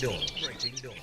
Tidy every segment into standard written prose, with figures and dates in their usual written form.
Breaking Dawn.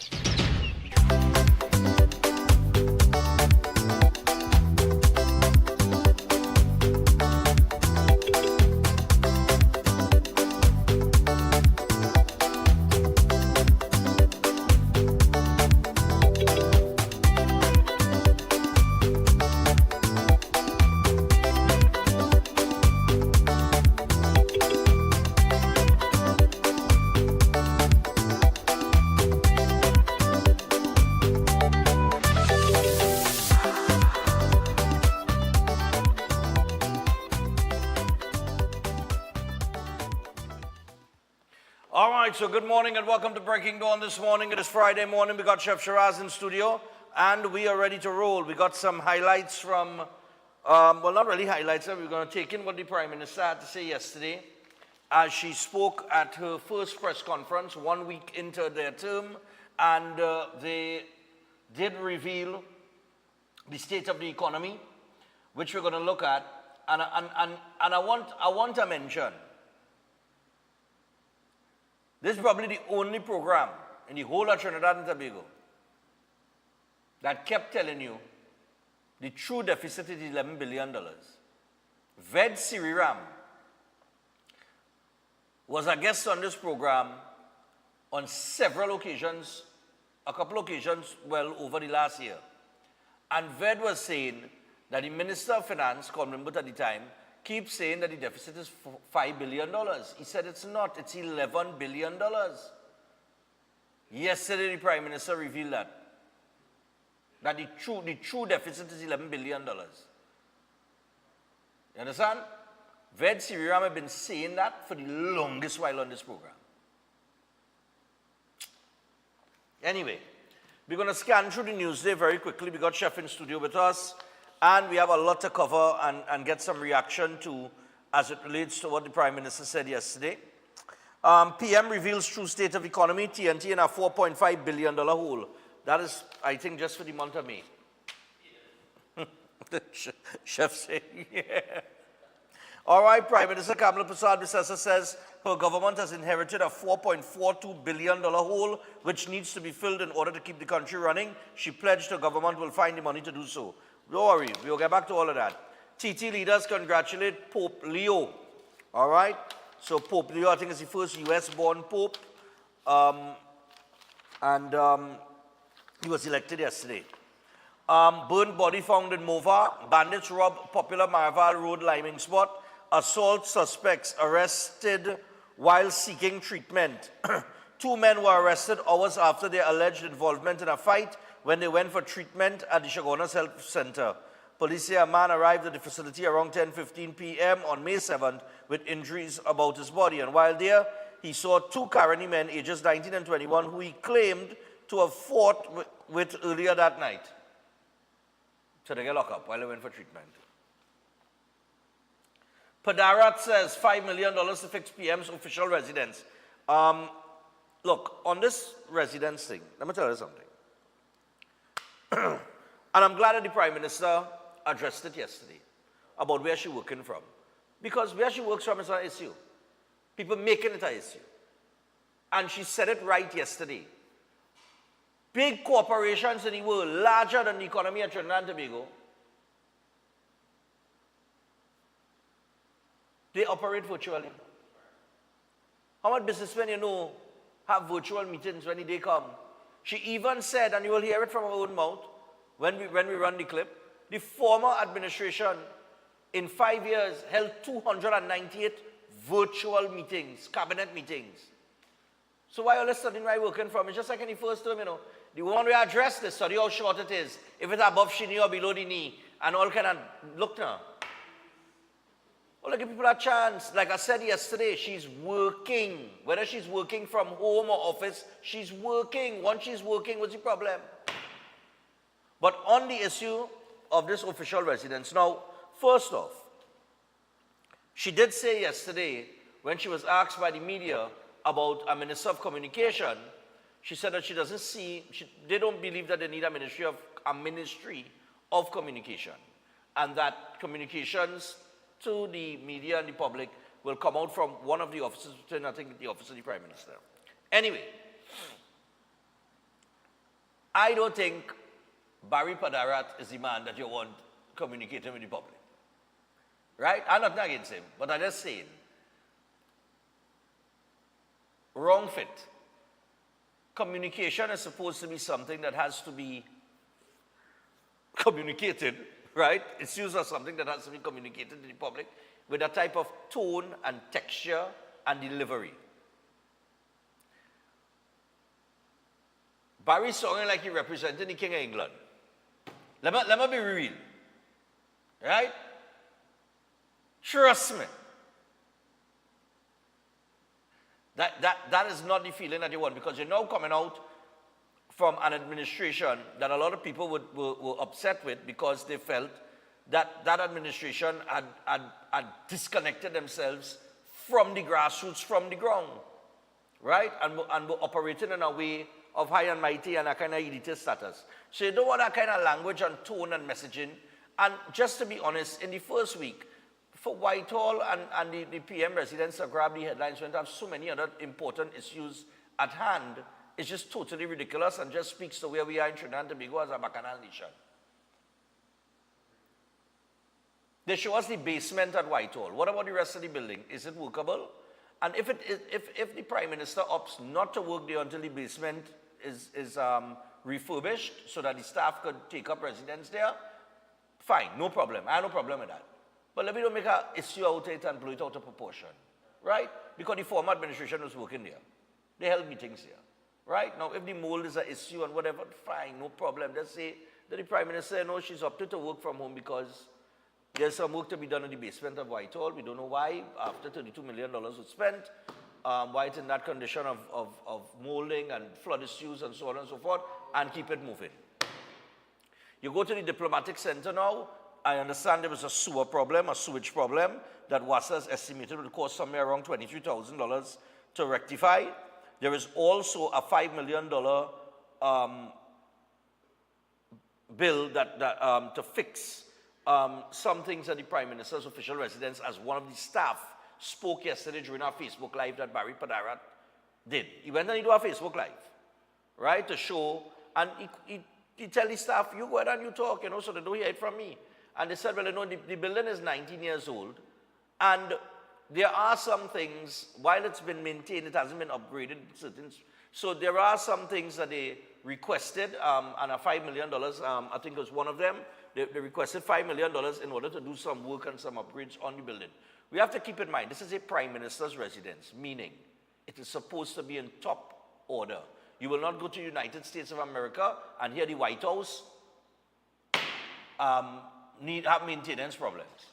All right, so good morning and welcome to Breaking Dawn this morning. It is Friday morning. We got Chef Shiraz in studio and we are ready to roll. We got some highlights from, well, not really highlights. We're going to take in what the Prime Minister had to say yesterday as she spoke at her first press conference 1 week into their term, and they did reveal the state of the economy, which we're going to look at. And I want to mention, this is probably the only program in the whole of Trinidad and Tobago that kept telling you the true deficit is $11 billion. Ved Siriram was a guest on this program on several occasions, a couple occasions, well, over the last year. And Ved was saying that the Minister of Finance, Colin Rimbut at the time, keeps saying that the deficit is $5 billion. He said it's not, it's $11 billion. Yesterday, the Prime Minister revealed that the true deficit is $11 billion. You understand? Ved Siriram have been saying that for the longest while on this program. Anyway, we're going to scan through the news today very quickly. We got Chef in studio with us. And we have a lot to cover and get some reaction to as it relates to what the Prime Minister said yesterday. PM reveals true state of economy, TNT in a $4.5 billion hole. That is, I think, just for the month of May. The chef said, yeah. All right, Prime Minister Kamala Persad-Bissessar says her government has inherited a $4.42 billion hole, which needs to be filled in order to keep the country running. She pledged her government will find the money to do so. Don't worry, we'll get back to all of that. TT leaders congratulate Pope Leo. All right? So Pope Leo, I think, is the first US-born Pope. He was elected yesterday. Burned body found in Mova. Bandits rob popular Maraval Road liming spot. Assault suspects arrested while seeking treatment. 2 men were arrested hours after their alleged involvement in a fight when they went for treatment at the Chaguanas Health Center. Police say a man arrived at the facility around 10:15 p.m. on May 7th with injuries about his body. And while there, he saw 2 Caroni men, ages 19 and 21, who he claimed to have fought with earlier that night. So they get locked up while they went for treatment. Padarat says $5 million to fix PM's official residence. Look, on this residence thing, let me tell you something. And I'm glad that the Prime Minister addressed it yesterday about where she's working from. Because where she works from is an issue. People making it an issue. And she said it right yesterday. Big corporations in the world, larger than the economy of Trinidad and Tobago, they operate virtually. How much businessmen you know have virtual meetings when the day come? She even said, and you will hear it from her own mouth when we run the clip, the former administration in 5 years held 298 virtual meetings, cabinet meetings. So why are you studying where you're working from? It's just like in the first term, you know. The one we address this, study how short it is, if it's above shin or below the knee, and all kind of, look now. Well, give people a chance. Like I said yesterday, she's working. Whether she's working from home or office, she's working. Once she's working, what's the problem? But on the issue of this official residence, now, first off, she did say yesterday, when she was asked by the media about a Minister of Communication, she said that she doesn't see, they don't believe that they need a Ministry of Communication, and that communications to the media and the public will come out from one of the offices within, I think, the office of the Prime Minister. Anyway, I don't think Barry Padarat is the man that you want communicating with the public. Right? I'm not against him, but I'm just saying, wrong fit. Communication is supposed to be something that has to be communicated, right? It's used as something that has to be communicated to the public with a type of tone and texture and delivery. Barry's sounding like he represented the King of England. Let me be real. Right? Trust me. That is not the feeling that you want, because you're now coming out from an administration that a lot of people were upset with, because they felt that that administration had disconnected themselves from the grassroots, from the ground, right? And were operating in a way of high and mighty and a kind of elitist status. So you don't want that kind of language and tone and messaging. And just to be honest, in the first week, for Whitehall and the PM residents to grab the headlines when they have so many other important issues at hand, it's just totally ridiculous and just speaks to where we are in Trinidad and Tobago as a bacchanal nation. They show us the basement at Whitehall. What about the rest of the building? Is it workable? And if the Prime Minister opts not to work there until the basement is refurbished so that the staff could take up residence there, fine, no problem. I have no problem with that. But let me don't make an issue out of it and blow it out of proportion, right? Because the former administration was working there. They held meetings here, right? Now, if the mold is an issue and whatever, fine, no problem. Just say that the Prime Minister, no, she's opted to work from home because there's some work to be done in the basement of Whitehall. We don't know why. After $32 million was spent, why it's in that condition of molding and flood issues and so on and so forth, and keep it moving. You go to the diplomatic center now. I understand there was a sewer problem, a sewage problem, that WASA's estimated would cost somewhere around $23,000 to rectify. There is also a $5 million bill to fix some things at the Prime Minister's official residence, as one of the staff spoke yesterday during our Facebook Live that Barry Padarat did. He went and he did a Facebook Live, right, to show, and he tell the staff, you go ahead and you talk, so they don't hear it from me. And they said, well, the building is 19 years old, and there are some things, while it's been maintained, it hasn't been upgraded. So there are some things that they requested, and a $5 million, I think was one of them. They requested $5 million in order to do some work and some upgrades on the building. We have to keep in mind, this is a Prime Minister's residence, meaning it is supposed to be in top order. You will not go to the United States of America and hear the White House have maintenance problems.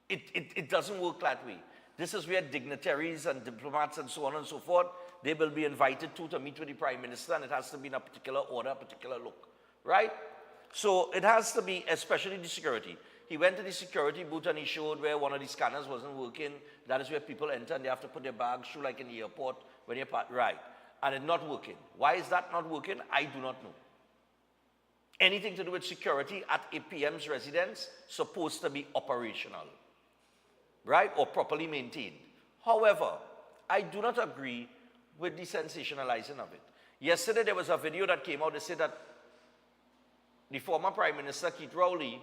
It doesn't work that way. This is where dignitaries and diplomats and so on and so forth, they will be invited to meet with the Prime Minister, and it has to be in a particular order, a particular look, right? So it has to be, especially the security. He went to the security booth and he showed where one of the scanners wasn't working. That is where people enter and they have to put their bags through, like in the airport when you're right. And it's not working. Why is that not working? I do not know. Anything to do with security at a PM's residence supposed to be operational, right, or properly maintained. However, I do not agree with the sensationalizing of it. Yesterday there was a video that came out that said that the former Prime Minister, Keith Rowley,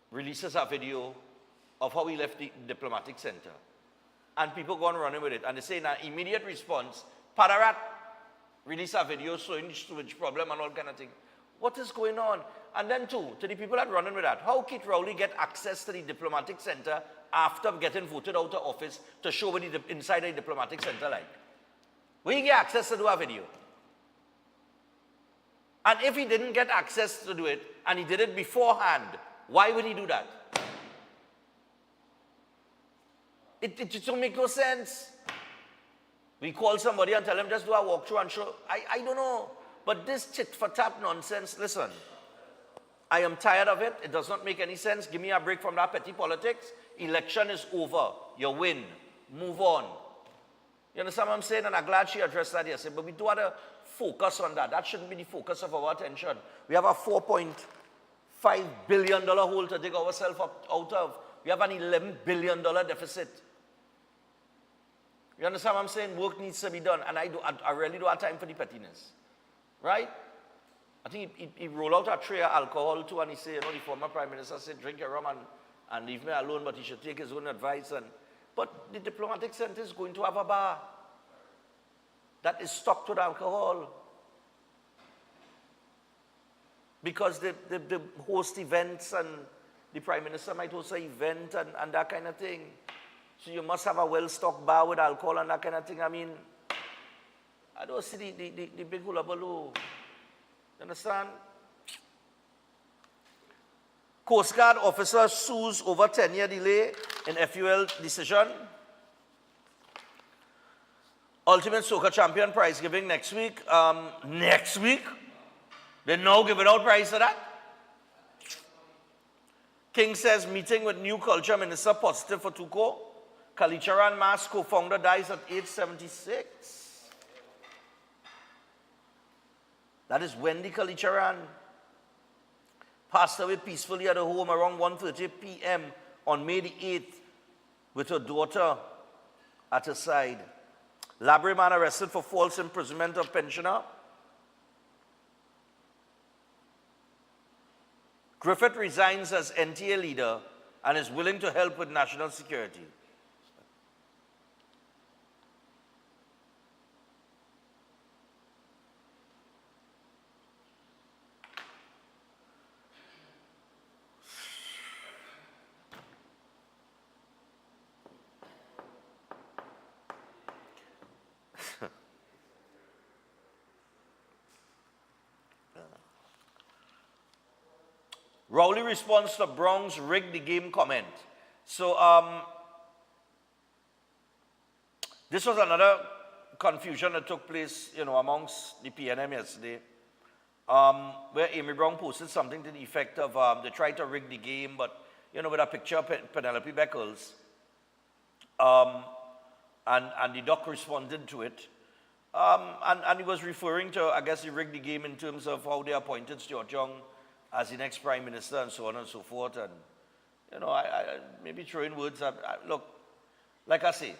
releases a video of how he left the diplomatic center. And people go on running with it. And they say in an immediate response, Padarat released a video showing the sewage problem and all kind of thing. What is going on? And then too, to the people that running with that, how Keith Rowley get access to the diplomatic center after getting voted out of office to show what the inside the diplomatic center like? Where he get access to do a video? And if he didn't get access to do it, and he did it beforehand, why would he do that? It don't make no sense. We call somebody and tell them just do a walkthrough and show. I don't know. But this tit-for-tat nonsense, listen, I am tired of it. It does not make any sense. Give me a break from that petty politics. Election is over. You win. Move on. You understand what I'm saying? And I'm glad she addressed that yesterday. But we do have to focus on that. That shouldn't be the focus of our attention. We have a $4.5 billion hole to dig ourselves out of. We have an $11 billion deficit. You understand what I'm saying? Work needs to be done. And I really don't have time for the pettiness. Right? I think he rolled out a tray of alcohol too, and he said, the former Prime Minister said, drink your rum and leave me alone, but he should take his own advice. But the diplomatic center is going to have a bar that is stocked with alcohol. Because they host events, and the Prime Minister might host an event and that kind of thing. So you must have a well-stocked bar with alcohol and that kind of thing. I mean, I don't see the big hula baloo. You understand? Coast Guard officer sues over 10-year delay in FUL decision. Ultimate Soca Champion prize giving next week. Next week? They're now giving out prize for that? King says meeting with new culture minister positive for Tuko. Kalicharan Mas co-founder dies at age 76. That is Wendy Kalicharan. Passed away peacefully at her home around 1:30 p.m. on May the 8th with her daughter at her side. Labray man arrested for false imprisonment of pensioner. Griffith resigns as NTA leader and is willing to help with national security. Rowley responds to Brown's rigged the game comment. So this was another confusion that took place, amongst the PNM yesterday, where Amy Brown posted something to the effect of they tried to rig the game, but with a picture of Penelope Beckles, and the doc responded to it, and he was referring to, I guess, he rigged the game in terms of how they appointed Stuart Young as the next Prime Minister and so on and so forth. And, I maybe throwing words. Look, like I say,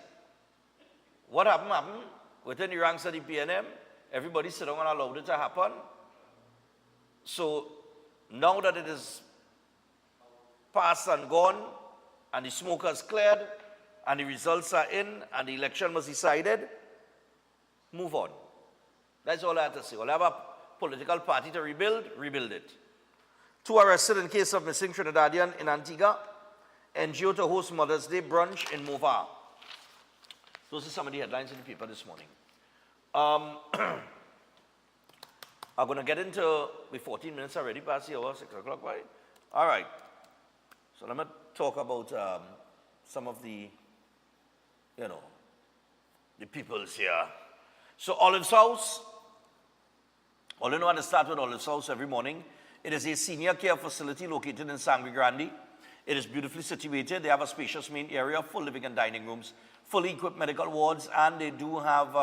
what happened within the ranks of the PNM. Everybody sit down and allowed it to happen. So now that it is past and gone, and the smoke has cleared, and the results are in, and the election was decided, move on. That's all I have to say. We'll have a political party to rebuild it. 2 arrested in case of missing Trinidadian in Antigua. NGO to host Mother's Day brunch in Mova. Those are some of the headlines in the paper this morning. I'm going to get into, with 14 minutes already past the hour, 6 o'clock, right? All right. So let me talk about some of the, the peoples here. So Olive's House. All you know how to start with Olive's House every morning. It is a senior care facility located in Sangre Grande. It is beautifully situated. They have a spacious main area, full living and dining rooms, fully equipped medical wards, and they do have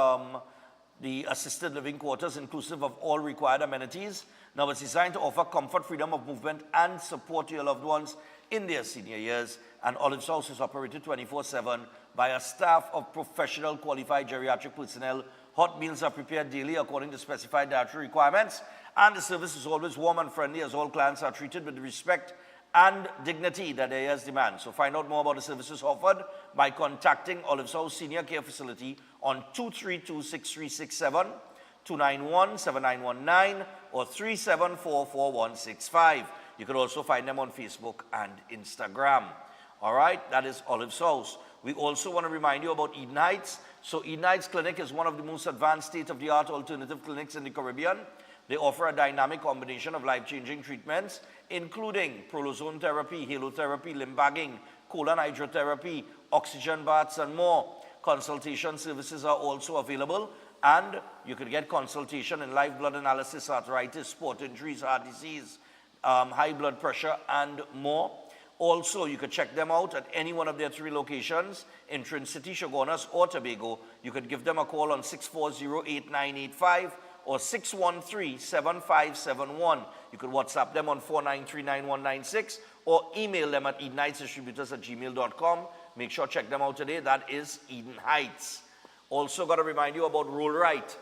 the assisted living quarters inclusive of all required amenities. Now it's designed to offer comfort, freedom of movement, and support to your loved ones in their senior years. And Olive's House is operated 24/7 by a staff of professional qualified geriatric personnel. Hot meals are prepared daily according to specified dietary requirements. And the service is always warm and friendly as all clients are treated with the respect and dignity that their years demand. So find out more about the services offered by contacting Olive's House Senior Care Facility on 232-6367, 291-7919, or 3744165. You can also find them on Facebook and Instagram. All right, that is Olive's House. We also want to remind you about Eden Heights. So Eden Heights Clinic is one of the most advanced state-of-the-art alternative clinics in the Caribbean. They offer a dynamic combination of life-changing treatments, including prolozone therapy, halotherapy, limb bagging, colon hydrotherapy, oxygen baths, and more. Consultation services are also available, and you can get consultation in live blood analysis, arthritis, sport injuries, heart disease, high blood pressure, and more. Also, you could check them out at any one of their 3 locations in Trin-City, Chaguanas, or Tobago. You could give them a call on 640-8985 or 613-7571. You could WhatsApp them on 493-9196 or email them at edenheightsdistributors@gmail.com. Make sure check them out today. That is Eden Heights. Also got to remind you about Roll Right.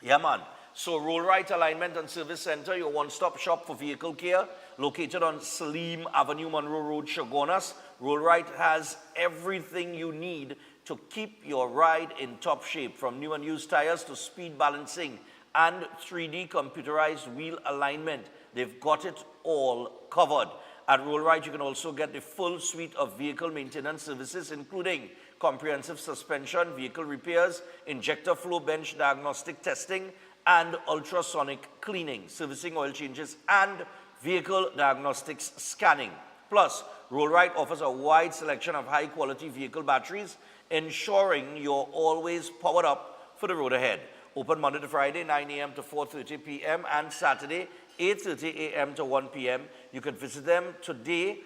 Yeah, man. So Roll Right Alignment and Service Center, your one-stop shop for vehicle care, located on Salim Avenue, Monroe Road, Chaguanas. Roll Right has everything you need to keep your ride in top shape, from new and used tires to speed balancing and 3D computerized wheel alignment. They've got it all covered. At Roll Right, you can also get the full suite of vehicle maintenance services, including comprehensive suspension, vehicle repairs, injector flow bench diagnostic testing, and ultrasonic cleaning, servicing, oil changes, and vehicle diagnostics scanning. Plus, Roll Right offers a wide selection of high-quality vehicle batteries, ensuring you're always powered up for the road ahead. Open Monday to Friday, 9 a.m. to 4:30 p.m. and Saturday, 8:30 a.m. to 1 p.m. You can visit them today,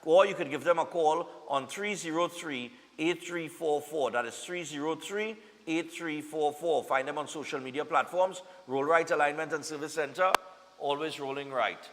or you can give them a call on 303-8344. That is 303-8344. Find them on social media platforms. Roll Right Alignment and Service Center, always rolling right.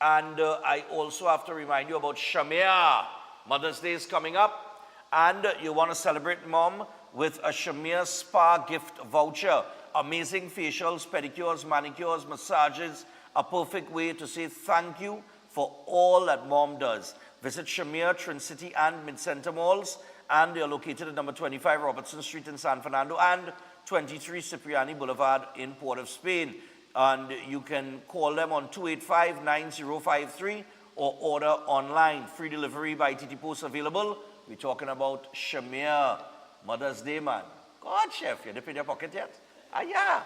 And I also have to remind you about Shamir. Mother's Day is coming up, and you want to celebrate mom with a Shamir Spa gift voucher. Amazing facials, pedicures, manicures, massages, a perfect way to say thank you for all that mom does. Visit Shamir, Trincity, and Mid-Center Malls, and they are located at number 25 Robertson Street in San Fernando and 23 Cipriani Boulevard in Port of Spain. And you can call them on 285-9053 or order online. Free delivery by TT Post available. We're talking about Shamir. Mother's Day, man. God, chef, you dip in your pocket yet? Ah, yeah.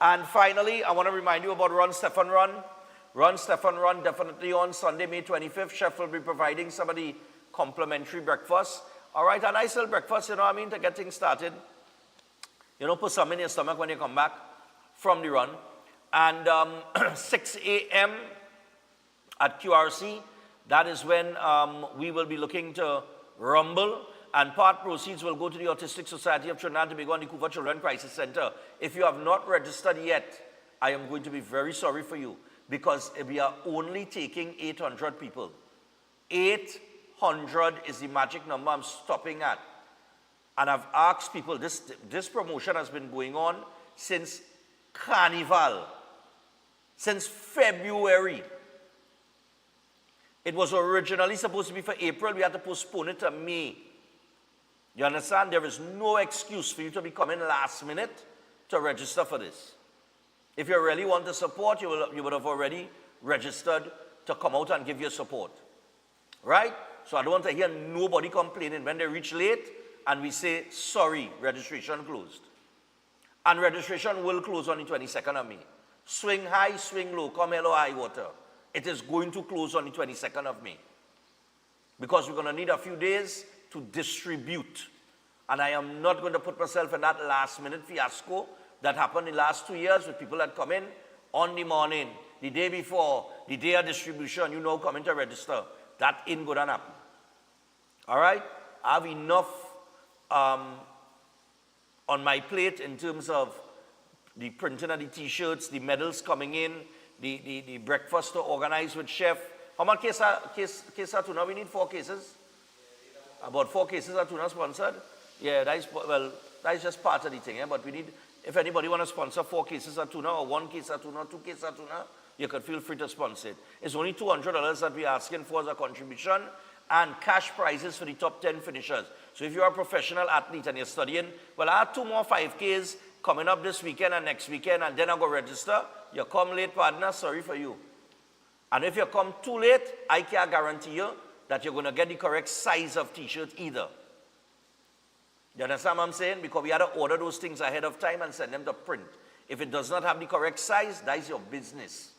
And finally, I want to remind you about Run Stefan Run. Run Stefan Run, definitely on Sunday, May 25th. Chef will be providing some of the complimentary breakfast. All right, a nice little breakfast, you know what I mean, to get things started. You know, put some in your stomach when you come back from the run. And 6 a.m. at QRC, that is when we will be looking to rumble. And part proceeds will go to the Autistic Society of Trinidad and Tobago and the Couva Children Crisis Center. If you have not registered yet, I am going to be very sorry for you, because we are only taking 800 people. 800 is the magic number I'm stopping at. And I've asked people, this promotion has been going on since Carnival, since February. It was originally supposed to be for April. We had to postpone it to May. You understand? There is no excuse for you to be coming last minute to register for this. If you really want to support, you would have already registered to come out and give your support. Right? So I don't want to hear nobody complaining when they reach late and we say, sorry, registration closed. And registration will close on the 22nd of May. Swing high, swing low, come hell or high water. It is going to close on the 22nd of May. Because we're going to need a few days to distribute. And I am not going to put myself in that last minute fiasco that happened in the last 2 years with people that come in on the morning, the day before, the day of distribution, you know, coming to register. That ain't going to happen. All right? I have enough on my plate in terms of the printing of the t-shirts, the medals coming in, the breakfast to organize with chef. How much case of tuna? We need 4 cases. About 4 cases of tuna sponsored. Yeah, that is just part of the thing. But we need, if anybody want to sponsor 4 cases of tuna, or 1 case of tuna, 2 cases of tuna, you can feel free to sponsor it. It's only $200 that we're asking for as a contribution, and cash prizes for the top 10 finishers. So if you're a professional athlete and you're studying, well, I have 2 more 5Ks coming up this weekend and next weekend, and then I'll go register. You come late, partner, sorry for you. And if you come too late, I can't guarantee you that you're going to get the correct size of t-shirt either. You understand what I'm saying? Because we had to order those things ahead of time and send them to print. If it does not have the correct size, that is your business.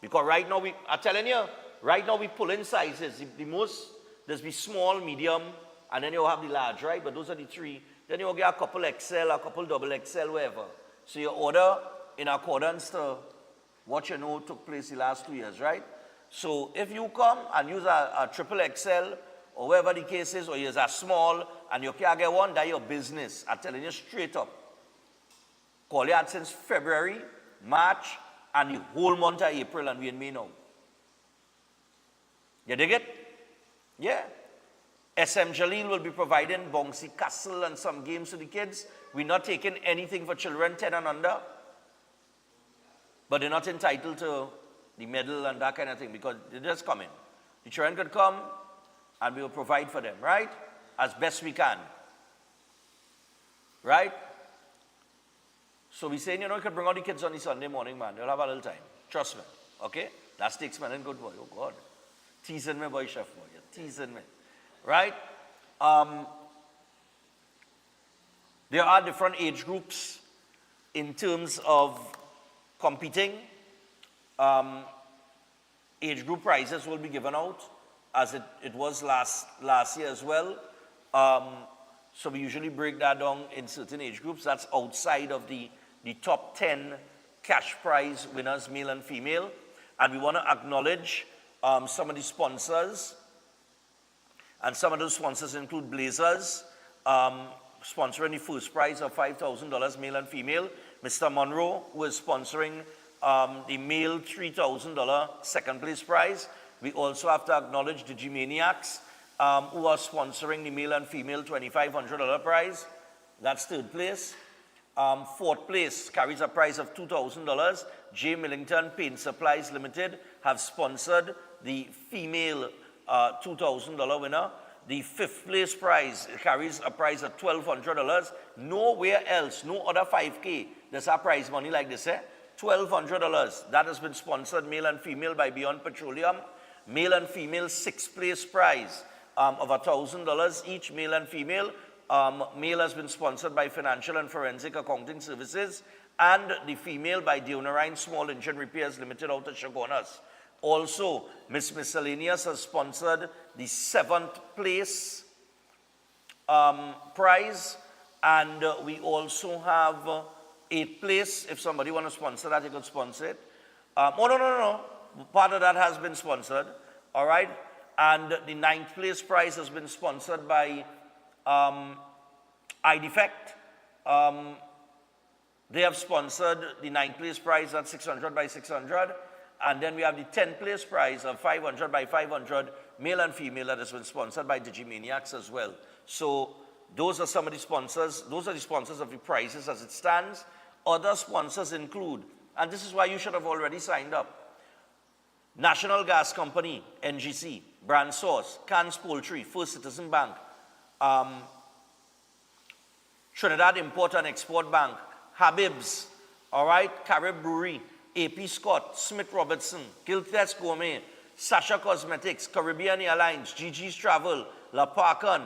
Because right now, I'm telling you, right now we pull in sizes. There's the small, medium, and then you'll have the large, right? But those are the 3. Then you'll get a couple XL, a couple double XL, whatever. So you order in accordance to what you know took place the last 2 years, right? So if you come and use a triple XL, or whatever the case is, or use a small, and you can't get one, that's your business. I'm telling you straight up. Call you since February, March, and the whole month of April, and we're in May now. You dig it? Yeah. SM Jalil will be providing bouncy castle and some games to the kids. We're not taking anything for children 10 and under. but they're not entitled to the medal and that kind of thing because they just come in. The children could come and we will provide for them, right? As best we can. Right? So we're saying, you could bring all the kids on the Sunday morning, man. They'll have a little time. Trust me. Okay? That steaks man and good boy. Oh, God. Teasing me, boy, chef boy. You're teasing me. Right? There are different age groups in terms of competing. Age group prizes will be given out as it was last year as well. So we usually break that down in certain age groups. That's outside of the top 10 cash prize winners, male and female. And we want to acknowledge some of the sponsors. And some of those sponsors include Blazers, sponsoring the first prize of $5,000 male and female. Mr. Monroe, who is sponsoring the male $3,000 second place prize. We also have to acknowledge the G-Maniacs, who are sponsoring the male and female $2,500 prize. That's third place. Fourth place carries a prize of $2,000. J. Millington Paint Supplies Limited have sponsored the female $2,000 winner. The fifth place prize carries a prize of $1,200. Nowhere else, no other 5K, there's a prize money like this, $1,200. That has been sponsored male and female by Beyond Petroleum. Male and female sixth place prize of $1,000 each, male and female. Male has been sponsored by Financial and Forensic Accounting Services, and the female by Deonorine Small Engine Repairs Limited out of Chaguanas. Also, Miss Miscellaneous has sponsored the seventh place prize, and we also have eighth place. If somebody want to sponsor that, you could sponsor it. No. Part of that has been sponsored, all right? And the ninth place prize has been sponsored by iDefect. They have sponsored the ninth place prize at 600 by 600. And then we have the 10th place prize of 500 by 500, male and female, that has been sponsored by Digimaniacs as well. So those are some of the sponsors. Those are the sponsors of the prizes as it stands. Other sponsors include, and this is why you should have already signed up, National Gas Company, NGC, Brand Source, Cannes Poultry, First Citizen Bank, Trinidad Import and Export Bank, Habib's, all right, Carib Brewery, AP Scott, Smith Robertson, Giltest Gourmet, Sasha Cosmetics, Caribbean Airlines, Gigi's Travel, La Parcan,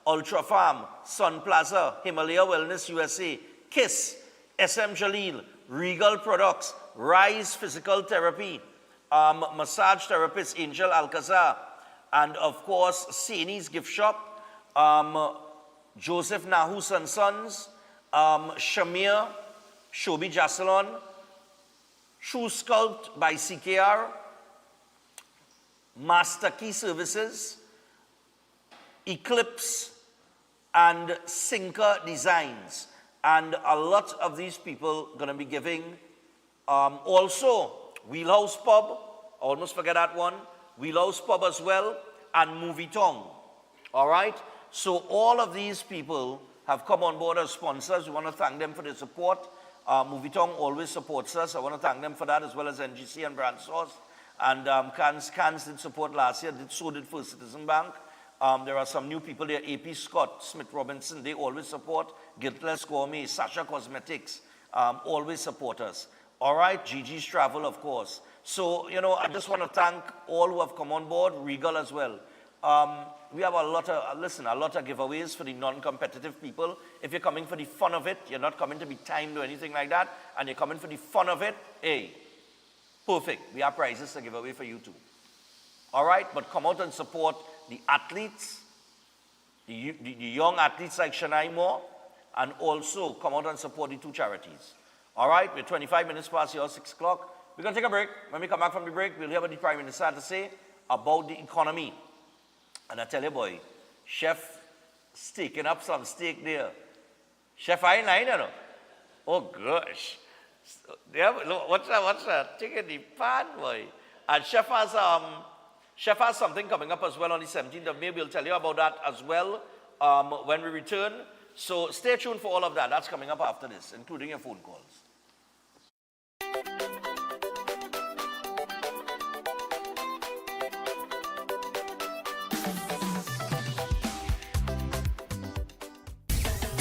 Ultra Farm, Sun Plaza, Himalaya Wellness USA, KISS, SM Jalil, Regal Products, Rise Physical Therapy, Massage Therapist Angel Alcazar, and of course, Saini's Gift Shop, Joseph Nahus and Sons, Shamir, Shobi Jasalon, Shoe Sculpt by CKR, Master Key Services, Eclipse, and Sinker Designs. And a lot of these people are going to be giving. Also, Wheelhouse Pub, I almost forget that one. Wheelhouse Pub as well, and Movie Tong. All right? So all of these people have come on board as sponsors. We want to thank them for their support. Movie Tong always supports us. I want to thank them for that, as well as NGC and Brand Source. And Cannes did support last year. So did First Citizen Bank. There are some new people there. AP Scott, Smith Robinson, they always support. Guiltless Gourmet, Sasha Cosmetics, always support us. All right, Gigi's Travel, of course. So, I just want to thank all who have come on board, Regal as well. We have a lot of giveaways for the non-competitive people. If you're coming for the fun of it, you're not coming to be timed or anything like that, and you're coming for the fun of it, hey, perfect. We have prizes to give away for you too. All right, but come out and support the athletes, the young athletes like Shania Moore, and also come out and support the two charities. All right, we're 25 minutes past your 6 o'clock. We're going to take a break. When we come back from the break, we'll hear what the Prime Minister had to say about the economy. And I tell you, boy, Chef steaking up some steak there. Chef, I ain't lying, Oh, gosh. Look, what's that? Chicken the pan, boy. And Chef has something coming up as well on the 17th of May. We'll tell you about that as well when we return. So stay tuned for all of that. That's coming up after this, including your phone calls.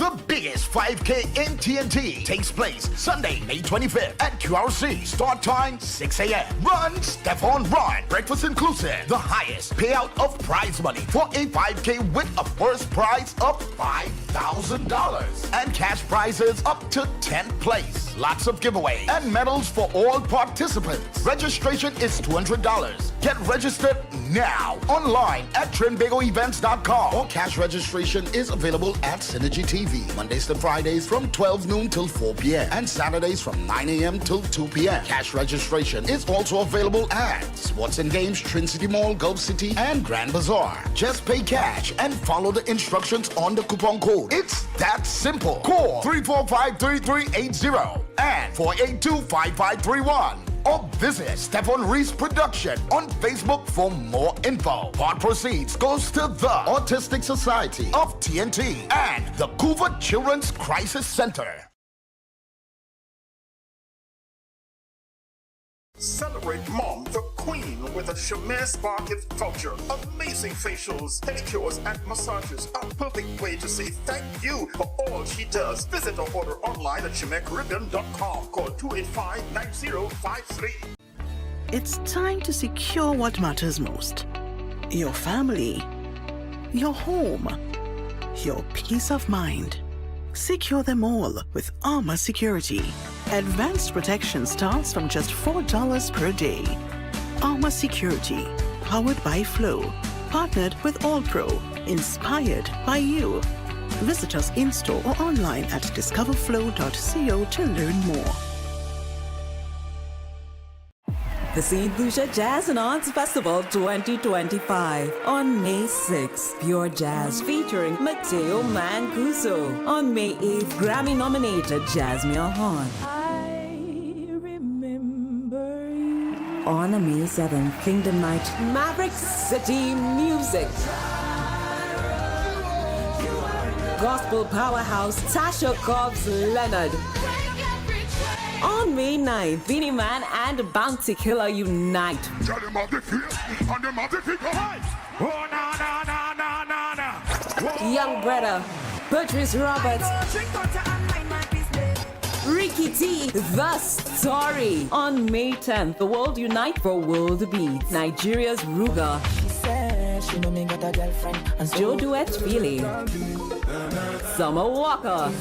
The biggest 5K in TNT takes place Sunday, May 25th at QRC. Start time 6 a.m. Run, Stephon Run. Breakfast inclusive. The highest payout of prize money for a 5K with a first prize of $5,000 and cash prizes up to 10th place. Lots of giveaways and medals for all participants. Registration is $200. Get registered now online at trinbagoevents.com, or cash registration is available at Synergy TV Mondays to Fridays from 12 noon till 4 p.m. and Saturdays from 9 a.m. till 2 p.m. Cash registration is also available at Sports and Games, Trin City Mall, Gulf City, and Grand Bazaar. Just pay cash and follow the instructions on the coupon code. It's that simple. Call 345-3380 and 482-5531. Or visit Stephon Reese Production on Facebook for more info. Part proceeds goes to the Autistic Society of TNT and the Couva Children's Crisis Center. Celebrate Mom, the queen, with a Chimay Spa gift voucher. Amazing facials, pedicures, and massages. A perfect way to say thank you for all she does. Visit or order online at ChimayCaribbean.com. Call 285-9053. It's time to secure what matters most. Your family, your home, your peace of mind. Secure them all with Armor Security. Advanced protection starts from just $4 per day. Armor Security, powered by Flow, partnered with AllPro, inspired by you. Visit us in-store or online at discoverflow.co to learn more. The St. Lucia Jazz and Arts Festival 2025 on May 6th. Pure Jazz featuring Mateo Mancuso. On May 8th, Grammy-nominated Jasmine Horn. On May 7th, Kingdom Night, Maverick City Music. Gospel powerhouse Tasha Cobbs Leonard. On May 9th, Beenie Man and Bounty Killer unite. Young Brother, Patrice Roberts, Ricky T, The Story. On May 10th, the world unite for World Beats. Nigeria's Ruga. Joe Duet Feely. Summer Walker.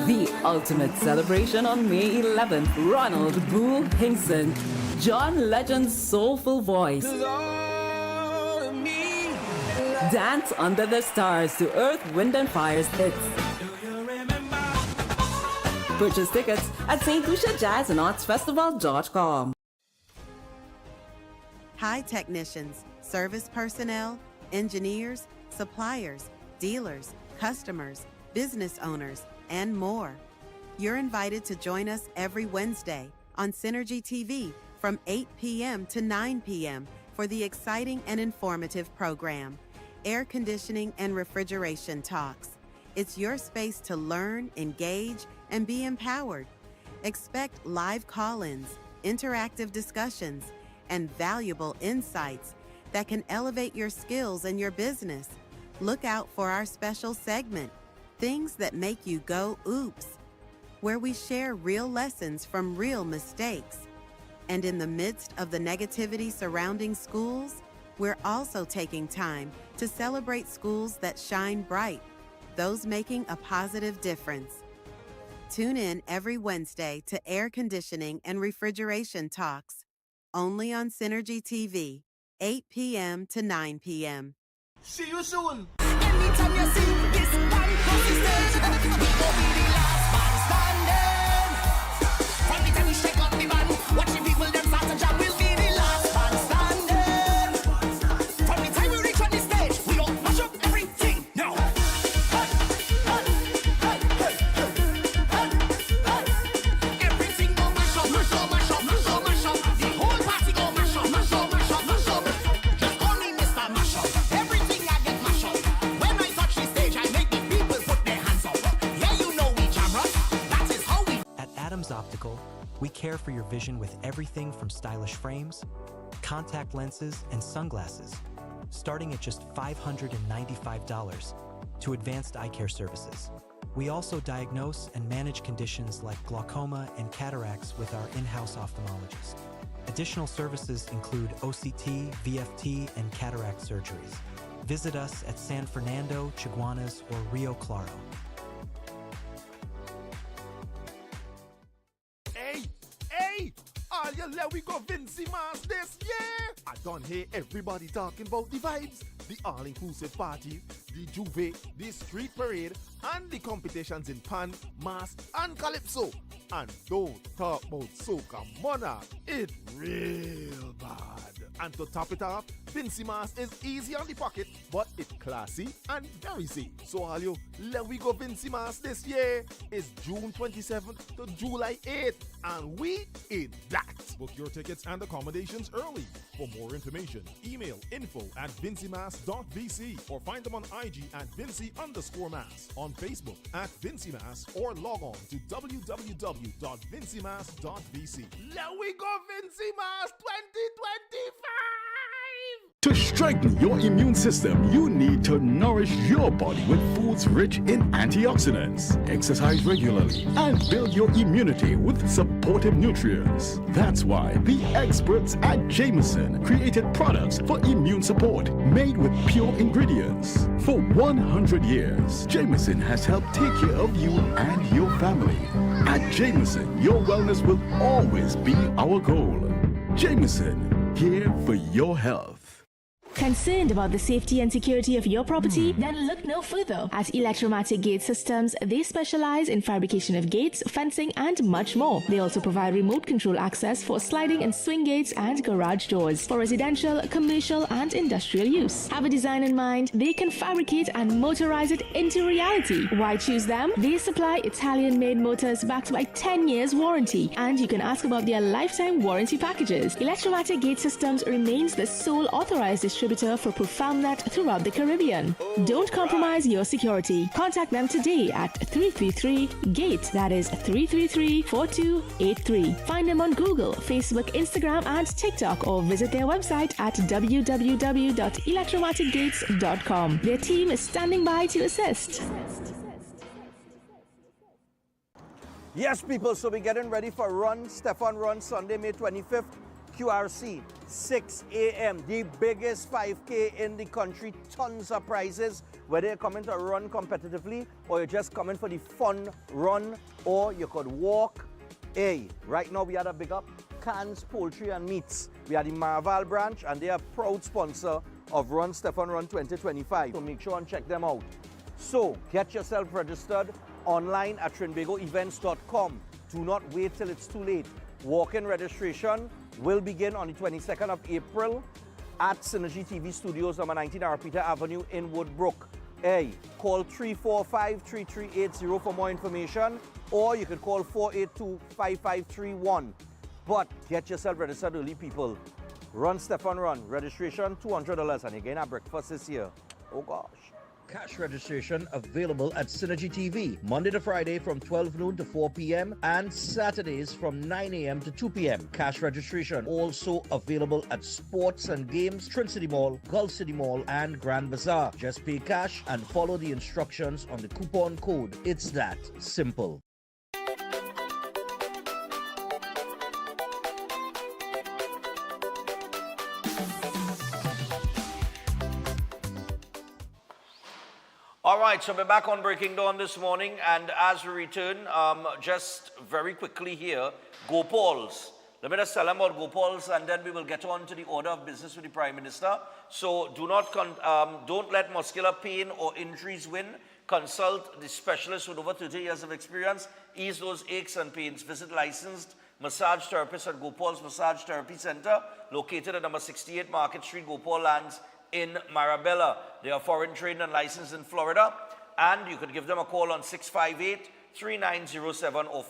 The ultimate celebration on May 11th. Ronald Boo Hinkson. John Legend's soulful voice. Dance under the stars to Earth, Wind and Fire's hits. Purchase tickets at stluciajazzandartsfestival.com. Hi, technicians, service personnel, engineers, suppliers, dealers, customers, business owners, and more. You're invited to join us every Wednesday on Synergy TV from 8 p.m. to 9 p.m. for the exciting and informative program, Air Conditioning and Refrigeration Talks. It's your space to learn, engage, and be empowered. Expect live call-ins, interactive discussions, and valuable insights that can elevate your skills and your business. Look out for our special segment, Things That Make You Go Oops, where we share real lessons from real mistakes. And in the midst of the negativity surrounding schools, we're also taking time to celebrate schools that shine bright, those making a positive difference. Tune in every Wednesday to Air Conditioning and Refrigeration Talks, only on Synergy TV, 8 p.m. to 9 p.m. See you soon. Anytime you see this one consistent, we go be the last man standing. From the time we shake up the band, watch the people them start to jam, we'll be the last man standing. From the time we reach on the stage, we don't mash up everything. No. Everything go mash up, mash up, mash up, mash up, mash up. The whole party go mash up, mash up, mash up, mash up. Just call me Mr. Mash Up. Everything I get mash up. When I touch the stage, I make the people put their hands up. Yeah, you know we jam rock. That is how we. At Adams Optical, we care for your vision with everything from stylish frames, contact lenses, and sunglasses. Starting at just $595, to advanced eye care services. We also diagnose and manage conditions like glaucoma and cataracts with our in-house ophthalmologist. Additional services include OCT, VFT, and cataract surgeries. Visit us at San Fernando, Chaguanas, or Rio Claro. Hey! All you let we go Vincy Mas this year! I don't hear everybody talking about the vibes, the all-inclusive parties, the Juve, the street parade, and the competitions in Pan, Mas, and Calypso. And don't talk about Soca Monarch. It's real bad. And to top it off, Vincy Mas is easy on the pocket, but it's classy and very safe. So all you let we go Vincy Mas this year is June 27th to July 8th. And we in that. Book your tickets and accommodations early. For more information, email info@vincymas.vc or find them on IG at Vincy_Mas, on Facebook at Vincy Mas, or log on to www.vincymas.vc. Let we go Vincy Mas 2025! To strengthen your immune system, you need to nourish your body with foods rich in antioxidants. Exercise regularly and build your immunity with supportive nutrients. That's why the experts at Jameson created products for immune support made with pure ingredients. For 100 years, Jameson has helped take care of you and your family. At Jameson, your wellness will always be our goal. Jameson, here for your health. Concerned about the safety and security of your property? Then look no further. At Electromatic Gate Systems, they specialize in fabrication of gates, fencing, and much more. They also provide remote control access for sliding and swing gates and garage doors for residential, commercial, and industrial use. Have a design in mind? They can fabricate and motorize it into reality. Why choose them? They supply Italian-made motors backed by 10 years warranty, and you can ask about their lifetime warranty packages. Electromatic Gate Systems remains the sole authorized distributor for ProfoundNet throughout the Caribbean. Don't compromise your security. Contact them today at 333-GATE, that is 333-4283. Find them on Google, Facebook, Instagram, and TikTok, or visit their website at www.electromaticgates.com. Their team is standing by to assist. Yes, people, so we're getting ready for Run, Stefan Run, Sunday, May 25th. QRC, 6 a.m., the biggest 5K in the country, tons of prizes, whether you're coming to run competitively or you're just coming for the fun run, or you could walk. Hey, right now we had a big up Cans Poultry and Meats. We are the Marval branch, and they are proud sponsor of Run Stefan Run 2025. So make sure and check them out. So get yourself registered online at trinbagoevents.com. Do not wait till it's too late. Walk-in registration will begin on the 22nd of April at Synergy TV Studios, number 19 Arpita Avenue in Woodbrook. Hey, call 345-3380 for more information, or you can call 482-5531. But get yourself registered early, people. Run Stefan Run. Registration $200, and again, our breakfast is here. Oh gosh. Cash registration available at Synergy TV, Monday to Friday from 12 noon to 4 p.m. and Saturdays from 9 a.m. to 2 p.m. Cash registration also available at Sports and Games, Trin City Mall, Gulf City Mall, and Grand Bazaar. Just pay cash and follow the instructions on the coupon code. It's that simple. All right, so we're back on Breaking Dawn this morning, and as we return, just very quickly here, Gopals. Let me just tell them about Gopals, and then we will get on to the order of business with the Prime Minister. So don't let muscular pain or injuries win. Consult the specialist with over 30 years of experience. Ease those aches and pains. Visit licensed massage therapists at Gopal's Massage Therapy Center, located at number 68 Market Street, Gopal Lands, in Marabella. They are foreign trained and licensed in Florida, and you could give them a call on 658-3907 or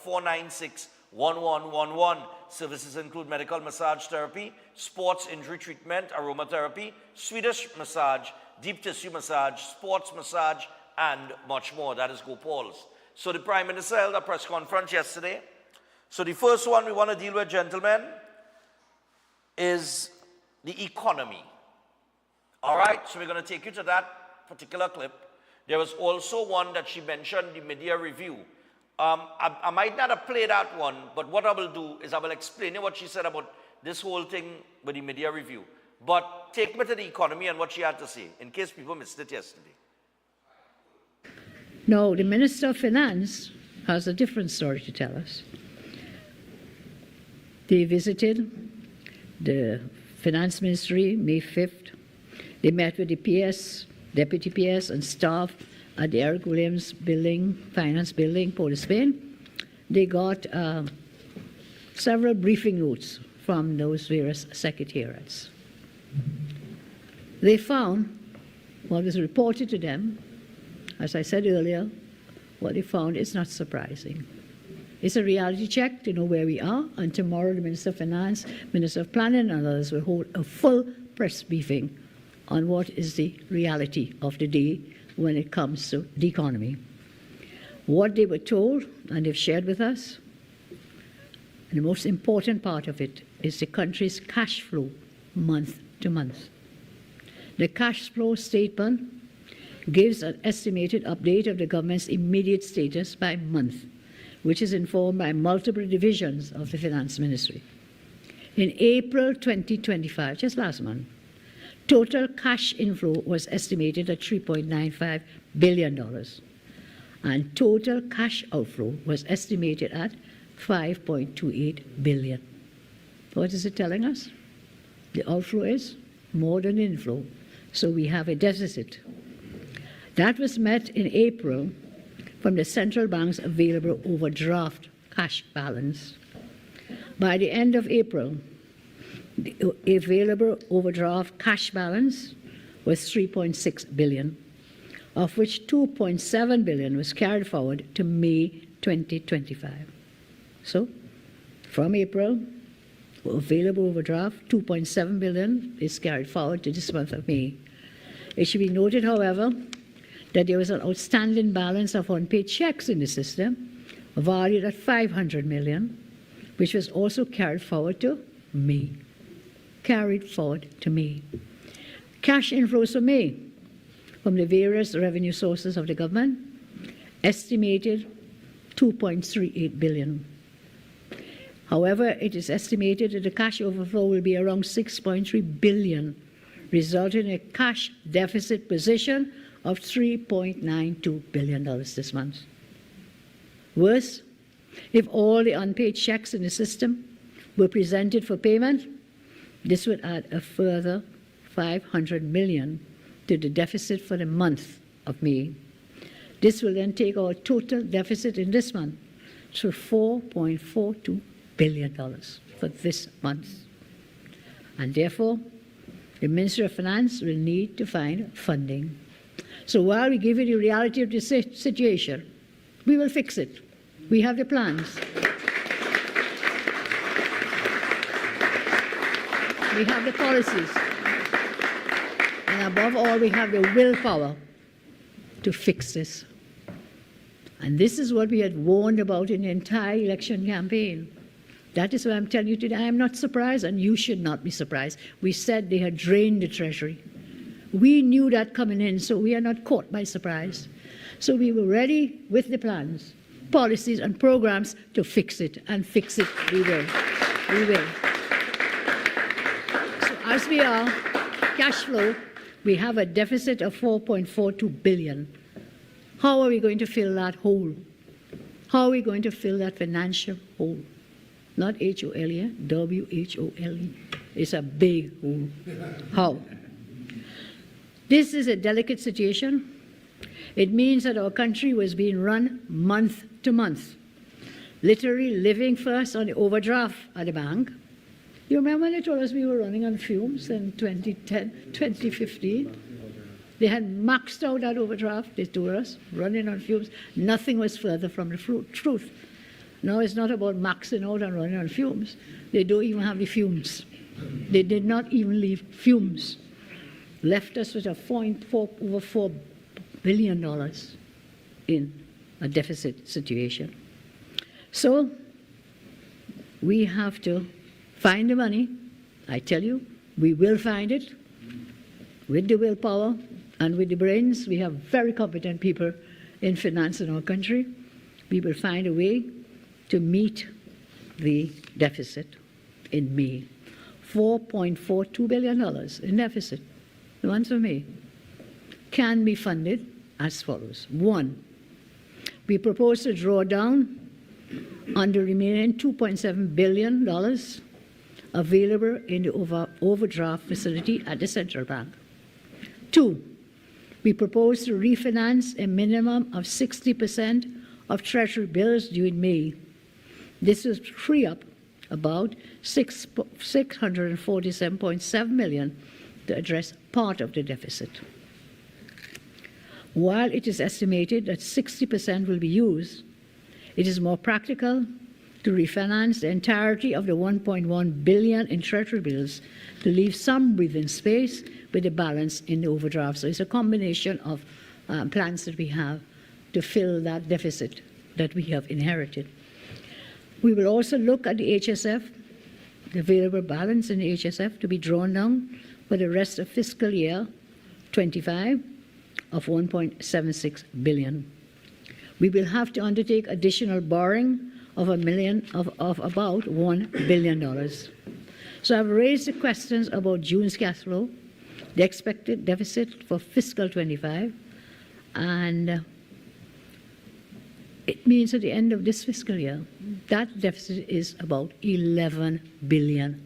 496-1111. Services include medical massage therapy, sports injury treatment, aromatherapy, Swedish massage, deep tissue massage, sports massage, and much more. That is Gopal's. So the Prime Minister held a press conference yesterday. So the first one we want to deal with, gentlemen, is the economy. All right, so we're going to take you to that particular clip. There was also one that she mentioned, the media review. I might not have played that one, but what I will do is I will explain what she said about this whole thing with the media review. But take me to the economy and what she had to say, in case people missed it yesterday. No, the Minister of Finance has a different story to tell us. They visited the Finance Ministry May 5th. They met with the PS, Deputy PS, and staff at the Eric Williams Building, Finance Building, Port of Spain. They got several briefing notes from those various secretariats. They found what was reported to them. As I said earlier, what they found is not surprising. It's a reality check to know where we are, and tomorrow the Minister of Finance, Minister of Planning, and others will hold a full press briefing on what is the reality of the day when it comes to the economy. What they were told, and they've shared with us, and the most important part of it is the country's cash flow month to month. The cash flow statement gives an estimated update of the government's immediate status by month, which is informed by multiple divisions of the Finance Ministry. In April 2025, just last month, total cash inflow was estimated at $3.95 billion, and total cash outflow was estimated at $5.28 billion. What is it telling us? The outflow is more than inflow, so we have a deficit. That was met in April from the central bank's available overdraft cash balance. By the end of April, the available overdraft cash balance was $3.6 billion, of which $2.7 billion was carried forward to May 2025. So, from April, available overdraft, $2.7 billion is carried forward to this month of May. It should be noted, however, that there was an outstanding balance of unpaid checks in the system, valued at $500 million, which was also carried forward to May. Carried forward to May. Cash inflows for May from the various revenue sources of the government, estimated $2.38 billion. However, it is estimated that the cash overflow will be around $6.3 billion, resulting in a cash deficit position of $3.92 billion this month. Worse, if all the unpaid checks in the system were presented for payment, this would add a further $500 million to the deficit for the month of May. This will then take our total deficit in this month to $4.42 billion for this month. And therefore, the Ministry of Finance will need to find funding. So while we give you the reality of the situation, we will fix it. We have the plans. We have the policies. And above all, we have the willpower to fix this. And this is what we had warned about in the entire election campaign. That is why I'm telling you today, I am not surprised, and you should not be surprised. We said they had drained the Treasury. We knew that coming in, so we are not caught by surprise. So we were ready with the plans, policies, and programs to fix it, and fix it we will. We will. So as we are, cash flow, we have a deficit of $4.42 billion. How are we going to fill that hole? How are we going to fill that financial hole? Not H-O-L-E, W-H-O-L-E. It's a big hole. How? This is a delicate situation. It means that our country was being run month to month, literally living first on the overdraft at the bank. You remember when they told us we were running on fumes in 2010, 2015? They had maxed out that overdraft, they told us, running on fumes. Nothing was further from the truth. Now it's not about maxing out and running on fumes. They don't even have the fumes. They did not even leave fumes. Left us with over $4 billion in a deficit situation. So we have to find the money. I tell you, we will find it with the willpower And with the brains, we have very competent people in finance in our country. We will find a way to meet the deficit in May. $4.42 billion in deficit. The ones for me can be funded as follows. One, we propose to draw down on the remaining $2.7 billion available in the overdraft facility at the central bank. Two, we propose to refinance a minimum of 60% of Treasury bills due in May. This will free up about $647.7 million to address part of the deficit. While it is estimated that 60% will be used, it is more practical to refinance the entirety of the $1.1 billion in Treasury bills to leave some breathing space with the balance in the overdraft. So it's a combination of plans that we have to fill that deficit that we have inherited. We will also look at the HSF, the available balance in the HSF to be drawn down for the rest of fiscal year 25 of $1.76 billion. We will have to undertake additional borrowing of about $1 billion. So I've raised the questions about June's cash flow, the expected deficit for fiscal 25, and it means at the end of this fiscal year, that deficit is about $11 billion.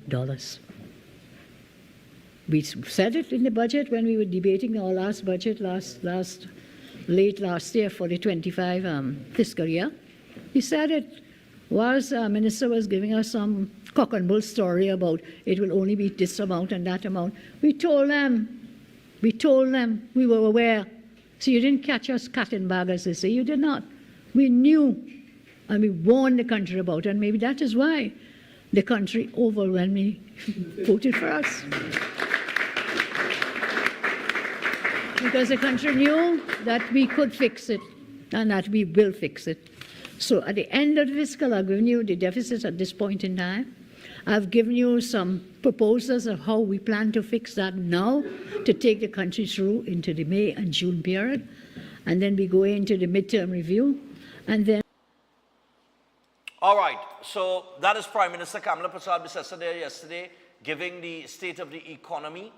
We said it in the budget when we were debating our last budget late last year for the 25 fiscal year. We said it whilst our minister was giving us some cock and bull story about it will only be this amount and that amount. We told them, we were aware. So you didn't catch us cat in bag, as they say. You did not. We knew, and we warned the country about it, and maybe that is why the country overwhelmingly voted for us. Because the country knew that we could fix it and that we will fix it. So at the end of the fiscal, I've given you the deficits at this point in time. I've given you some proposals of how we plan to fix that now to take the country through into the May and June period. And then we go into the midterm review. And then. All right. So that is Prime Minister Kamala Prasad Bisesa there yesterday, giving the state of the economy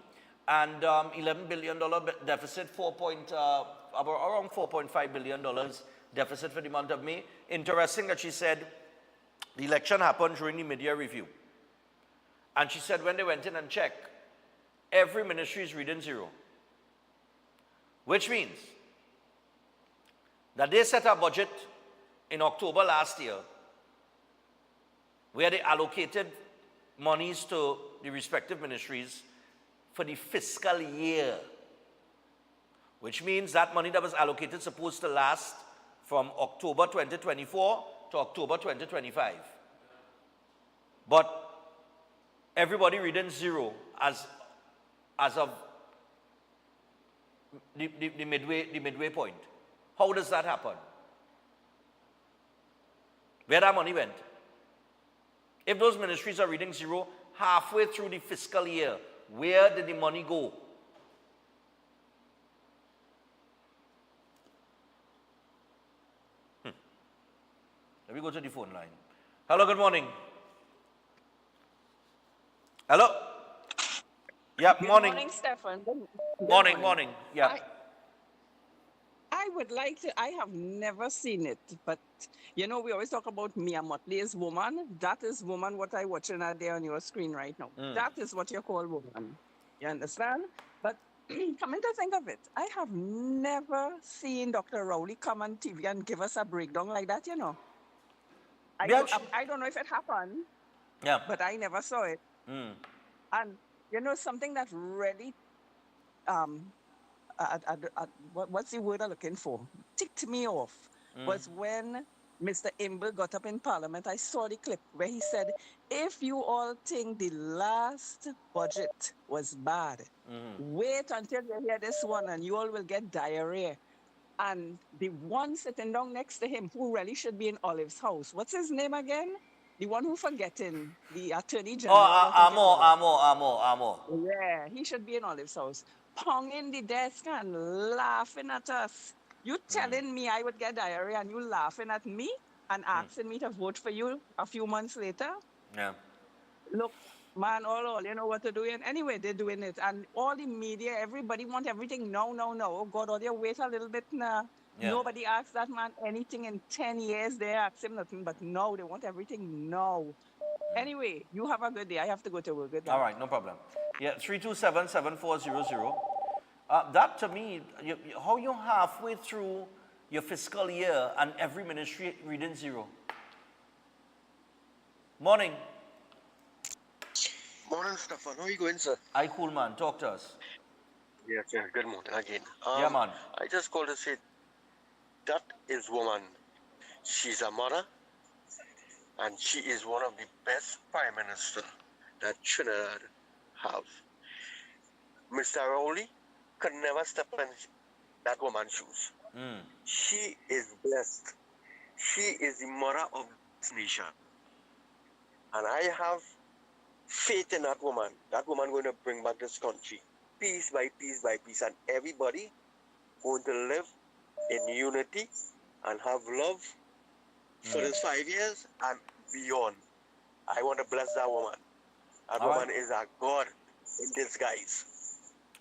and $11 billion deficit, around $4.5 billion deficit for the month of May. Interesting that she said the election happened during the mid-year review. And she said when they went in and checked, every ministry is reading zero. Which means that they set a budget in October last year where they allocated monies to the respective ministries for the fiscal year, which means that money that was allocated is supposed to last from October 2024 to October 2025. But everybody reading zero as of the midway point. How does that happen? Where that money went? If those ministries are reading zero halfway through the fiscal year, where did the money go? Let me go to the phone line. Hello, good morning. Hello? Yeah, morning. Good morning, Stefan. Morning. Yeah. I would like to, I have never seen it, but you know, we always talk about Mia Motley's woman. That is woman what I watching out there on your screen right now. That is what you call woman. You understand? But coming to think of it, I have never seen Dr. Rowley come on TV and give us a breakdown like that, you know. I don't know if it happened, but I never saw it. And, you know, something that really, what's the word I'm looking for? Ticked me off was when Mr. Imber got up in Parliament. I saw the clip where he said, if you all think the last budget was bad, wait until you hear this one and you all will get diarrhea. And the one sitting down next to him, who really should be in Olive's house, what's his name again? The one who forgetting, the Attorney General. Oh, Amo. Yeah, he should be in Olive's house. pounding the desk and laughing at us. You telling me I would get diarrhea and you laughing at me and asking me to vote for you a few months later? Yeah. Look, man, all, you know what to do. And anyway, they're doing it. And all the media, everybody want everything now. Oh, God, or they wait a little bit now. Yeah. Nobody asked that man anything in 10 years. They asked him nothing, but no, they want everything now. Anyway, you have a good day. I have to go to work. Good night. All right, no problem. Yeah, 327-7400. That to me, how you halfway through your fiscal year and every ministry reading zero? Morning. Morning, Stefan. How are you going, sir? I cool, man. Talk to us. Yes, yeah. Good morning again. Yeah, man. I just called to say that is woman. She's a mother, and she is one of the best prime minister that Trinidad have. Mr. Rowley could never step in that woman's shoes. She is blessed. She is the mother of this nation. And I have faith in that woman. That woman going to bring back this country piece by piece by piece, and everybody going to live in unity and have love for this 5 years and beyond. I want to bless that woman. That woman is a God in disguise.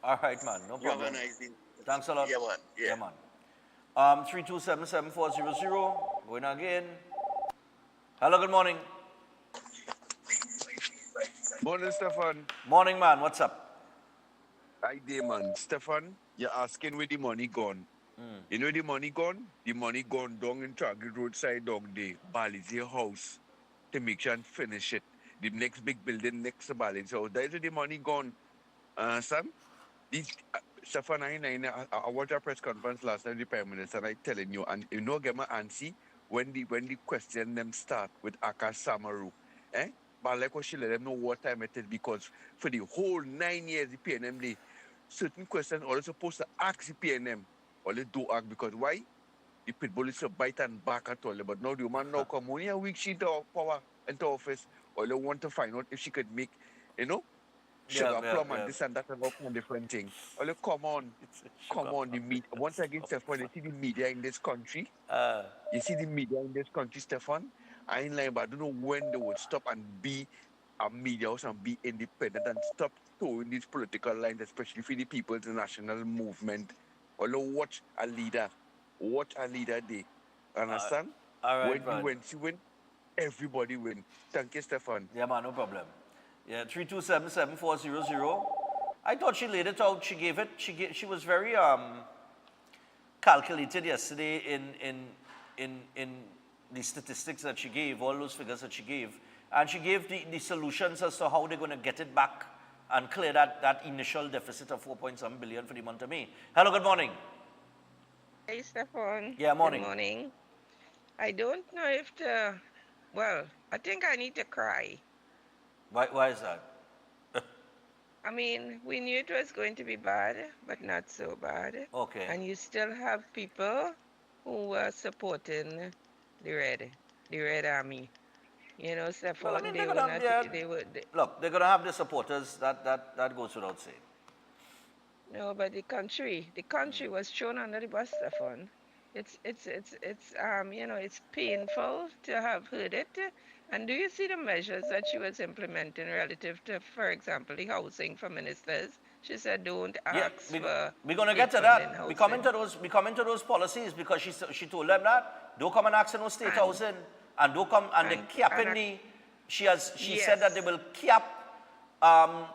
All right, man. No You have problem. a nice day. Thanks a lot. Yeah, man. Yeah, man. 327-7400. Going again. Hello, good morning. Morning, Stefan. Morning, man. What's up? Hi there, man. Stefan, you're asking where the money gone. You know the money gone? The money gone down in Target roadside down there. Bali's house to make sure and finish it. The next big building next to Bali's house. That's where the money gone. Sam, Stefan, I watched a press conference last time, the Prime Minister, and I telling you, and you know, get my answer when the question them start with Akash Samaru. But like what she let them know what time it is, because for the whole 9 years, the PNM, they certain questions are supposed to ask the PNM, or they do ask, because why? The pitbull is to bite and back at all. But now the man now come only a week she into power, into office, or they want to find out if she could make, sugar plum and this and that and all kind of different things. Or they come on, the media. Once again, Stefan, you see the media in this country. You see the media in this country, Stefan. I ain't lying, but I don't know when they would stop and be a media house and be independent and stop towing these political lines, especially for the people's national movement. Although watch a leader day. Understand? All right, when she win, everybody win. Thank you, Stefan. Yeah, man, no problem. Yeah, 327-7400. I thought she laid it out. She gave it. She was very calculated yesterday in the statistics that she gave, all those figures that she gave. And she gave the solutions as to how they're going to get it back and clear that initial deficit of 4.7 billion for the month of May. Hello, good morning. Hey, Stefan. Yeah, morning. Good morning. I don't know if I think I need to cry. Why is that? I mean, we knew it was going to be bad, but not so bad. Okay. And you still have people who are supporting the Red Army. You know, Stefan, Well, I mean, they were look, they're going to have the supporters. That goes without saying. No, but the country was thrown under the bus, Stefan. It's painful to have heard it. And do you see the measures that she was implementing relative to, for example, the housing for ministers? She said, "Don't ask for." We're going to get to that. We come into those policies because she told them that don't come and ask for no state housing, and don't come and they capping the. She said that they will cap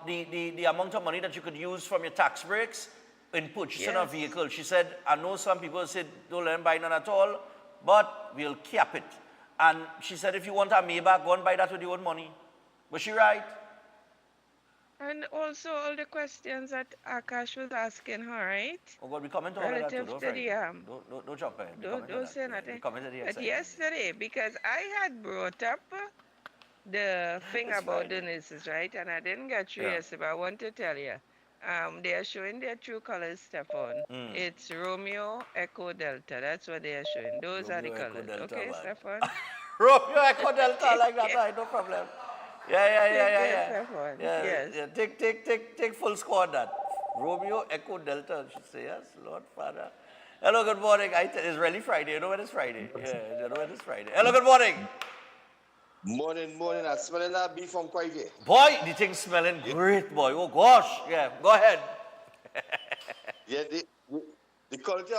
the amount of money that you could use from your tax breaks in purchasing a vehicle. She said, I know some people said don't let them buy none at all, but we'll cap it. And she said, if you want a Maybach, go and buy that with your own money. Was she right? And also all the questions that Akash was asking her, right? Oh God, we comment on that too. Don't jump in. Don't say nothing. But yesterday, because I had brought up the thing about the nurses, right? And I didn't get through yesterday, but I want to tell you. They are showing their true colors, Stefan. It's Romeo Echo Delta. That's what they are showing. Those are the colors. Okay, Stefan? Romeo Echo Delta, like that, right? No problem. Yeah. Stefan. Yes. Yeah. Take full score on that. Romeo Echo Delta, she say, yes, Lord Father. Hello, good morning. It's really Friday. You know when it's Friday? Yeah, you know when it's Friday. Hello, good morning. Morning, morning. I smell that beef from Quivey. Boy, the thing's smelling great, boy. Oh, gosh. Yeah, go ahead. Yeah, the culture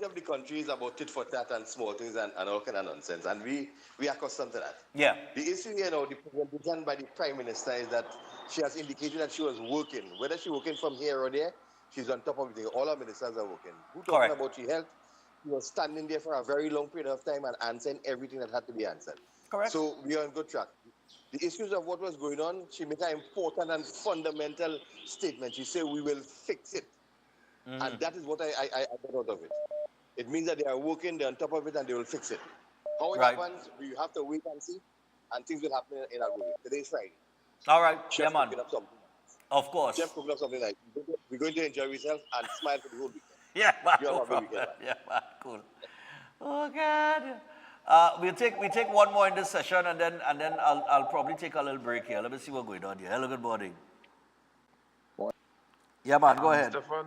of the country is about tit for tat and small things and all kind of nonsense. And we are accustomed to that. Yeah. The issue here now, the presentation by the Prime Minister is that she has indicated that she was working. Whether she's working from here or there, she's on top of everything. All our ministers are working. Who talking Correct. about your health? She was standing there for a very long period of time and answering everything that had to be answered. Correct. So we are on good track. The issues of what was going on, she made an important and fundamental statement. She said, we will fix it. And that is what I got out of it. It means that they are working, they're on top of it, and they will fix it. How it happens, we have to wait and see, and things will happen in a good way. Today is Friday. All right. Chef Yeah, man. cooking up something. Of course. Chef cooking up something like we're going to enjoy ourselves and smile for the whole weekend. Yeah, man. You have No a good problem. weekend, man. Yeah, man. Cool. Oh, God. We take one more in this session, and then I'll probably take a little break here. Let me see what's going on here. Hello, good morning. Yeah, man. Go ahead. Stefan,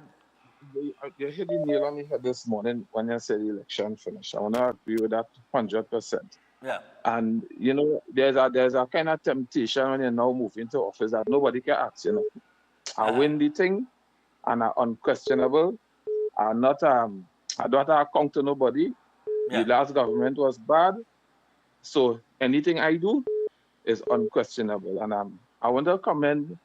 you hit the nail on the head this morning when you said the election finished. I want to agree with that 100%. Yeah. And you know, there's a kind of temptation when you're now moving to office that nobody can ask. You know, I win the thing, and are unquestionable. I'm not I don't account to nobody. Yeah. The last government was bad, so anything I do is unquestionable. And I want to commend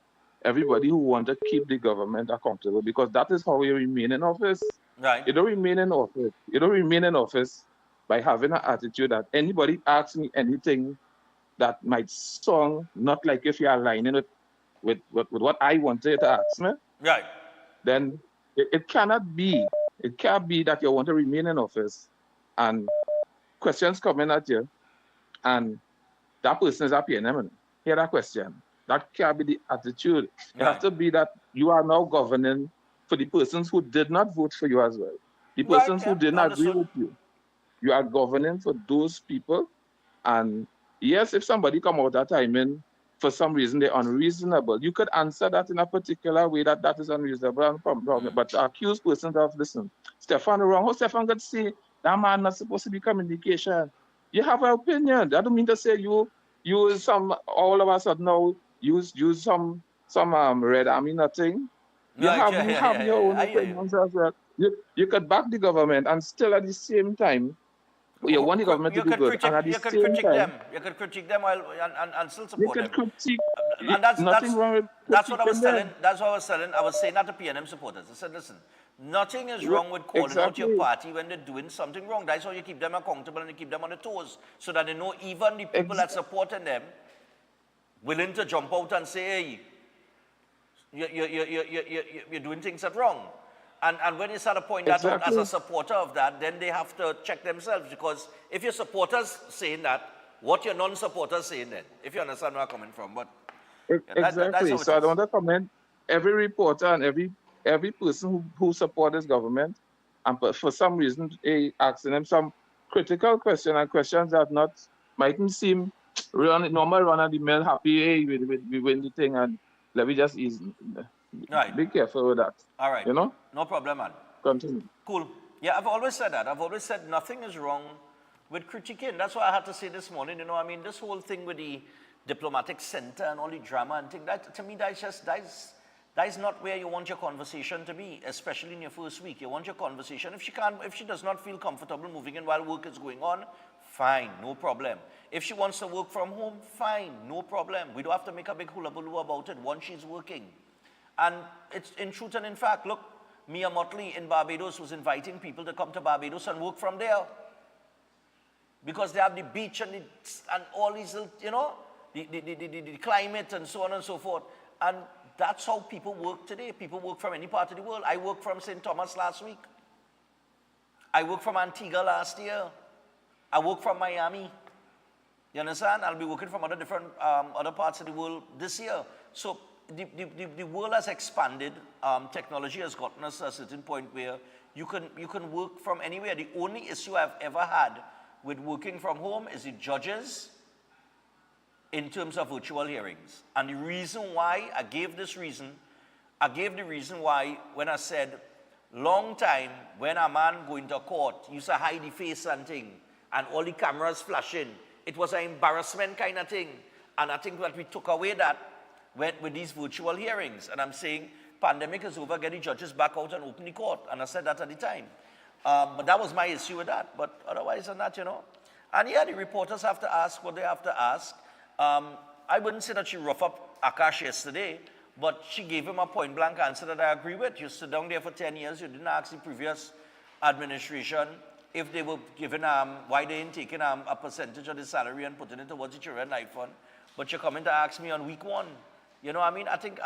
everybody who want to keep the government accountable, because that is how you remain in office. Right. You don't remain in office. You don't remain in office by having an attitude that anybody asks me anything that might sound not like if you're aligning with what I wanted to ask me. Right. Then it cannot be. It can't be that you want to remain in office and questions coming at you, and that person is appearing. Hear that question. That can't be the attitude. It has to be that you are now governing for the persons who did not vote for you as well. The persons who did not agree with you. You are governing for those people. And yes, if somebody come out that time and for some reason they're unreasonable, you could answer that in a particular way that is unreasonable and problem. But the accused persons have listened. Stefan wrong. How Stefan could say that man not supposed to be communication? You have an opinion. That don't mean to say you use some all of a sudden now use some red army nothing. You have your own opinions as well. You could back the government and still at the same time you want the government to do good. And at the same time, you could critique them and still support them. You could critique. And that's wrong with that's what I was critiquing telling. them. That's what I was telling. I was saying that to PNM supporters. I said, listen, nothing is wrong with calling out your party when they're doing something wrong. That's how you keep them accountable and you keep them on the toes, so that they know even the people that supporting them willing to jump out and say, hey, you're doing things that wrong. And when you start to point that out as a supporter of that, then they have to check themselves, because if your supporters saying that, what your non-supporters saying then? If you understand where I'm coming from. But Exactly. So I don't want to comment. Every reporter and every person who supports this government, and for some reason, asking them some critical questions and questions that mightn't seem normal run of the mill happy. Hey, we win the thing, and let me just easy. Right. Be careful with that. All right. You know. No problem, man. Continue. Cool. Yeah, I've always said that. I've always said nothing is wrong with critiquing. That's what I had to say this morning. You know, I mean, this whole thing with the diplomatic center and all the drama and thing, that to me, that is not where you want your conversation to be, especially in your first week. You want your conversation. If she does not feel comfortable moving in while work is going on, fine, no problem. If she wants to work from home, fine, no problem. We don't have to make a big hullabaloo about it once she's working. And it's in truth and in fact, look, Mia Motley in Barbados was inviting people to come to Barbados and work from there, because they have the beach and all these, you know, the climate and so on and so forth. And that's how people work today. People work from any part of the world. I worked from St. Thomas last week. I worked from Antigua last year. I worked from Miami. You understand? I'll be working from other parts of the world this year. So the world has expanded. Technology has gotten us to a certain point where you can work from anywhere. The only issue I've ever had with working from home is the judges in terms of virtual hearings. And the reason why I gave this reason, I gave the reason why when I said, long time, when a man go into court, used to hide the face and thing, and all the cameras flashing. It was an embarrassment kind of thing. And I think that we took away that with these virtual hearings. And I'm saying, pandemic is over, get the judges back out and open the court. And I said that at the time. But that was my issue with that. But otherwise than that, you know. And yeah, the reporters have to ask what they have to ask. I wouldn't say that she roughed up Akash yesterday, but she gave him a point-blank answer that I agree with. You stood down there for 10 years. You didn't ask the previous administration if they were given, why they ain't taking a percentage of the salary and putting it towards the children life fund. But you're coming to ask me on week 1. You know, I mean, I think,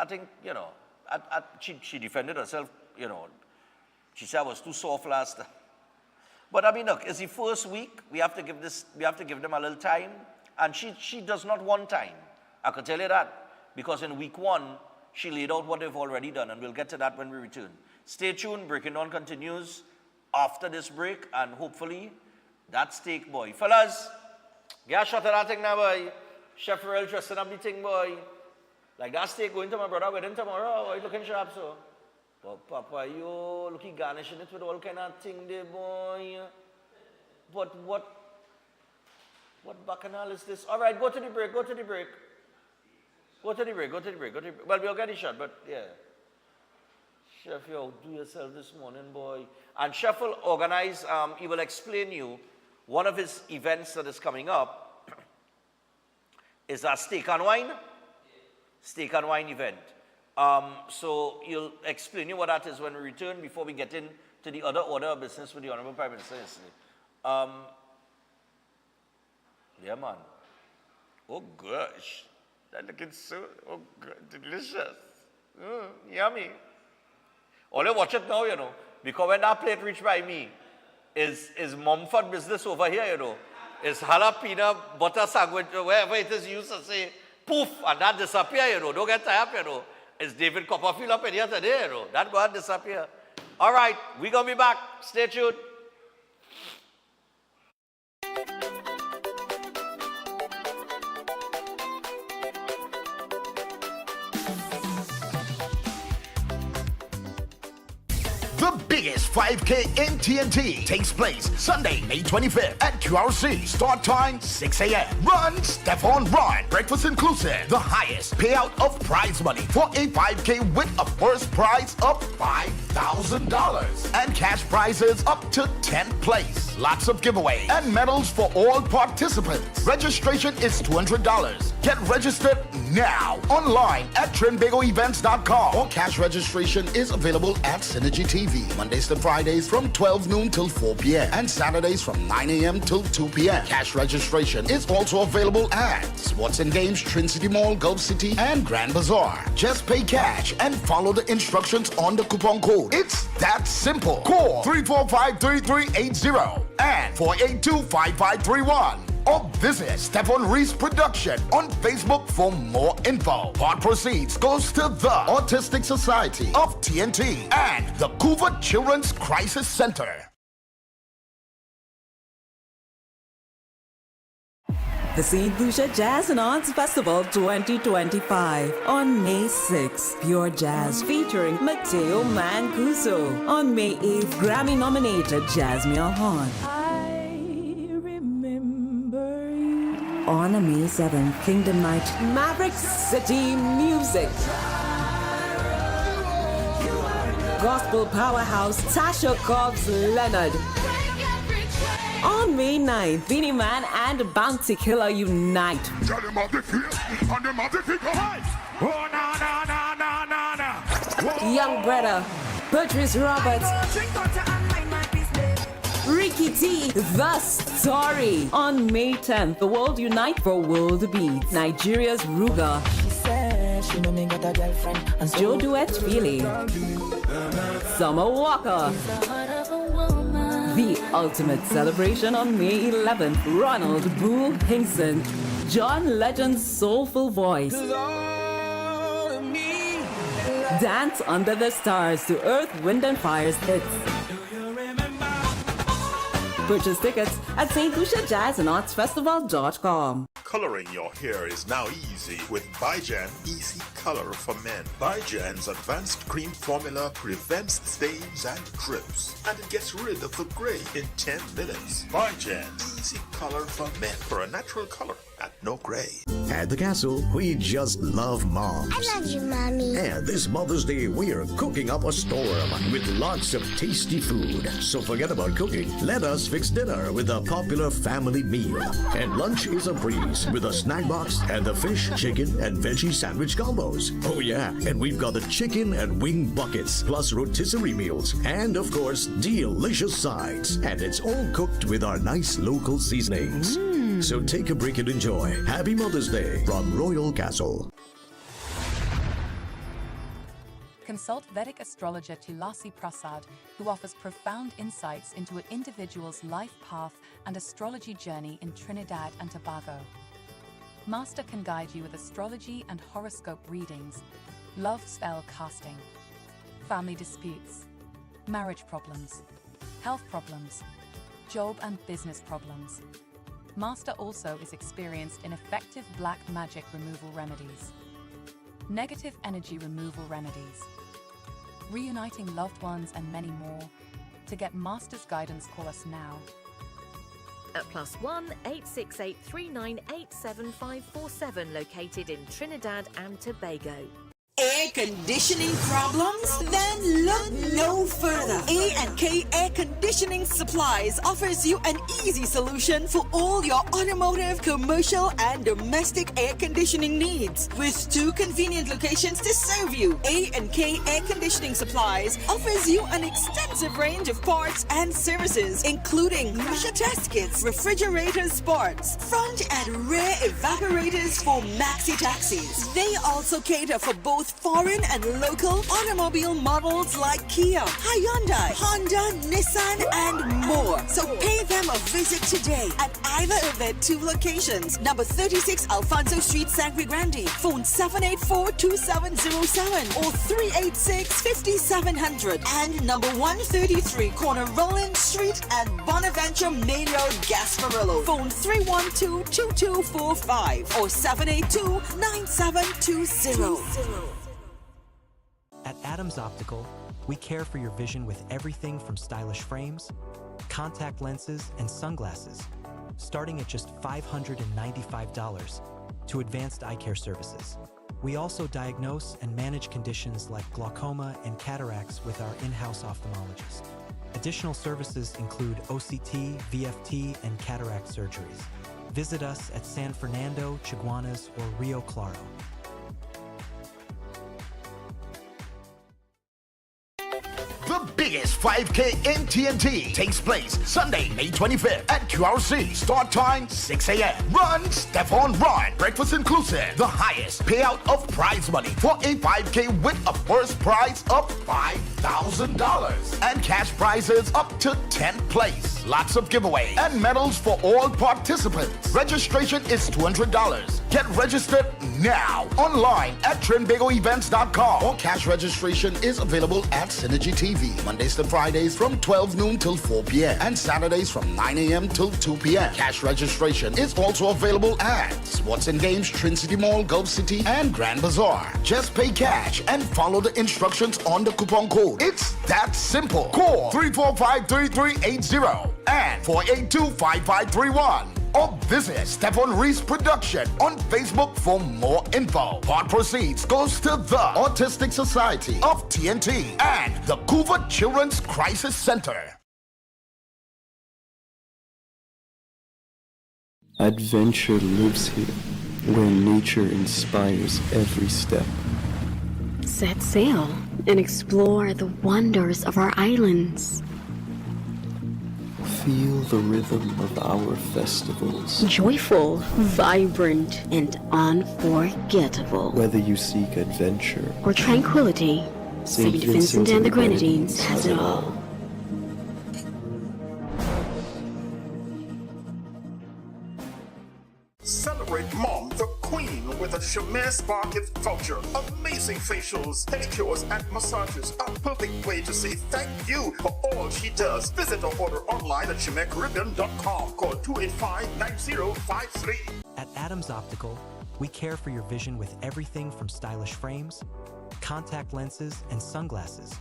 you know, she defended herself, you know. She said I was too soft last time. But I mean, look, it's the first week. We have to give them a little time. And she does not want time. I can tell you that. Because in week 1, she laid out what they've already done. And we'll get to that when we return. Stay tuned. Breaking Dawn continues after this break. And hopefully, that steak, boy. Fellas, get a shot of that thing now, boy. Chef Pharrell dressing up the thing, boy. Like that steak going to my brother wedding tomorrow. Why you looking sharp, so? But Papa, you looking garnishing it with all kind of thing there, boy. But what bacchanal is this? All right, go to the break. Well, we'll get the shot, but yeah. Chef, you do yourself this morning, boy. And Chef will organize, he will explain you one of his events that is coming up is a steak and wine event. So he'll explain you what that is when we return before we get into the other order of business with the Honorable Prime Minister yesterday. Yeah, man. Oh, gosh. That looking so delicious. Yummy. Only watch it now, you know. Because when that plate reached by me, is Mumford business over here, you know. It's jalapeno butter sandwich, wherever it is used to say, poof, and that disappear, you know. Don't get tired, you know. It's David Copperfield up in here today, you know. That go and disappear. All right, we're going to be back. Stay tuned. The biggest 5K in TNT takes place Sunday, May 25th at QRC. Start time 6 a.m. Run, Stefan, run. Breakfast inclusive. The highest payout of prize money for a 5K with a first prize of $5,000 and cash prizes up to 10th place. Lots of giveaways and medals for all participants. Registration is $200. Get registered now online at trinbagoevents.com or cash registration is available at Synergy TV Mondays to Fridays from 12 noon till 4 p.m. and Saturdays from 9 a.m. till 2 p.m. Cash registration is also available at Sports and Games, Trin City Mall, Gulf City, and Grand Bazaar. Just pay cash and follow the instructions on the coupon code. It's that simple. Call 345-3380 and 482-5531. Or visit Stefan Reese Production on Facebook for more info. Part proceeds goes to the Autistic Society of TNT and the Coover Children's Crisis Center. The St. Lucia Jazz and Arts Festival 2025 on May 6th. Pure Jazz featuring Mateo Mancuso. On May 8th, Grammy-nominated Jasmine Horn. On May 7th, Kingdom Night, Maverick City Music. Gospel powerhouse Tasha Cobbs Leonard. On May 9th, Beanie Man and Bounty Killer unite. Young Brother, Patrice Roberts, Ricky T, The Story. On May 10th, the world unite for World Beats. Nigeria's Ruga. Joe Duet Feely. Summer Walker. The ultimate celebration on May 11th. Ronald Boo Hinkson. John Legend's soulful voice. Dance under the stars to Earth, Wind and Fire's hits. Purchase tickets at stluciajazzandartsfestival.com. Coloring your hair is now easy with Bijan Easy Color for Men. Bijan's advanced cream formula prevents stains and drips, and it gets rid of the gray in 10 minutes. Bijan Easy Color for Men for a natural color at no gray. At the castle, we just love moms. I love you, Mommy. And this Mother's Day, we are cooking up a storm with lots of tasty food. So forget about cooking. Let us fix dinner with a popular family meal. And lunch is a breeze with a snack box and the fish, chicken, and veggie sandwich combos. Oh yeah, and we've got the chicken and wing buckets, plus rotisserie meals, and of course, delicious sides. And it's all cooked with our nice local seasonings. So take a break and enjoy. Happy Mother's Day from Royal Castle. Consult Vedic astrologer Tulasi Prasad, who offers profound insights into an individual's life path and astrology journey in Trinidad and Tobago. Master can guide you with astrology and horoscope readings, love spell casting, family disputes, marriage problems, health problems, job and business problems. Master also is experienced in effective black magic removal remedies, negative energy removal remedies, reuniting loved ones, and many more. To get Master's guidance, call us now. At +1 868 398 7547, located in Trinidad and Tobago. Air conditioning problems? Then look no further. A&K Air Conditioning Supplies offers you an easy solution for all your automotive, commercial, and domestic air conditioning needs. With 2 convenient locations to serve you, A&K Air Conditioning Supplies offers you an extensive range of parts and services, including pressure test kits, refrigerator parts, front and rear evaporators for maxi taxis. They also cater for both foreign and local automobile models like Kia, Hyundai, Honda, Nissan, and more. So pay them a visit today at either of their 2 locations. Number 36 Alfonso Street, Sangre Grande. Phone 784-2707 or 386-5700. And number 133 Corner Roland Street and Bonaventure Main Road, Gasparillo. Phone 312-2245 or 782-9720. At Adams Optical, we care for your vision with everything from stylish frames, contact lenses, and sunglasses, starting at just $595, to advanced eye care services. We also diagnose and manage conditions like glaucoma and cataracts with our in-house ophthalmologist. Additional services include OCT, VFT, and cataract surgeries. Visit us at San Fernando, Chaguanas, or Rio Claro. The biggest 5K in TNT takes place Sunday, May 25th at QRC. Start time 6 a.m. Run, Stefan, run. Breakfast inclusive. The highest payout of prize money for a 5K with a first prize of $5,000 and cash prizes up to 10th place. Lots of giveaway and medals for all participants. Registration is $200. Get registered now online at trinbagoevents.com, or cash registration is available at Synergy TV Mondays to Fridays from 12 noon till 4 p.m. and Saturdays from 9 a.m. till 2 p.m. Cash registration is also available at Sports and Games, Trin City Mall, Gulf City, and Grand Bazaar. Just pay cash and follow the instructions on the coupon code. It's that simple. Call 345-3380 and 482-5531. Or visit Stefan Reese Production on Facebook for more info. Part proceeds goes to the Autistic Society of TNT and the Couva Children's Crisis Center. Adventure lives here, where nature inspires every step. Set sail and explore the wonders of our islands. Feel the rhythm of our festivals. Joyful, vibrant, and unforgettable. Whether you seek adventure or tranquility, St. Vincent and the Grenadines has it all. Celebrate Mom, the Queen, with a Chimay Spa gift voucher. Amazing facials, pedicures, and massages. A perfect way to say thank you for all she does. Visit or order online at ChimayCaribbean.com. Call 285-9053. At Adams Optical, we care for your vision with everything from stylish frames, contact lenses, and sunglasses,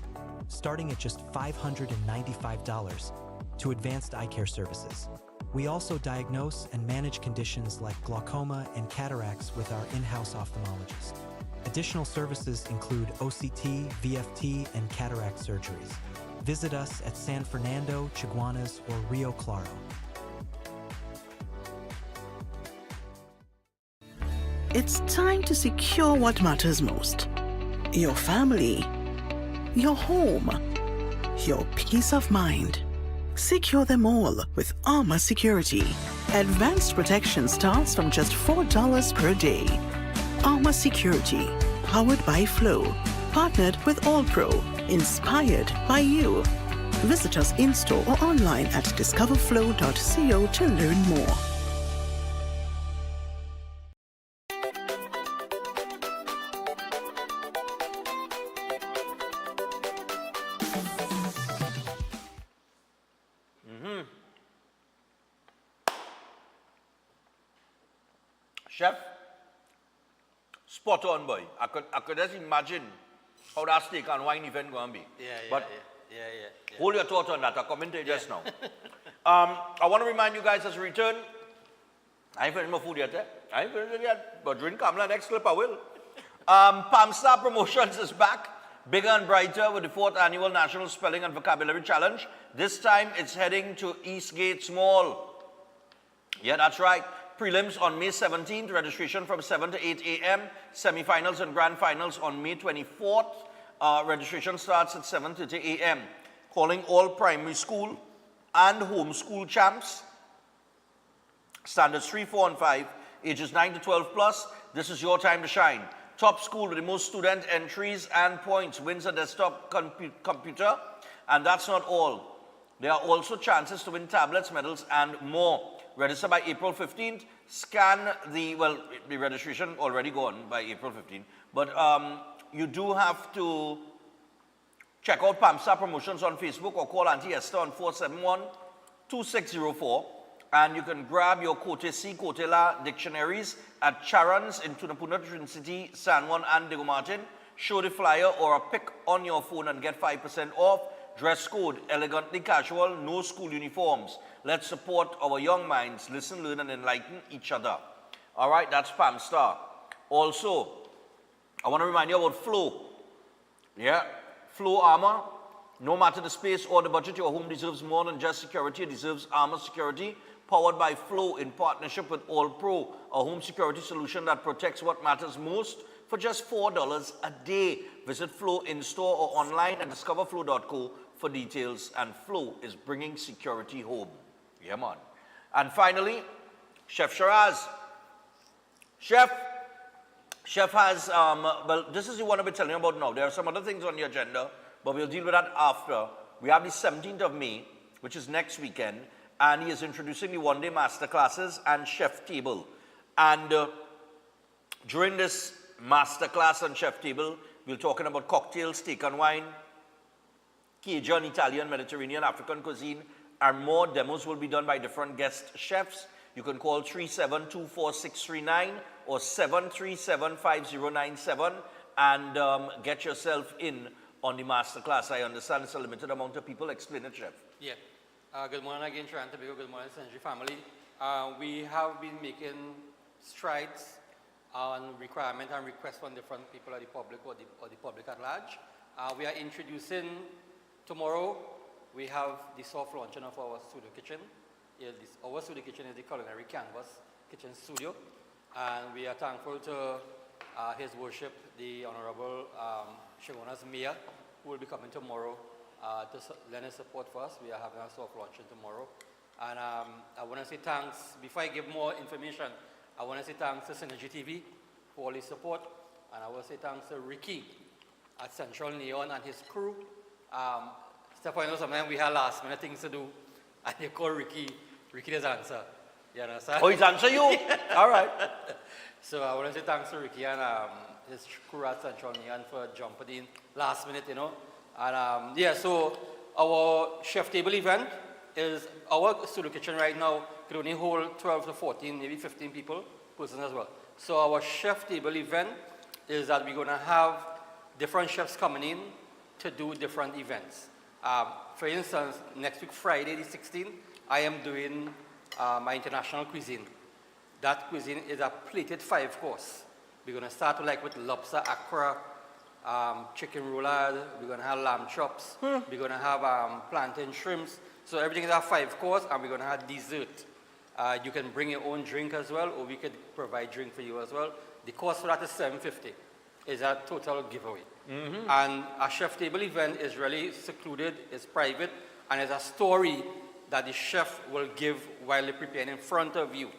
starting at just $595, to advanced eye care services. We also diagnose and manage conditions like glaucoma and cataracts with our in-house ophthalmologist. Additional services include OCT, VFT, and cataract surgeries. Visit us at San Fernando, Chaguanas, or Rio Claro. It's time to secure what matters most. Your family, your home, your peace of mind. Secure them all with Armor Security. Advanced protection starts from just $4 per day. Armor Security, powered by Flow, partnered with All Pro, inspired by you. Visit us in-store or online at discoverflow.co to learn more. Chef, spot on, boy. I could just imagine how that steak and wine event going to be. Yeah. Hold your thought on that. I'll comment it just now. I want to remind you guys as we return, I ain't finished my food yet. I ain't finished it yet. But drink Kamla, next clip I will. Palmstar Promotions is back. Bigger and brighter with the 4th annual National Spelling and Vocabulary Challenge. This time it's heading to Eastgate Mall. Yeah, that's right. Prelims on May 17th, registration from 7 to 8 a.m. Semi-finals and grand finals on May 24th. Registration starts at 7:30 a.m. Calling all primary school and homeschool champs. Standards 3, 4, and 5, ages 9 to 12 plus. This is your time to shine. Top school with the most student entries and points wins a desktop computer. And that's not all. There are also chances to win tablets, medals, and more. Register by April 15th. Scan the registration already gone by April 15th. But you do have to check out Palmstar Promotions on Facebook or call Auntie Esther on 471-2604. And you can grab your Kote C, Kote La dictionaries at Charon's in Tunapuna, Trin City, San Juan, and Diego Martin. Show the flyer or a pic on your phone and get 5% off. Dress code, elegantly casual, no school uniforms. Let's support our young minds, listen, learn, and enlighten each other. All right, that's Palmstar. Also, I want to remind you about Flow. Yeah, Flow Armor. No matter the space or the budget, your home deserves more than just security. It deserves armor security. Powered by Flow in partnership with All Pro, a home security solution that protects what matters most for just $4 a day. Visit Flow in-store or online at discoverflow.co for details. And Flow is bringing security home. Yeah, man. And finally, Chef Shiraz. Chef has, this is the one I'll be telling you about now. There are some other things on the agenda, but we'll deal with that after. We have the 17th of May, which is next weekend, and he is introducing the one-day masterclasses and chef table. And during this masterclass and chef table, we're talking about cocktails, steak and wine, Cajun, Italian, Mediterranean, African cuisine, and more. Demos will be done by different guest chefs. You can call 3724639 or 7375097 and get yourself in on the masterclass. I understand it's a limited amount of people. Explain it, Chef. Yeah. Good morning again, Toronto. Good morning, Senji family. We have been making strides on requirement and requests from different people of the public or the public at large. We are introducing tomorrow. We have the soft launching of our studio kitchen. Our studio kitchen is the Culinary Canvas Kitchen Studio, and we are thankful to His Worship, the Honorable Chaguanas Mayor, who will be coming tomorrow to lend his support for us. We are having our soft launching tomorrow. And I want to say thanks, before I give more information, I want to say thanks to Synergy TV for all his support. And I will say thanks to Ricky at Central Neon and his crew. Stefan, sometimes we have last minute things to do, and you call Ricky does answer. You understand? Oh, he's answer you? All right. So I want to say thanks to Ricky and his crew at Central Neon for jumping in last minute, you know. And yeah, so our chef table event is our studio kitchen right now could only hold 12 to 14, maybe 15 people persons as well. So our chef table event is that we're going to have different chefs coming in to do different events. For instance, next week, Friday the 16th, I am doing my international cuisine. That cuisine is a plated 5-course. We're going to start with lobster accra, chicken roulade, we're going to have lamb chops, we're going to have plantain shrimps. So everything is a 5-course, and we're going to have dessert. You can bring your own drink as well, or we could provide drink for you as well. The cost for that is $750. It's a total giveaway. And a chef table event is really secluded, it's private, and it's a story that the chef will give while they're preparing in front of you.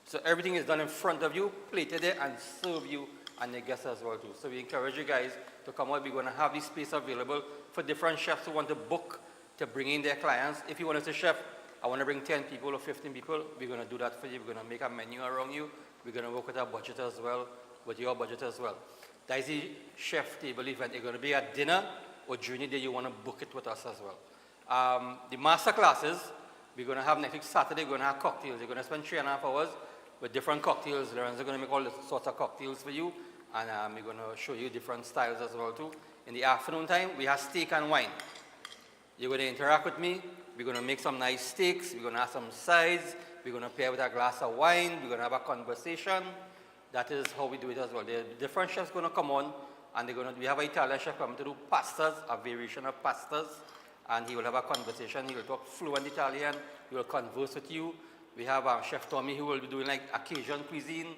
So everything is done in front of you, plated there, and serve you and the guests as well too. So we encourage you guys to come out. We're going to have this space available for different chefs who want to book to bring in their clients. If you want to say, chef, I want to bring 10 people or 15 people, we're going to do that for you. We're going to make a menu around you. We're going to work with our budget as well, with your budget as well. That is the chef table event. It's going to be a dinner, or during the day you want to book it with us as well. The master classes, we're going to have next week Saturday, we're going to have cocktails. You're going to spend 3.5 hours with different cocktails. Lorenzo is going to make all sorts of cocktails for you, and we're going to show you different styles as well too. In the afternoon time, we have steak and wine. You're going to interact with me. We're going to make some nice steaks. We're going to have some sides. We're going to pair with a glass of wine. We're going to have a conversation. That is how we do it as well. The different chefs going to come on, and we have an Italian chef coming to do pastas, a variation of pastas, and he will have a conversation. He will talk fluent Italian. He will converse with you. We have Chef Tommy who will be doing Cajun cuisine.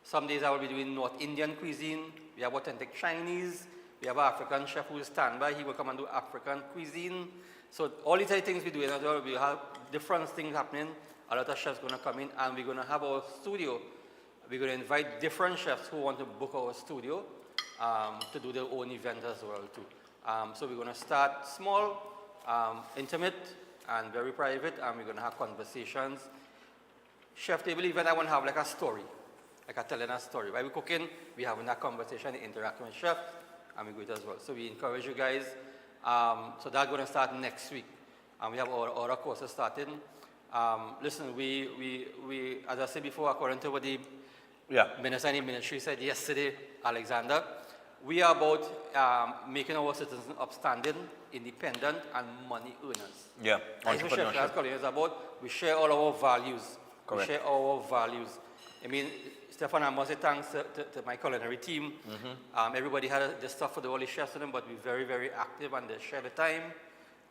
Some days I will be doing North Indian cuisine. We have authentic Chinese. We have an African chef who will stand by. He will come and do African cuisine. So all these things we do as well. We have different things happening. A lot of chefs going to come in, and we're going to have our studio. We're going to invite different chefs who want to book our studio to do their own event as well too. So we're going to start small, intimate, and very private, and we're going to have conversations. Chef table event, I want to have a story, telling a story. While we're cooking, we're having that conversation, interacting with chef, and we do it as well. So we encourage you guys. So that's going to start next week. And we have our other courses starting. Listen, we as I said before, according to what the Minister in the Ministry said yesterday, Alexander, we are about making our citizens upstanding, independent, and money earners. Yeah, that's what Chef Charles Collins is about. We share all our values. Correct. We share our values. I mean, Stefan, I must say thanks to my culinary team. Everybody had the stuff for all the chefs in them, but we're very, very active, and they share the time.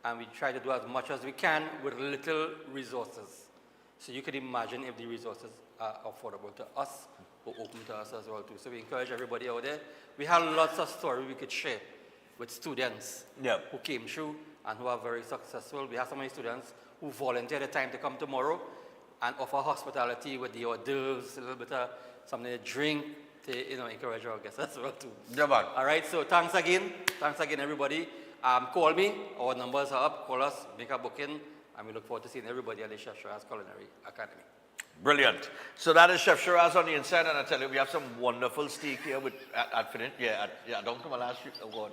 And we try to do as much as we can with little resources. So you can imagine if the resources are affordable to us or open to us as well too. So we encourage everybody out there. We have lots of stories we could share with students who came through and who are very successful. We have so many students who volunteer the time to come tomorrow and offer hospitality with the hors d'oeuvres, a little bit of something to drink to encourage our guests as well too. All right, so thanks again everybody. Call me, our numbers are up, call us, make a booking, and we look forward to seeing everybody at the Chef Shiraz Culinary Academy. Brilliant. So that is Chef Shiraz on the inside, and I tell you, we have some wonderful steak here at Finit. Don't come last week. Oh God,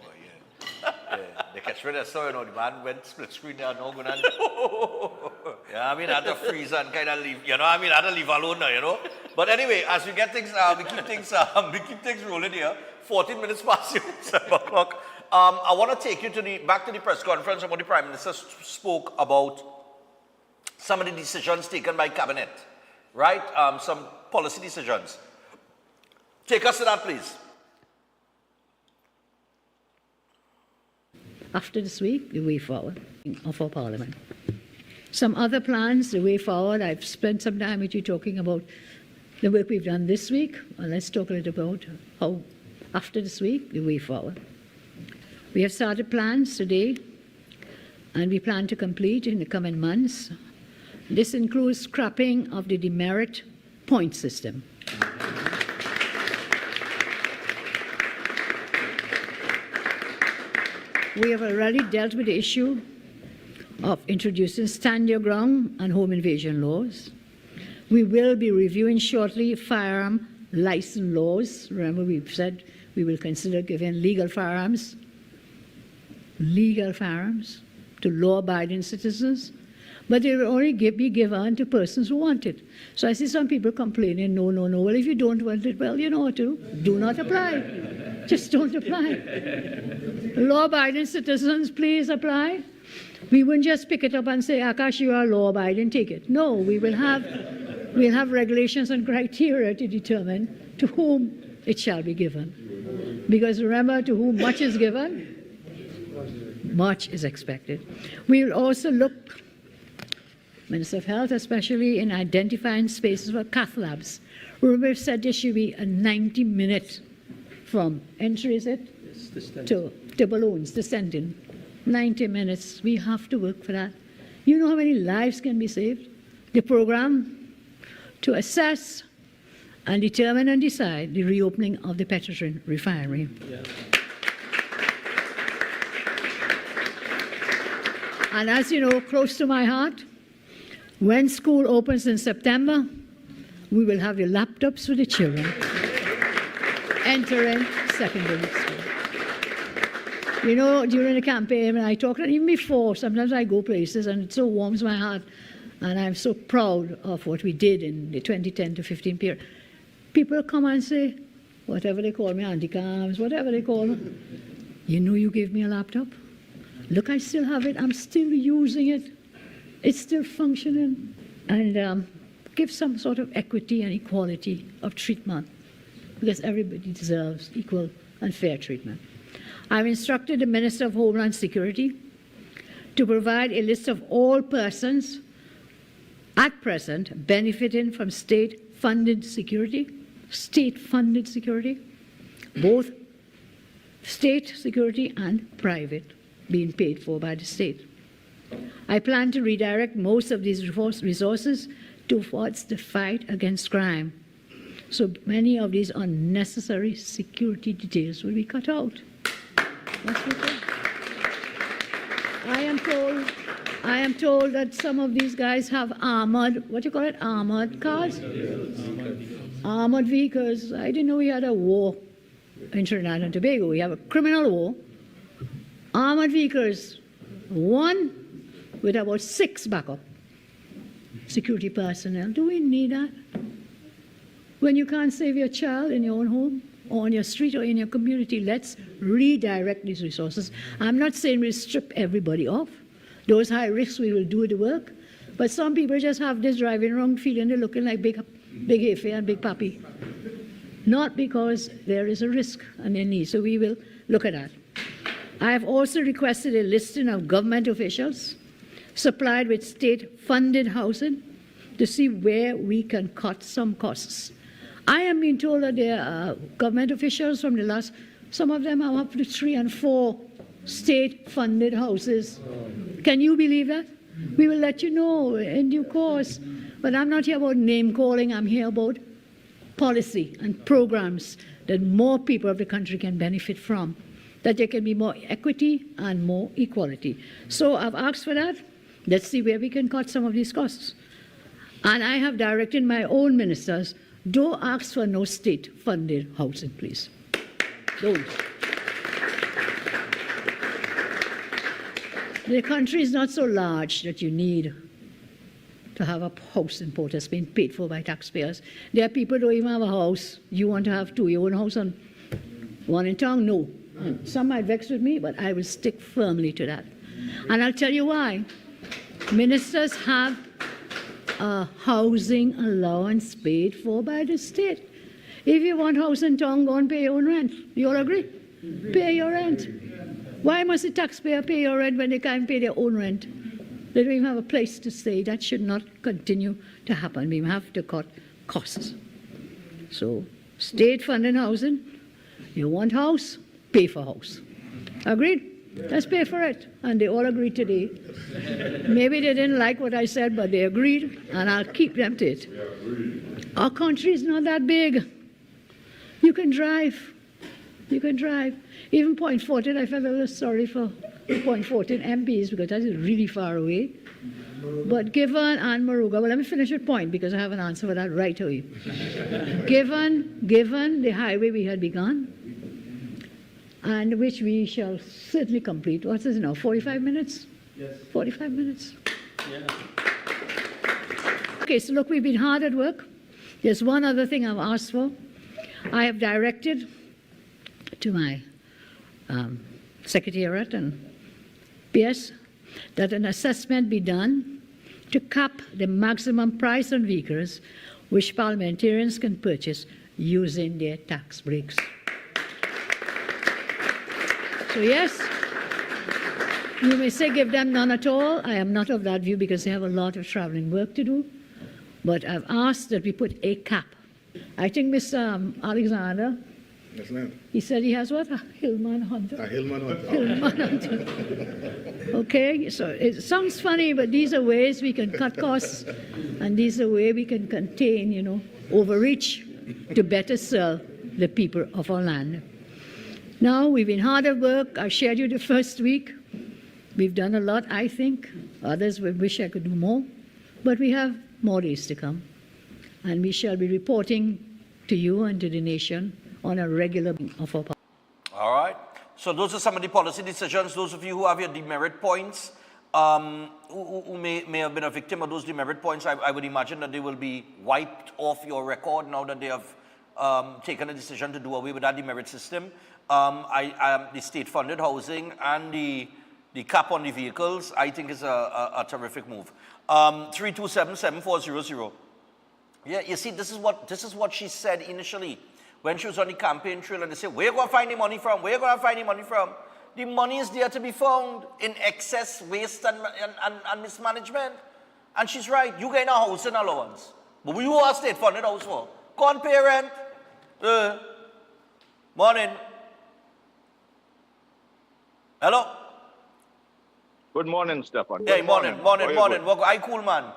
they catch me there, so the man went split screen there, no good. I mean, I had to freeze and kind of leave, I had to leave alone now, But anyway, as we get things, we keep things rolling here. 14 minutes past 7 o'clock. I want to take you back to the press conference where the Prime Minister spoke about some of the decisions taken by Cabinet, right? Some policy decisions. Take us to that, please. After this week, the way forward of our Parliament. Some other plans, the way forward, I've spent some time with you talking about the work we've done this week, and let's talk a little about how, after this week, the way forward. We have started plans today, and we plan to complete in the coming months. This includes scrapping of the demerit point system. We have already dealt with the issue of introducing stand your ground and home invasion laws. We will be reviewing shortly firearm license laws. Remember, we've said we will consider giving legal firearms to law-abiding citizens. But they will only be given to persons who want it. So I see some people complaining, no. Well, if you don't want it, well, you know what to do. Do not apply. Just don't apply. Law-abiding citizens, please apply. We wouldn't just pick it up and say, Akash, you are law-abiding, take it. No, we'll have regulations and criteria to determine to whom it shall be given. Because remember, to whom much is given, much is expected. We will also look, Minister of Health, especially in identifying spaces for cath labs. Remember, we've said there should be a 90-minute from entry, is it? To balloons, descending. 90 minutes. We have to work for that. You know how many lives can be saved? The program to assess and determine and decide the reopening of the Petrogen refinery. Yeah. And as you know, close to my heart, when school opens in September, we will have the laptops for the children entering secondary school. You know, during the campaign, when I talk, and even before, sometimes I go places and it so warms my heart, and I'm so proud of what we did in the 2010 to 15 period. People come and say, whatever they call me, anti-cams, whatever they call me, you know you gave me a laptop? Look, I still have it. I'm still using it. It's still functioning. And give some sort of equity and equality of treatment, because everybody deserves equal and fair treatment. I've instructed the Minister of Homeland Security to provide a list of all persons at present benefiting from state-funded security, both state security and private, being paid for by the state. I plan to redirect most of these resources towards the fight against crime. So many of these unnecessary security details will be cut out. That's what I am told that some of these guys have armored, what do you call it, armored cars? Armored vehicles. I didn't know we had a war in Trinidad and Tobago. We have a criminal war. Armored vehicles, one with about 6 backup security personnel. Do we need that? When you can't save your child in your own home, or on your street, or in your community, let's redirect these resources. I'm not saying we'll strip everybody off. Those high risks, we will do the work. But some people just have this driving around feeling they're looking like Big Hefe and Big Papi. Not because there is a risk and a need. So we will look at that. I have also requested a listing of government officials supplied with state-funded housing to see where we can cut some costs. I am being told that there are government officials from the last, some of them are up to 3 and 4 state-funded houses. Can you believe that? We will let you know in due course. But I'm not here about name-calling. I'm here about policy and programs that more people of the country can benefit from, that there can be more equity and more equality. So I've asked for that. Let's see where we can cut some of these costs. And I have directed my own ministers, don't ask for no state-funded housing, please. Don't. The country is not so large that you need to have a house in Port that's being paid for by taxpayers. There are people who don't even have a house. You want to have 2, your own house and one in town? No. Some might vex with me, but I will stick firmly to that. And I'll tell you why. Ministers have a housing allowance paid for by the state. If you want house in town, go and pay your own rent. You all agree? Pay your rent. Why must the taxpayer pay your rent when they can't pay their own rent? They don't even have a place to stay. That should not continue to happen. We have to cut costs. So, state-funded housing, you want house, pay for house. Agreed? Let's pay for it. And they all agreed today. Maybe they didn't like what I said, but they agreed, and I'll keep them to it. Our country is not that big. You can drive. You can drive. Even Point Fortin, I felt a little sorry for Point Fortin MPs because that is really far away. But given and Moruga, well, let me finish with Point because I have an answer for that right away. Given the highway we had begun, and which we shall certainly complete. What is it now, 45 minutes? Yes. 45 minutes. Okay, so look, we've been hard at work. There's one other thing I've asked for. I have directed to my secretariat and PS that an assessment be done to cap the maximum price on vehicles which parliamentarians can purchase using their tax breaks. So yes, you may say give them none at all. I am not of that view because they have a lot of traveling work to do. But I've asked that we put a cap. I think Mr. Alexander, Yes, ma'am. he said he has what? A Hillman Hunter? A Hillman Hunter. Hillman Hunter. Okay, so it sounds funny, but these are ways we can cut costs, and these are ways we can contain, overreach to better serve the people of our land. Now, we've been hard at work. I've shared you the first week. We've done a lot, I think. Others would wish I could do more, but we have more days to come, and we shall be reporting to you and to the nation on a regular of our part. All right. So those are some of the policy decisions. Those of you who have your demerit points, who may have been a victim of those demerit points, I would imagine that they will be wiped off your record now that they have taken a decision to do away with that demerit system. The state-funded housing and the cap on the vehicles, I think is a terrific move. 327-7400. Yeah, you see, this is what she said initially when she was on the campaign trail, and they say, where are you going to find the money from? Where are you going to find the money from? The money is there to be found in excess, waste, and mismanagement. And she's right. You get a housing allowance. But what you are state-funded house for? Go on, pay rent. Morning. Hello? Good morning, Stefan. Hey, morning. I cool, man.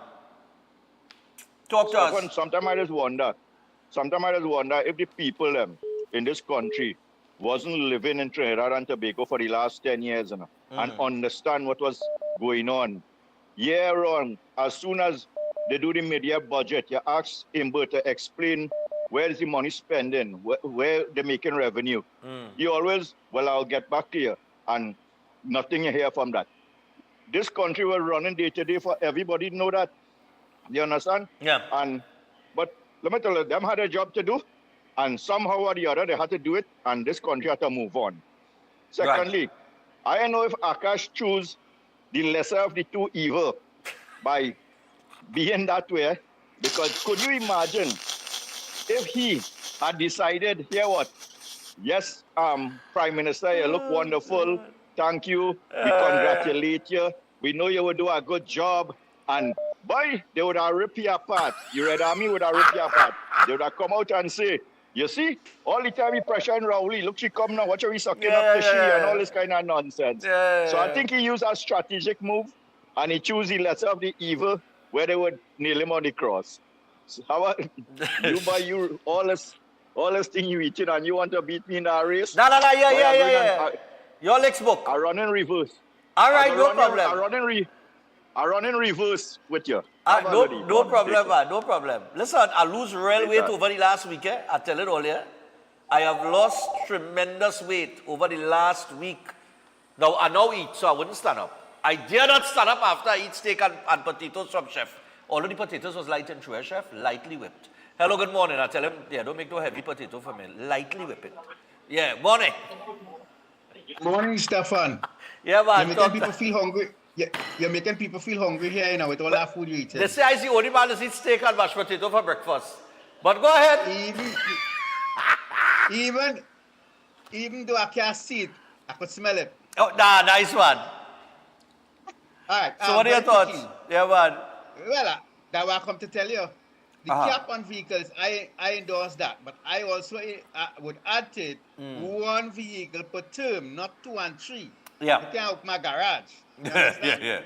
Talk to us. Sometimes I just wonder if the people in this country wasn't living in Trinidad and Tobago for the last 10 years and understand what was going on. Year on, as soon as they do the media budget, you ask Amber to explain where is the money spending, where they're making revenue. You always, well, I'll get back to you, and nothing you hear from that. This country was running day to day for everybody to know that. You understand? Yeah. But let me tell you, them had a job to do, and somehow or the other they had to do it, and this country had to move on. Secondly, I don't know if Akash chose the lesser of the two evil by being that way, because could you imagine if he had decided, here what? Yes, Prime Minister, you look wonderful. Thank you. We congratulate you. We know you will do a good job. And boy, they would have ripped you apart. You Red Army would have ripped you apart. They would have come out and say, you see, all the time he pressuring Rowley, look, she come now, watch her, he sucking up the she and all this kind of nonsense. So I think he used a strategic move, and he chose the lesser of the evil, where they would nail him on the cross. So how about you all this thing you eating, and you want to beat me in a race? No, yeah. Your next book. I run in reverse. All right, no problem. I run in reverse with you. No problem, man. No problem. Listen, I lose real weight over the last week. I tell it earlier. I have lost tremendous weight over the last week. Now, I now eat, so I wouldn't stand up. I dare not stand up after I eat steak and potatoes from chef. Although the potatoes was light and true, chef, lightly whipped. Hello, good morning. I tell him, yeah, don't make no heavy potato for me. Lightly whip it. Yeah, morning. Morning, Stefan. Yeah, man. You're making people feel hungry. You're making people feel hungry here, with all that food you eat. They say I see only man that eats steak and mashed potato for breakfast. But go ahead. Even though I can't see it, I could smell it. Oh, nice one. All right. So what are your thoughts? Yeah, man. Well, that's what I come to tell you. The cap on vehicles, I endorse that. But I also would add to it one vehicle per term, not 2 and 3. Yeah. You can't open my garage. Yeah.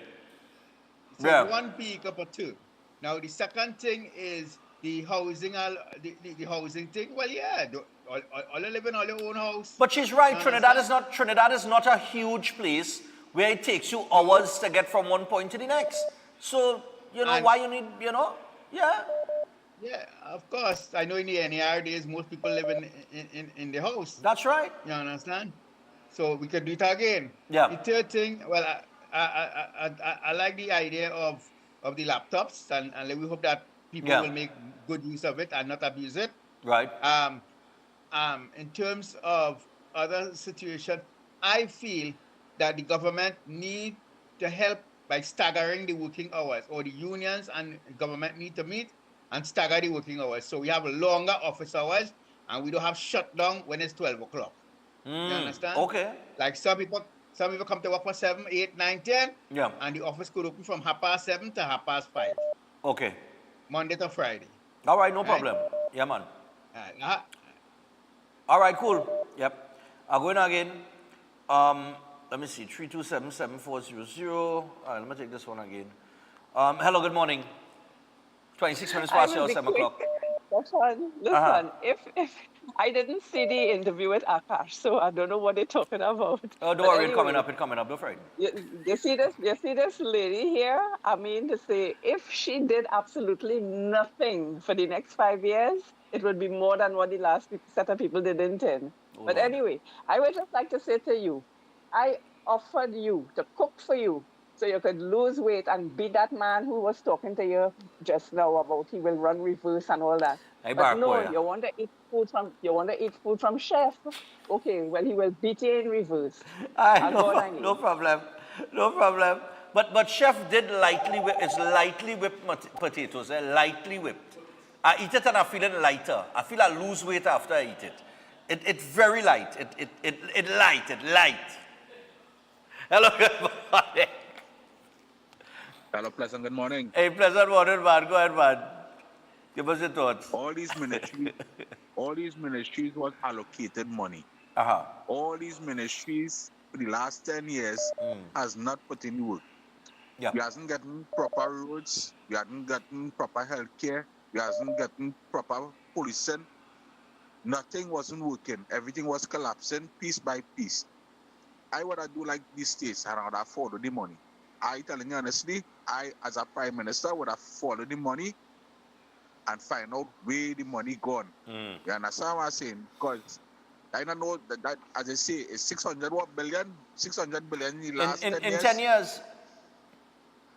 So one vehicle per term. Now, the second thing is the housing, the housing thing. Well, yeah, all live in all your own house. But she's right. Trinidad is not a huge place where it takes you hours to get from one point to the next. So, why you need, yeah. Yeah, of course. I know in the NER days, most people live in the house. That's right. You understand? So we could do it again. Yeah. The third thing, well, I like the idea of the laptops, and we hope that people Yeah. will make good use of it and not abuse it. Right. In terms of other situation, I feel that the government need to help by staggering the working hours, or the unions and government need to meet and stagger the working hours. So we have longer office hours and we don't have shutdown when it's 12 o'clock. You understand? Okay. Like some people come to work for 7, 8, 9, 10. Yeah. And the office could open from 7:30 to 5:30. Okay. Monday to Friday. All right, no Right? problem. Yeah, man. Uh, All right, cool. Yep. I'll go in again. Let me see, 327-7400. All right, let me take this one again. Hello, good morning. 26 minutes past your 7 o'clock. Listen, if I didn't see the interview with Akash, so I don't know what they're talking about. Oh, don't But worry, anyway, it's coming up, don't frighten. you see this lady here? I mean to say, if she did absolutely nothing for the next 5 years, it would be more than what the last set of people did in 10. Oh, But Lord. anyway, I would just like to say to you, I offered you to cook for you so you could lose weight and be that man who was talking to you just now about he will run reverse and all that. Hey, But no, Barack, boy. you want to eat food from chef. Okay, well he will beat you in reverse. I'll go on and No eat. problem. But chef did lightly whip. It's lightly whipped potatoes. Lightly whipped. I eat it and I feel it lighter. I feel I lose weight after I eat it. It's very light. It light. Hello, good morning. Hello, pleasant good morning. Hey, pleasant morning, man. Go ahead, man. Give us your thoughts. All these ministries was allocated money. Uh-huh. All these ministries for the last 10 years has not put in work. Yeah. We hasn't gotten proper roads, we hasn't gotten proper health care, we hasn't gotten proper policing. Nothing wasn't working. Everything was collapsing piece by piece. I would have do like these states and I would have followed the money. I telling you honestly, I as a prime minister would have followed the money and find out where the money gone. You understand what I'm saying? Because I don't know that as I say, is 600 billion in the last 10 years. In 10 years.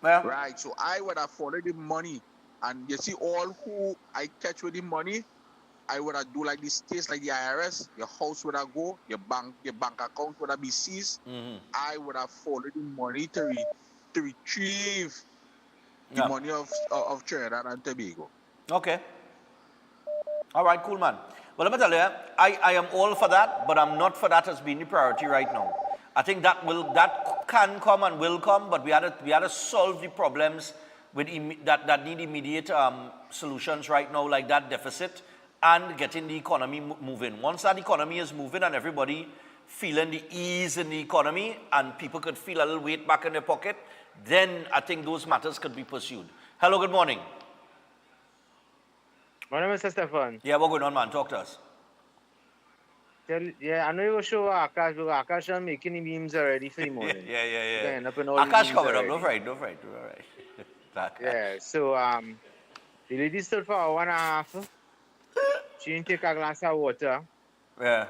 Yeah. Right. So I would have followed the money. And you see, all who I catch with the money, I would have do like the states, like the IRS. Your house would have go, your bank account would have be seized. I would have followed the money to retrieve the money of Trinidad and Tobago. Okay. All right, cool, man. Well, let me tell you, I am all for that, but I'm not for that as being the priority right now. I think that can come and will come, but we had to solve the problems with that need immediate solutions right now, like that deficit and getting the economy moving. Once that economy is moving and everybody feeling the ease in the economy and people could feel a little weight back in their pocket, then I think those matters could be pursued. Hello, good morning. My name is Stefan. Yeah, what's going on, man? Talk to us. Yeah, I know you show Akash, but Akash is making the memes already for the morning. Yeah. End up in all the Akash memes coming up, already. no fright. All right. Yeah, so the lady stood for an hour and a half. She didn't take a glass of water. Yeah.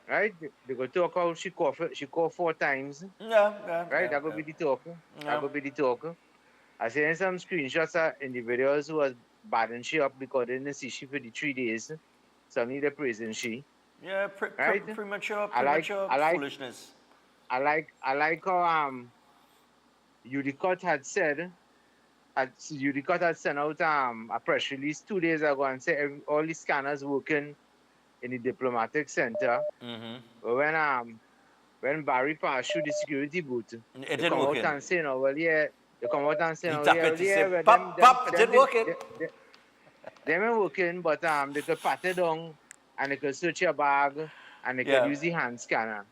Right? They go talk how she coughed 4 times. Yeah. Right? That could be the talk. That could be the talk. I seen some screenshots of individuals who was badding she up because they didn't see she for the 3 days. Some need a praising she. Yeah, Right? premature foolishness. I like how Udicott had said. Udicott had sent out a press release 2 days ago and said all the scanners working in the diplomatic center. But when Barry passed through the security booth, It they didn't come work out in. and say, no, well, yeah, they come out and say, He no, tap yeah, it, well, he yeah, say, well, pop, it didn't work in. They weren't working, but they could pat it down and they could search your bag and they could Yeah. use the hand scanner.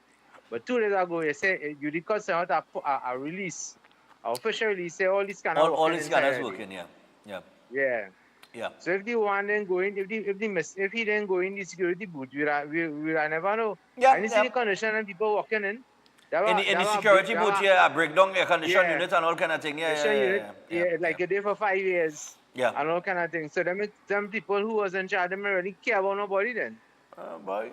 But 2 days ago, you say Udicott sent out a release, an official release, say all the scanners All the inside scanners already. working, yeah. Yeah. So if the one then go in, if he then go in the security booth, we'll never know. Yeah, And you see the condition and people walking in. In the security booth, a breakdown air condition unit and all kind of thing. Yeah, like you're there for 5 years. Yeah. And all kind of things. So them people who was in charge, they don't really care about nobody then. Boy.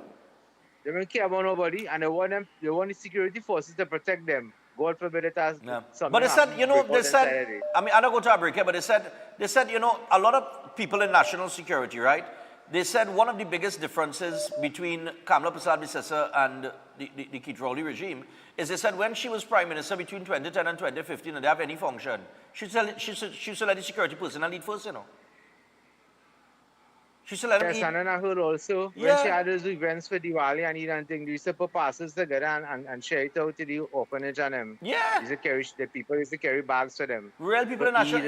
They don't care about nobody, and they want the security forces to protect them. God forbid it has something. But they said, happen you know, before they the said, Saturday. I mean, I don't go to a break here, but they said, you know, a lot of people in national security, right? They said one of the biggest differences between Kamala Persad-Bissessar and the Keith Rowley regime is they said when she was prime minister between 2010 and 2015 and they have any function, she should let the security personnel lead first, you know. She should let them Yes, eat. and then I heard also when she had those events for Diwali and eat things, they used to put passes together and share it out to the orphanage and them. Yeah. The people used to carry bags for them. Real people in national,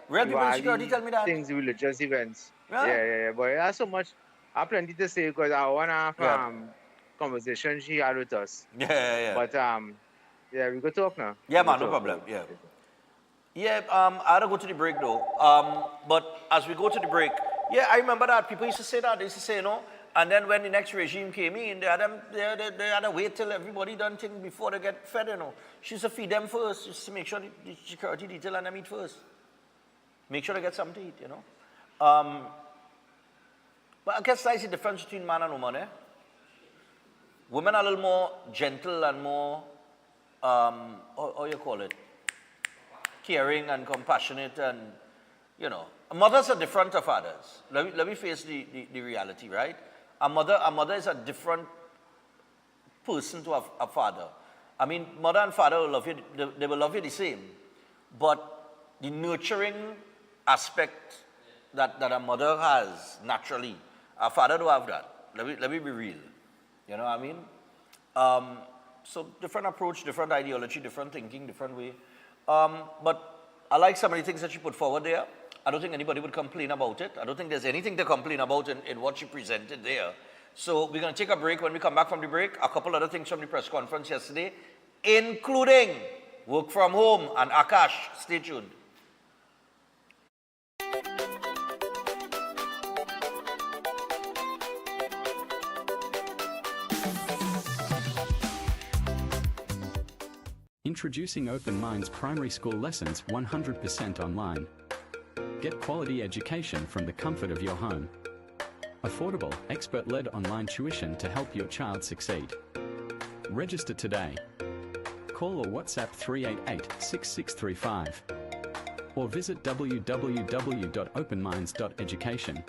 real people in security tell me that. Things, religious events. Yeah. Yeah. But it has so much, I have plenty to say because I want to have conversation she had with us. Yeah. But yeah, we go talk now. Yeah, man, no problem. Yeah. Yeah, I had to go to the break though. But as we go to the break, yeah, I remember that people used to say that. They used to say, you know, and then when the next regime came in, they had to wait till everybody done things before they get fed, you know. She used to feed them first, just to make sure the security detail and them eat first. Make sure they get something to eat, you know. But I guess that's the difference between man and woman, eh? Women are a little more gentle and more, how you call it? Caring and compassionate and, you know. Mothers are different to fathers. Let me face the reality, right? A mother is a different person to a father. I mean, mother and father will love you, they will love you the same. But the nurturing aspect that a mother has naturally, a father don't have that. Let me be real. You know what I mean? So different approach, different ideology, different thinking, different way. But I like some of the things that she put forward there. I don't think anybody would complain about it. I don't think there's anything to complain about in what she presented there. So we're going to take a break. When we come back from the break, a couple other things from the press conference yesterday, including work from home and Akash. Stay tuned. Introducing Open Minds Primary School Lessons 100% online. Get quality education from the comfort of your home. Affordable, expert-led online tuition to help your child succeed. Register today. Call or WhatsApp 388-6635 or visit www.openminds.education.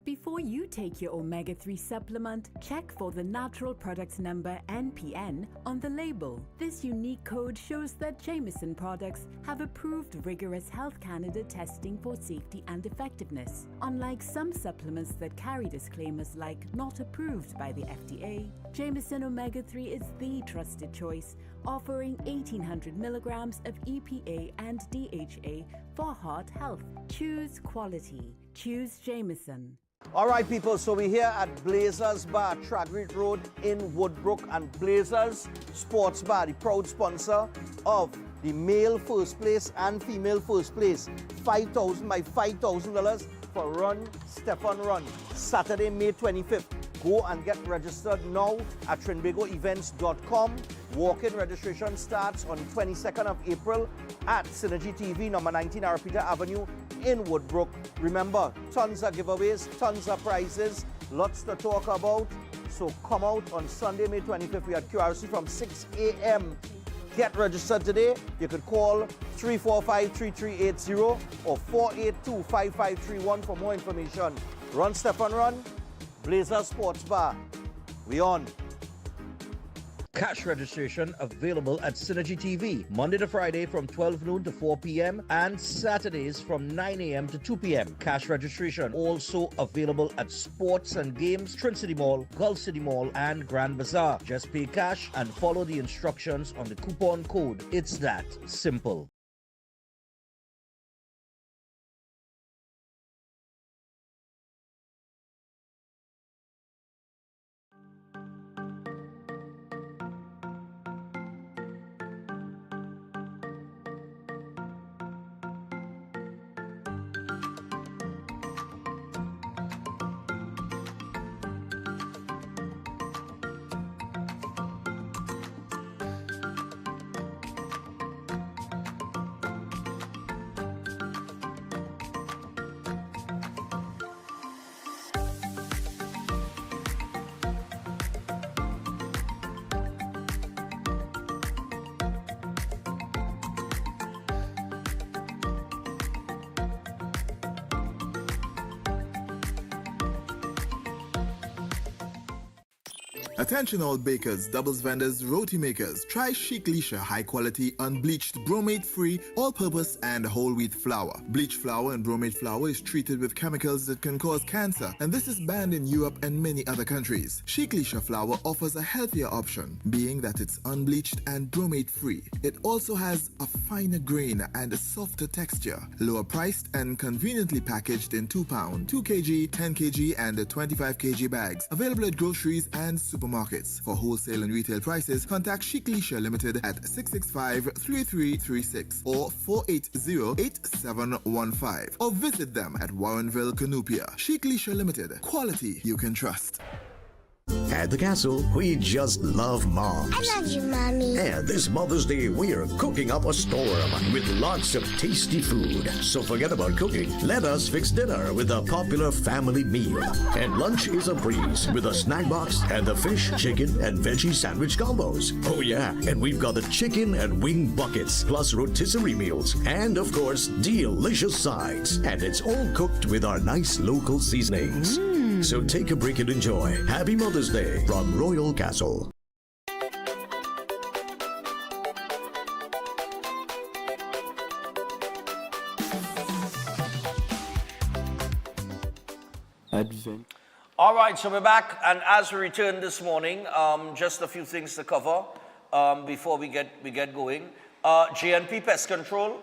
Before you take your omega-3 supplement, check for the natural product number NPN on the label. This unique code shows that Jameson products have approved rigorous Health Canada testing for safety and effectiveness. Unlike some supplements that carry disclaimers like not approved by the FDA, Jameson omega-3 is the trusted choice, offering 1800 milligrams of EPA and DHA for heart health. Choose quality. Choose Jameson. All right, people, so we're here at Blazers Bar, Tragrit Road in Woodbrook, and Blazers Sports Bar, the proud sponsor of the male first place and female first place. $5,000 by $5,000 for Run, Stefan Run, Saturday, May 25th. Go and get registered now at trinbagoevents.com. Walk-in registration starts on 22nd of April at Synergy TV, number 19 Arapita Avenue in Woodbrook. Remember, tons of giveaways, tons of prizes, lots to talk about. So come out on Sunday, May 25th. We at QRC from 6 a.m. Get registered today. You could call 345-3380 or 482-5531 for more information. Run, Stefan, Run. Blazer Sports Bar. We on. Cash registration available at Synergy TV, Monday to Friday from 12 noon to 4 p.m. and Saturdays from 9 a.m. to 2 p.m. Cash registration also available at Sports and Games, Trin City Mall, Gulf City Mall, and Grand Bazaar. Just pay cash and follow the instructions on the coupon code. It's that simple. Attention all bakers, doubles vendors, roti makers. Try Chic Lisha high quality, unbleached, bromate free, all purpose and whole wheat flour. Bleached flour and bromate flour is treated with chemicals that can cause cancer, and this is banned in Europe and many other countries. Chic Lisha flour offers a healthier option, being that it's unbleached and bromate free. It also has a finer grain and a softer texture, lower priced and conveniently packaged in 2 pound, 2 kg, 10 kg and 25 kg bags. Available at groceries and supermarkets. For wholesale and retail prices, contact Chic Lisha Limited at 665-3336 or 480-8715 or visit them at Warrenville, Canupia. Chic Lisha Limited. Quality you can trust. At the castle, we just love moms. I love you, Mommy. And this Mother's Day, we are cooking up a storm with lots of tasty food. So forget about cooking. Let us fix dinner with a popular family meal. And lunch is a breeze with a snack box and the fish, chicken, and veggie sandwich combos. Oh yeah, and we've got the chicken and wing buckets, plus rotisserie meals, and of course, delicious sides. And it's all cooked with our nice local seasonings. So take a break and enjoy. Happy Mother's Day from Royal Castle. Advent. All right, so we're back, and as we return this morning, just a few things to cover before we get going. JNP Pest Control.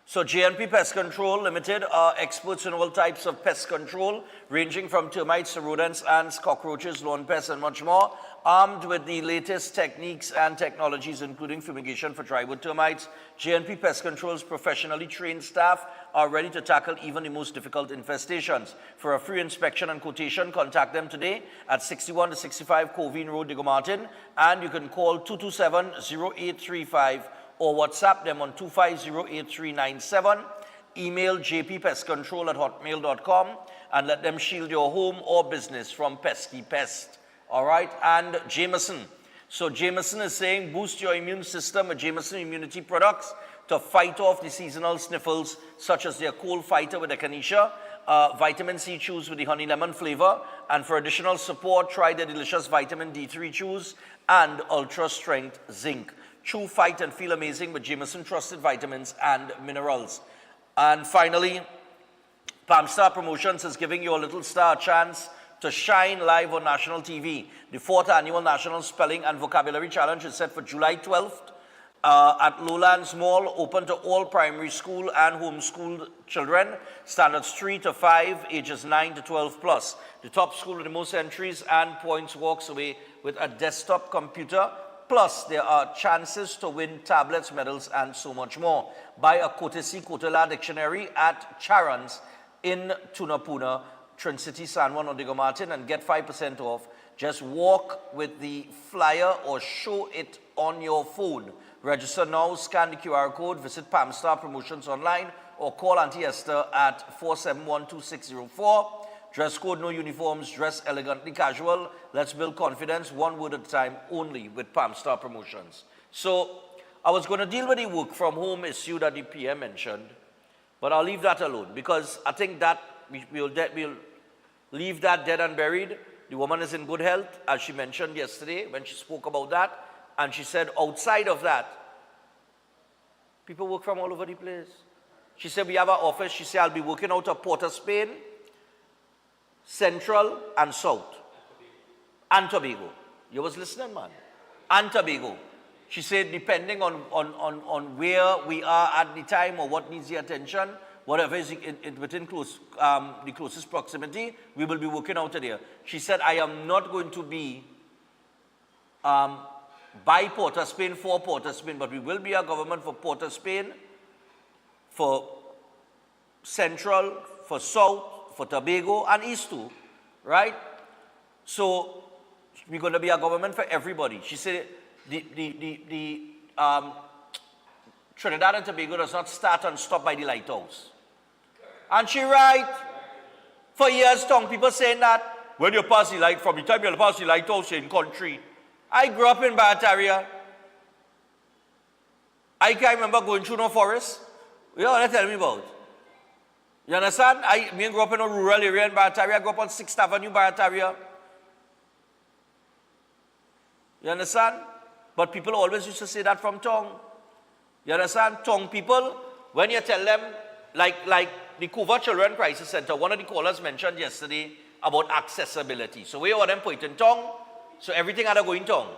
So JNP Pest Control Limited are experts in all types of pest control, ranging from termites to rodents, ants, cockroaches, lawn pests, and much more. Armed with the latest techniques and technologies, including fumigation for drywood termites, JNP Pest Control's professionally trained staff are ready to tackle even the most difficult infestations. For a free inspection and quotation, contact them today at 61 to 65 Covine Road, Diego Martin, and you can call 227-0835 or WhatsApp them on 2508397. Email jppestcontrol@hotmail.com and let them shield your home or business from pesky pest. All right, and Jameson. So Jameson is saying boost your immune system with Jameson immunity products to fight off the seasonal sniffles, such as their cold fighter with echinacea, vitamin C chews with the honey lemon flavor, and for additional support, try the delicious vitamin D3 chews and ultra strength zinc. Chew, fight, and feel amazing with Jameson trusted vitamins and minerals. And finally, Palm Star Promotions is giving your little star a chance to shine live on national TV. The 4th annual National Spelling and Vocabulary Challenge is set for July 12th at Lowlands Mall, open to all primary school and homeschooled children, standards 3 to 5, ages 9 to 12 plus. The top school with the most entries and points walks away with a desktop computer. Plus, there are chances to win tablets, medals, and so much more. Buy a courtesy Kotala dictionary at Charon's in Tunapuna, Trin City, San Juan, or Diego Martin, and get 5% off. Just walk with the flyer or show it on your phone. Register now, scan the QR code, visit Palm Star Promotions online, or call Auntie Esther at 471-2604. Dress code, no uniforms, dress elegantly casual. Let's build confidence, one word at a time, only with Palm Star Promotions. So I was going to deal with the work from home issue that the PM mentioned, but I'll leave that alone because I think that we'll leave that dead and buried. The woman is in good health, as she mentioned yesterday when she spoke about that, and she said outside of that, people work from all over the place. She said we have our office. She said I'll be working out of Port of Spain, Central and South, and Tobago. You was listening, man? And Tobago. She said, depending on where we are at the time or what needs the attention, whatever is within the closest proximity, we will be working out of there. She said, I am not going to be by Port of Spain for Port of Spain, but we will be a government for Port of Spain, for Central, for South, for Tobago, and East too, right? So we're going to be a government for everybody. She said Trinidad and Tobago does not start and stop by the lighthouse. And she right. For years, tongue people saying that when you pass the light, from the time you pass the lighthouse in country. I grew up in Barataria. I can't remember going through no forest. You know what they tell me about? You understand? I grew up in a rural area in Barataria. I grew up on 6th Avenue, Barataria. You understand? But people always used to say that from Tong. You understand? Tong people, when you tell them, like the Couva Children Crisis Center, one of the callers mentioned yesterday about accessibility. So we want them put in Tong, so everything had to go in Tong.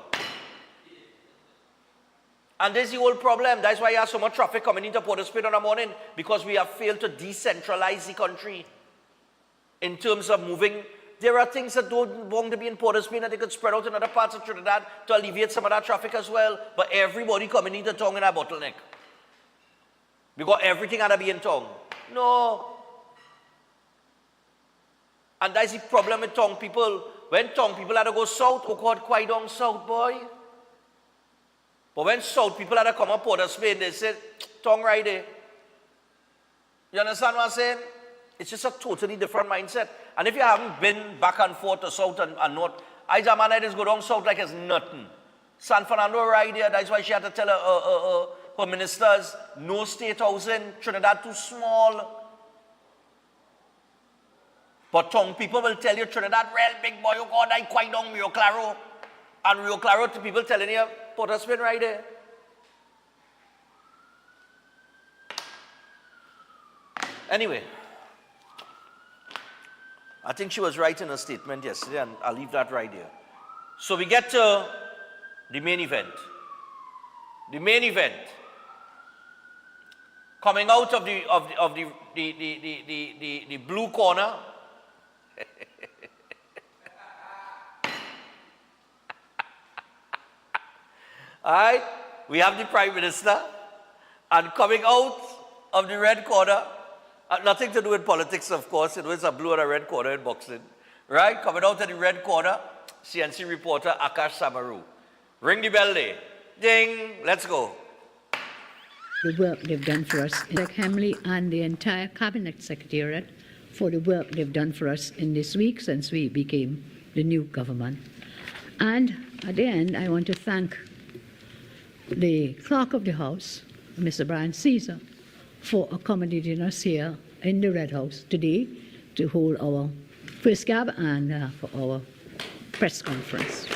And there's the whole problem. That's why you have so much traffic coming into Port of Spain in the morning, because we have failed to decentralize the country in terms of moving. There are things that don't want to be in Port of Spain that they could spread out in other parts of Trinidad to alleviate some of that traffic as well. But everybody coming into Tong in a bottleneck, because everything had to be in Tong. No. And that's the problem with Tong people. When Tong people had to go south, oh God, quite down south, boy. But when south people had to come up Port of Spain, they said, Tong right there. You understand what I'm saying? It's just a totally different mindset. And if you haven't been back and forth to south and north, I just go down south like it's nothing. San Fernando right there, that's why she had to tell her ministers, no state housing, Trinidad too small. But Tong people will tell you, Trinidad real big boy, oh God, I quite down Rio Claro. And Rio Claro to people telling you, Port of Spain right there. Anyway, I think she was right in her statement yesterday, and I'll leave that right there. So we get to the main event. The main event. Coming out of the blue corner. All right, we have the Prime Minister, and coming out of the red corner, nothing to do with politics, of course, it was a blue and a red corner in boxing, right? Coming out of the red corner, CNC reporter Akash Samaru. Ring the bell there. Ding, let's go. The work they've done for us, Jack Hemley and the entire Cabinet Secretariat, for the work they've done for us in this week since we became the new government. And at the end, I want to thank the Clerk of the House, Mr. Brian Caesar, for accommodating us here in the Red House today to hold our first gab and for our press conference.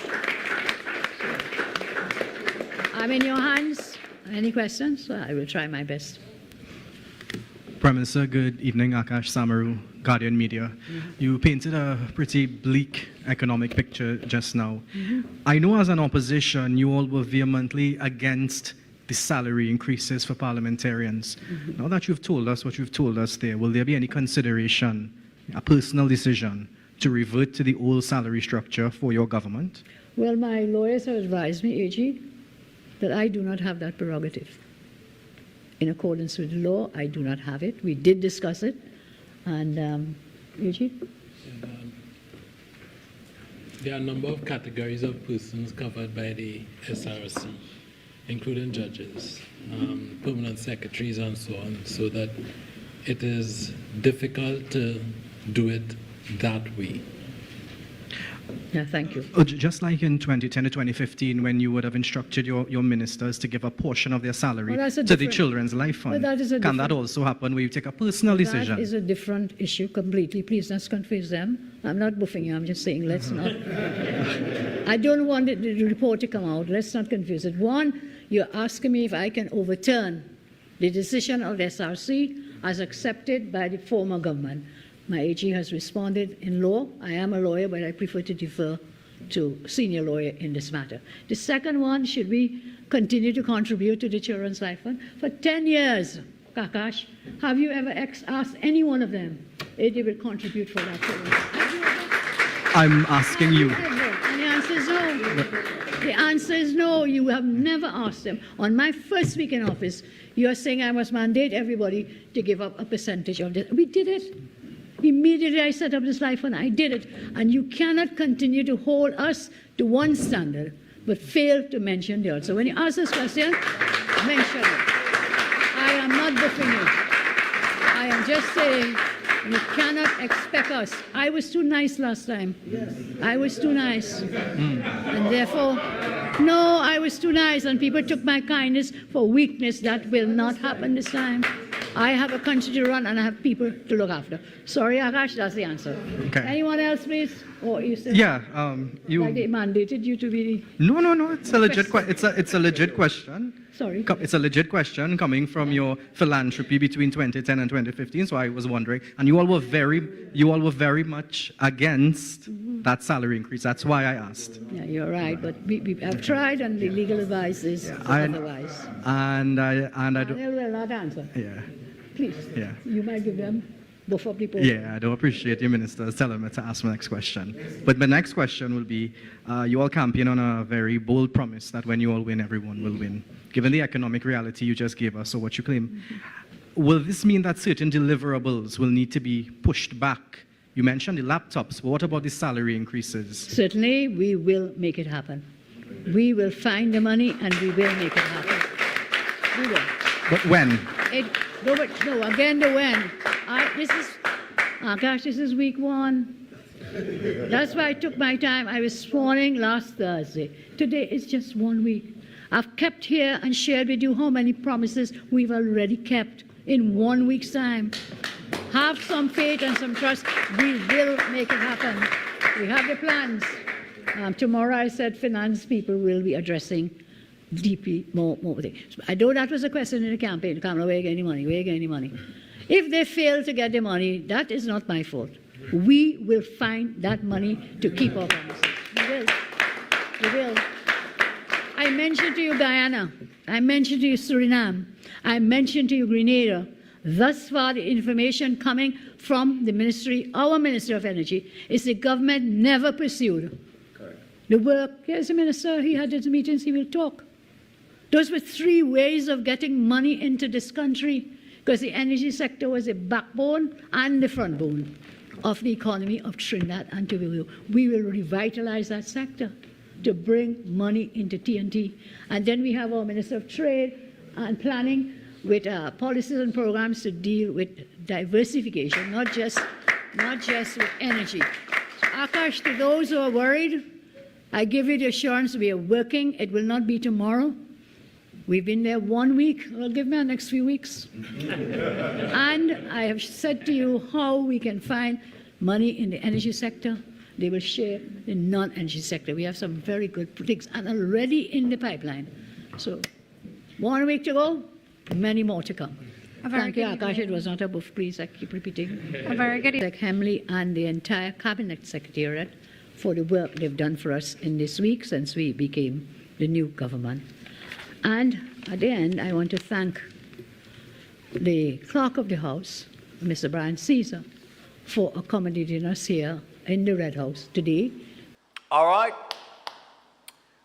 I'm in your hands. Any questions? I will try my best. Prime Minister, good evening. Akash Samaru, Guardian Media. You painted a pretty bleak economic picture just now. I know as an opposition, you all were vehemently against the salary increases for parliamentarians. Now that you've told us what you've told us there, will there be any consideration, a personal decision, to revert to the old salary structure for your government? Well, my lawyers have advised me, AG, that I do not have that prerogative. In accordance with the law, I do not have it. We did discuss it. And, AG? There are a number of categories of persons covered by the SRC, including judges, permanent secretaries, and so on, so that it is difficult to do it that way. Yeah, thank you. Just like in 2010 to 2015, when you would have instructed your ministers to give a portion of their salary to the Children's Life Fund, can that also happen where you take a personal decision? That is a different issue completely. Please don't confuse them. I'm not buffing you. I'm just saying let's not. I don't want the report to come out. Let's not confuse it. One, you're asking me if I can overturn the decision of the SRC as accepted by the former government. My AG has responded in law. I am a lawyer, but I prefer to defer to senior lawyer in this matter. The second one, should we continue to contribute to the Children's Life Fund? For 10 years, Kakash, have you ever asked any one of them if they will contribute for that? I'm asking you. And the answer is no. The answer is no. You have never asked them. On my first week in office, you're saying I must mandate everybody to give up a percentage of this. We did it. Immediately I set up this life fund, I did it. And you cannot continue to hold us to one standard, but fail to mention the other. So when you ask this question, mention it. I am not buffing you. I am just saying you cannot expect us. I was too nice last time. Yes. I was too nice. And therefore, no, I was too nice, and people took my kindness for weakness. That will not happen this time. I have a country to run, and I have people to look after. Sorry, Akash, that's the answer. Okay. Anyone else, please? Or you still Yeah, like they mandated you to be No. It's a legit. It's a legit question. Sorry. It's a legit question coming from your philanthropy between 2010 and 2015. So I was wondering, and you all were very much against that salary increase. That's why I asked. Yeah, you're right. But we have tried, and the legal advice is otherwise. And I don't. They will not answer. Yeah. Please. Yeah. You might give them buffer people. Yeah, I do appreciate your ministers telling me to ask my next question. But my next question will be, you all campaign on a very bold promise that when you all win, everyone will win. Given the economic reality you just gave us, or what you claim, will this mean that certain deliverables will need to be pushed back? You mentioned the laptops, but what about the salary increases? Certainly, we will make it happen. We will find the money, and we will make it happen. We will. But when? Again, the when. This is week 1. That's why I took my time. I was sworn in last Thursday. Today is just 1 week. I've kept here and shared with you how many promises we've already kept in 1 week's time. Have some faith and some trust. We will make it happen. We have the plans. Tomorrow, I said finance people will be addressing deeply more things. I know that was a question in the campaign. Kamala, where you get any money? Where you get any money? If they fail to get the money, that is not my fault. We will find that money to keep our promises. We will. We will. I mentioned to you Guyana. I mentioned to you Suriname. I mentioned to you Grenada. Thus far, the information coming from the ministry, our Ministry of Energy, is the government never pursued the work. Here's the minister. He had his meetings. He will talk. Those were 3 ways of getting money into this country, because the energy sector was the backbone and the front bone of the economy of Trinidad and Tobago. We will revitalize that sector to bring money into TNT. And then we have our Minister of Trade and Planning with policies and programs to deal with diversification, not just with energy. Akash, to those who are worried, I give you the assurance we are working. It will not be tomorrow. We've been there 1 week. Well, give me the next few weeks. And I have said to you how we can find money in the energy sector. They will share the non-energy sector. We have some very good things and already in the pipeline. So 1 week to go, many more to come. Thank you, Akash. It was not a buff, please. I keep repeating. A very good Like Hemley and the entire Cabinet Secretariat for the work they've done for us in this week since we became the new government. And at the end, I want to thank the Clerk of the House, Mr. Brian Caesar, for accommodating us here in the Red House today. All right.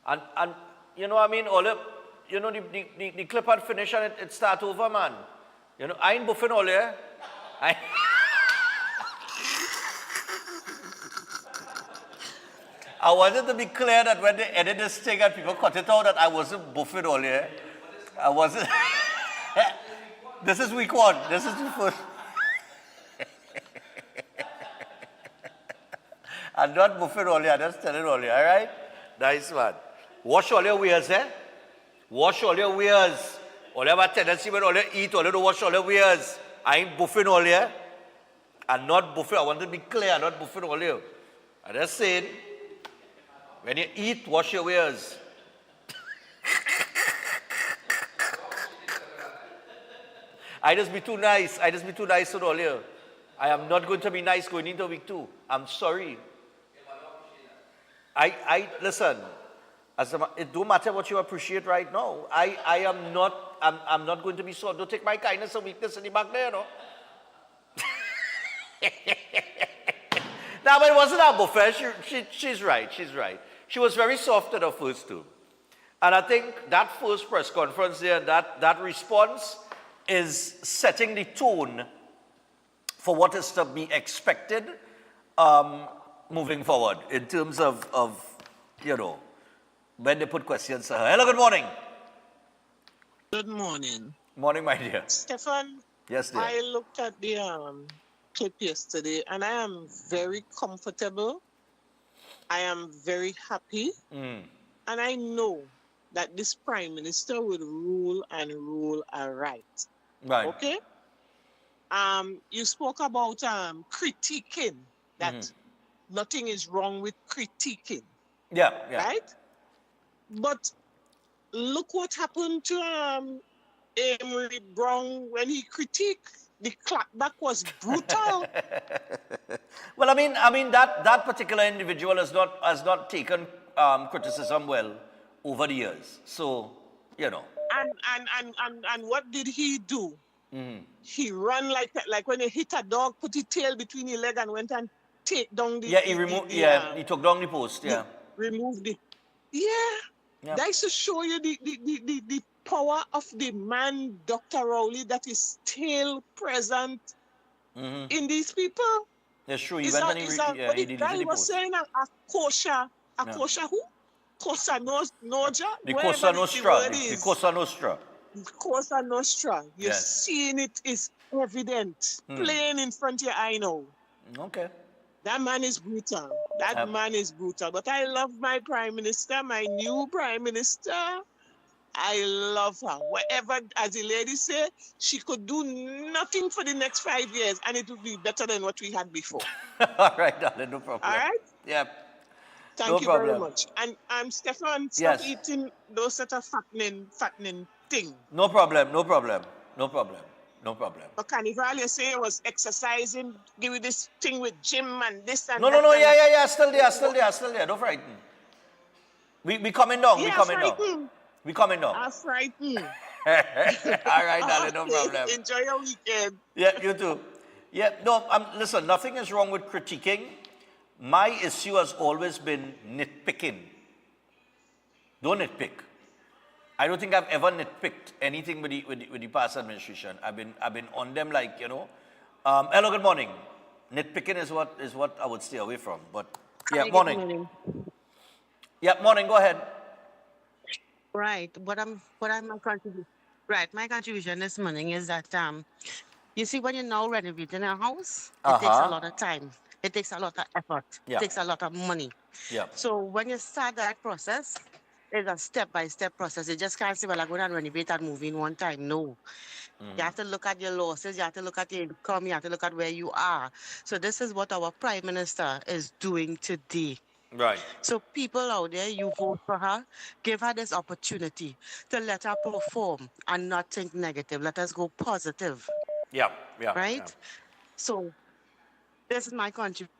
And you know, I mean, Ole, you know, the clip had finished and it start over, man. You know, I ain't buffing Ole. I wanted to be clear that when they edit this thing and people cut it out, that I wasn't buffing Ole. I wasn't. This is week 1. This is the first. I'm not buffing Ole, I'm just telling Ole, all right? Nice one. Wash all your wares, eh? Wash all your wares. Ole have a tendency when Ole eat, Ole don't wash all your wares. I ain't buffing Ole. I'm not buffing. I want to be clear, I'm not buffing Ole. I'm just saying, when you eat, wash your wares. I just be too nice. I just be too nice to Ole. I am not going to be nice going into week 2. I'm sorry. Listen, it don't matter what you appreciate right now. I'm not going to be so. Don't take my kindness and weakness in the back there, no? Now, but it wasn't our buffet. She's right. She's right. She was very soft at her first two. And I think that first press conference there, that response is setting the tone for what is to be expected moving forward in terms of, you know, when they put questions to her. Hello, good morning. Good morning. Morning, my dear. Stefan. Yes, dear. I looked at the clip yesterday and I am very comfortable. I am very happy. And I know that this Prime Minister will rule and rule aright. Right. Okay? You spoke about critiquing that nothing is wrong with critiquing, Yeah, yeah. right? But look what happened to Amory Brown when he critiqued. The clapback was brutal. Well, I mean that particular individual has not taken criticism well over the years. So, you know. And what did he do? Mm. He ran like when you hit a dog, put his tail between your leg and went and take down the. Yeah, he removed. He took down the post. Yeah. Removed the. Yeah. That's to show you the power of the man, Dr. Rowley, that is still present in these people. That's true. He What the guy was saying a kosher who? Cosa Noja? The Cosa Nostra. The Cosa Nostra. Cosa Nostra. You're Yes. seeing it is evident, plain in front of your eye now. Okay. That man is brutal. That man is brutal. But I love my prime minister, my new prime minister. I love her. Whatever, as the lady said, she could do nothing for the next 5 years, and it would be better than what we had before. All right, darling, no problem. All right? Yeah. Thank No you problem. very much. And Stefan, stop Yes. eating those sort of fattening thing. No problem. No problem. No problem. No problem. But Carnival, you say you was exercising, give you this thing with gym and this and No, that. no, no. and- Yeah. Still there. Don't frighten. We coming down. Yeah, We coming down. frightened. We coming down. I'm frightened. All right, darling, no problem. Enjoy your weekend. Yeah, you too. Yeah, no, listen, nothing is wrong with critiquing. My issue has always been nitpicking. Don't nitpick. I don't think I've ever nitpicked anything with the past administration. I've been on them like, you know. Hello, good morning. Nitpicking is what I would stay away from. But yeah, Hi, good morning. Yeah, morning, go ahead. Right. My contribution? Right. My contribution this morning is that you see, when you're now renovating a house, it takes a lot of time. It takes a lot of effort. Yeah. It takes a lot of money. Yeah. So when you start that process, it's a step-by-step process. You just can't say, well, I'm going to renovate and move in one time. No. You have to look at your losses. You have to look at your income. You have to look at where you are. So this is what our Prime Minister is doing today. Right. So people out there, you vote for her, give her this opportunity to let her perform and not think negative. Let us go positive. Yeah. Right? Yeah. So this is my contribution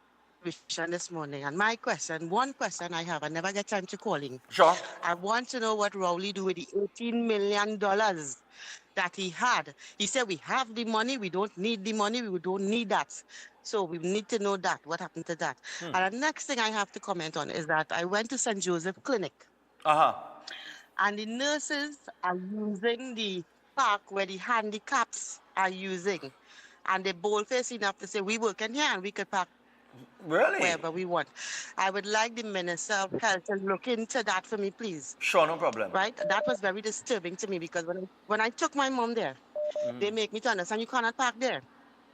this morning. And my question, one question I have, I never get time to calling. Sure. I want to know what Rowley do with the $18 million that he had. He said, we have the money, we don't need the money, we don't need that. So we need to know that, what happened to that. And the next thing I have to comment on is that I went to St. Joseph Clinic. And the nurses are using the park where the handicaps are using. And they're bold-faced enough to say, we work in here and we could park wherever we want. I would like the Minister of Health to look into that for me, please. Sure, no problem. Right? That was very disturbing to me because when I took my mom there, they make me to understand you cannot park there.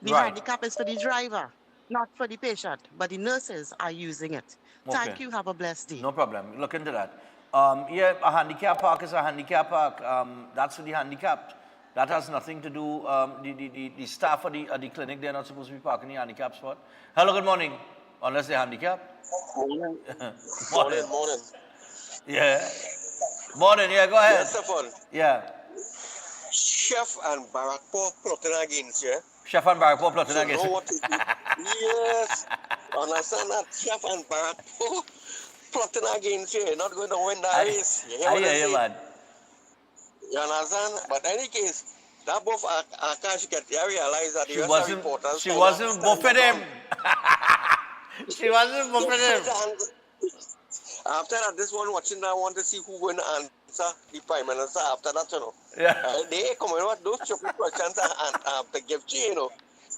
The handicap is for the driver, not for the patient, but the nurses are using it. Thank you. Have a blessed day. No problem. Look into that. Yeah, a handicap park is a handicap park. That's for the handicapped. That has nothing to do. The staff at the clinic, they're not supposed to be parking the handicap spot. Hello, good morning. Unless they're handicapped. Morning. Morning. Yeah. Morning. Yeah, go ahead. Yes, Stefan. Yeah. Chef and Barakpo plotting against you. Chef and Barakpo plotting So against know you. what to do. Yes. Understand that Chef and Barakpo plotting against you. You're not going to win that race. You hear I what hear I you, say? man. You understand? But in any case, that both Akash get you realize that the She US reporters. She wasn't buffing him. She wasn't buffing him. After that, this one watching now want to see who going to answer the Prime Minister after that, you know. Yeah. They come in with those stupid questions and to give to you know.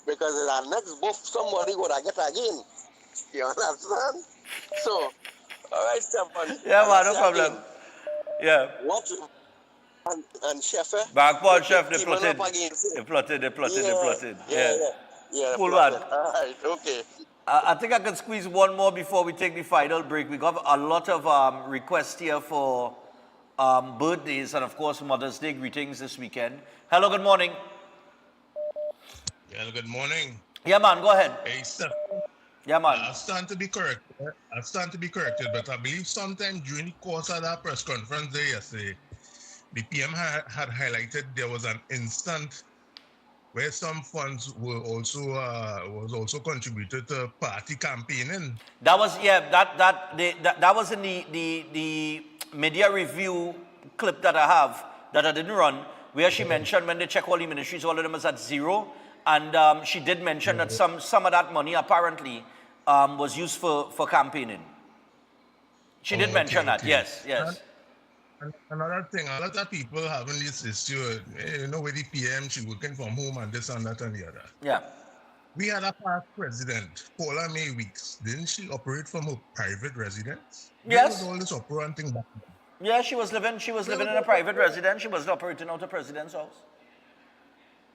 Because the next buff somebody would get again. You understand? So, all right, Stefan. Yeah, man, no problem. Yeah. What? And Chef, Barakpo and Chef, they teaming plotted. up against it. They plotted. Yeah, Cool, plotted. man. All right, okay. I think I can squeeze one more before we take the final break. We got a lot of requests here for birthdays and, of course, Mother's Day greetings this weekend. Hello, good morning. Yeah, good morning. Yeah, man, go ahead. Hey, Yeah, man. I stand to be corrected. But I believe sometime during the course of that press conference there yesterday, the PM had highlighted there was an instant where some funds were also contributed to party campaigning. That was that was in the media review clip that I have that I didn't run, where she mentioned when they check all the ministries, all of them was at zero, and she did mention that some of that money apparently was used for campaigning. She did mention that. Yes. And another thing, a lot of people having this issue, with the PM, she working from home and this and that and the other. Yeah. We had a past president, Paula May Weeks. Didn't she operate from her private residence? Yes. There was all this uproar and thing back then. Yeah, she was living in a private residence. She was operating out of president's house.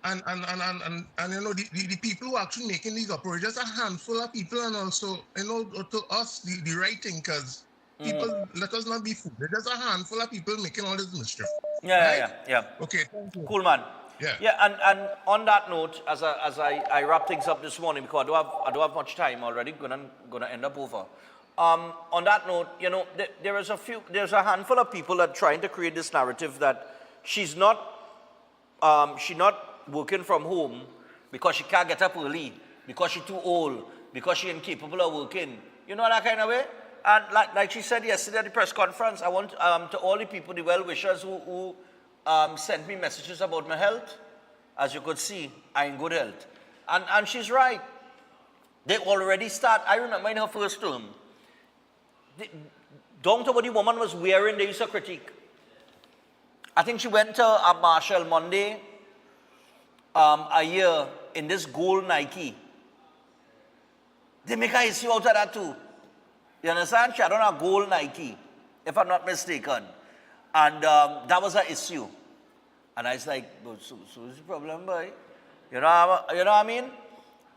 And the people who are actually making these operations, a handful of people, and also, to us, the right thinkers, people, let us not be fooled. There's a handful of people making all this mischief. Yeah. Okay, thank you. Cool, man. Yeah. And on that note, as I wrap things up this morning, because I don't have much time already, gonna end up over. On that note, there's a handful of people that are trying to create this narrative that she's not working from home because she can't get up early, because she's too old, because she's incapable of working. You know, that kind of way? And like she said yesterday at the press conference, I want to all the people, the well-wishers who sent me messages about my health. As you could see, I'm in good health. And she's right. They already start. I remember in her first term, down to what the woman was wearing, they used to critique. I think she went to a Marshall Monday a year in this gold Nike. They make an issue out of that too. You understand? She had on a gold Nike, if I'm not mistaken. And that was an issue. And I was like, so what's the problem, boy? You know what I mean?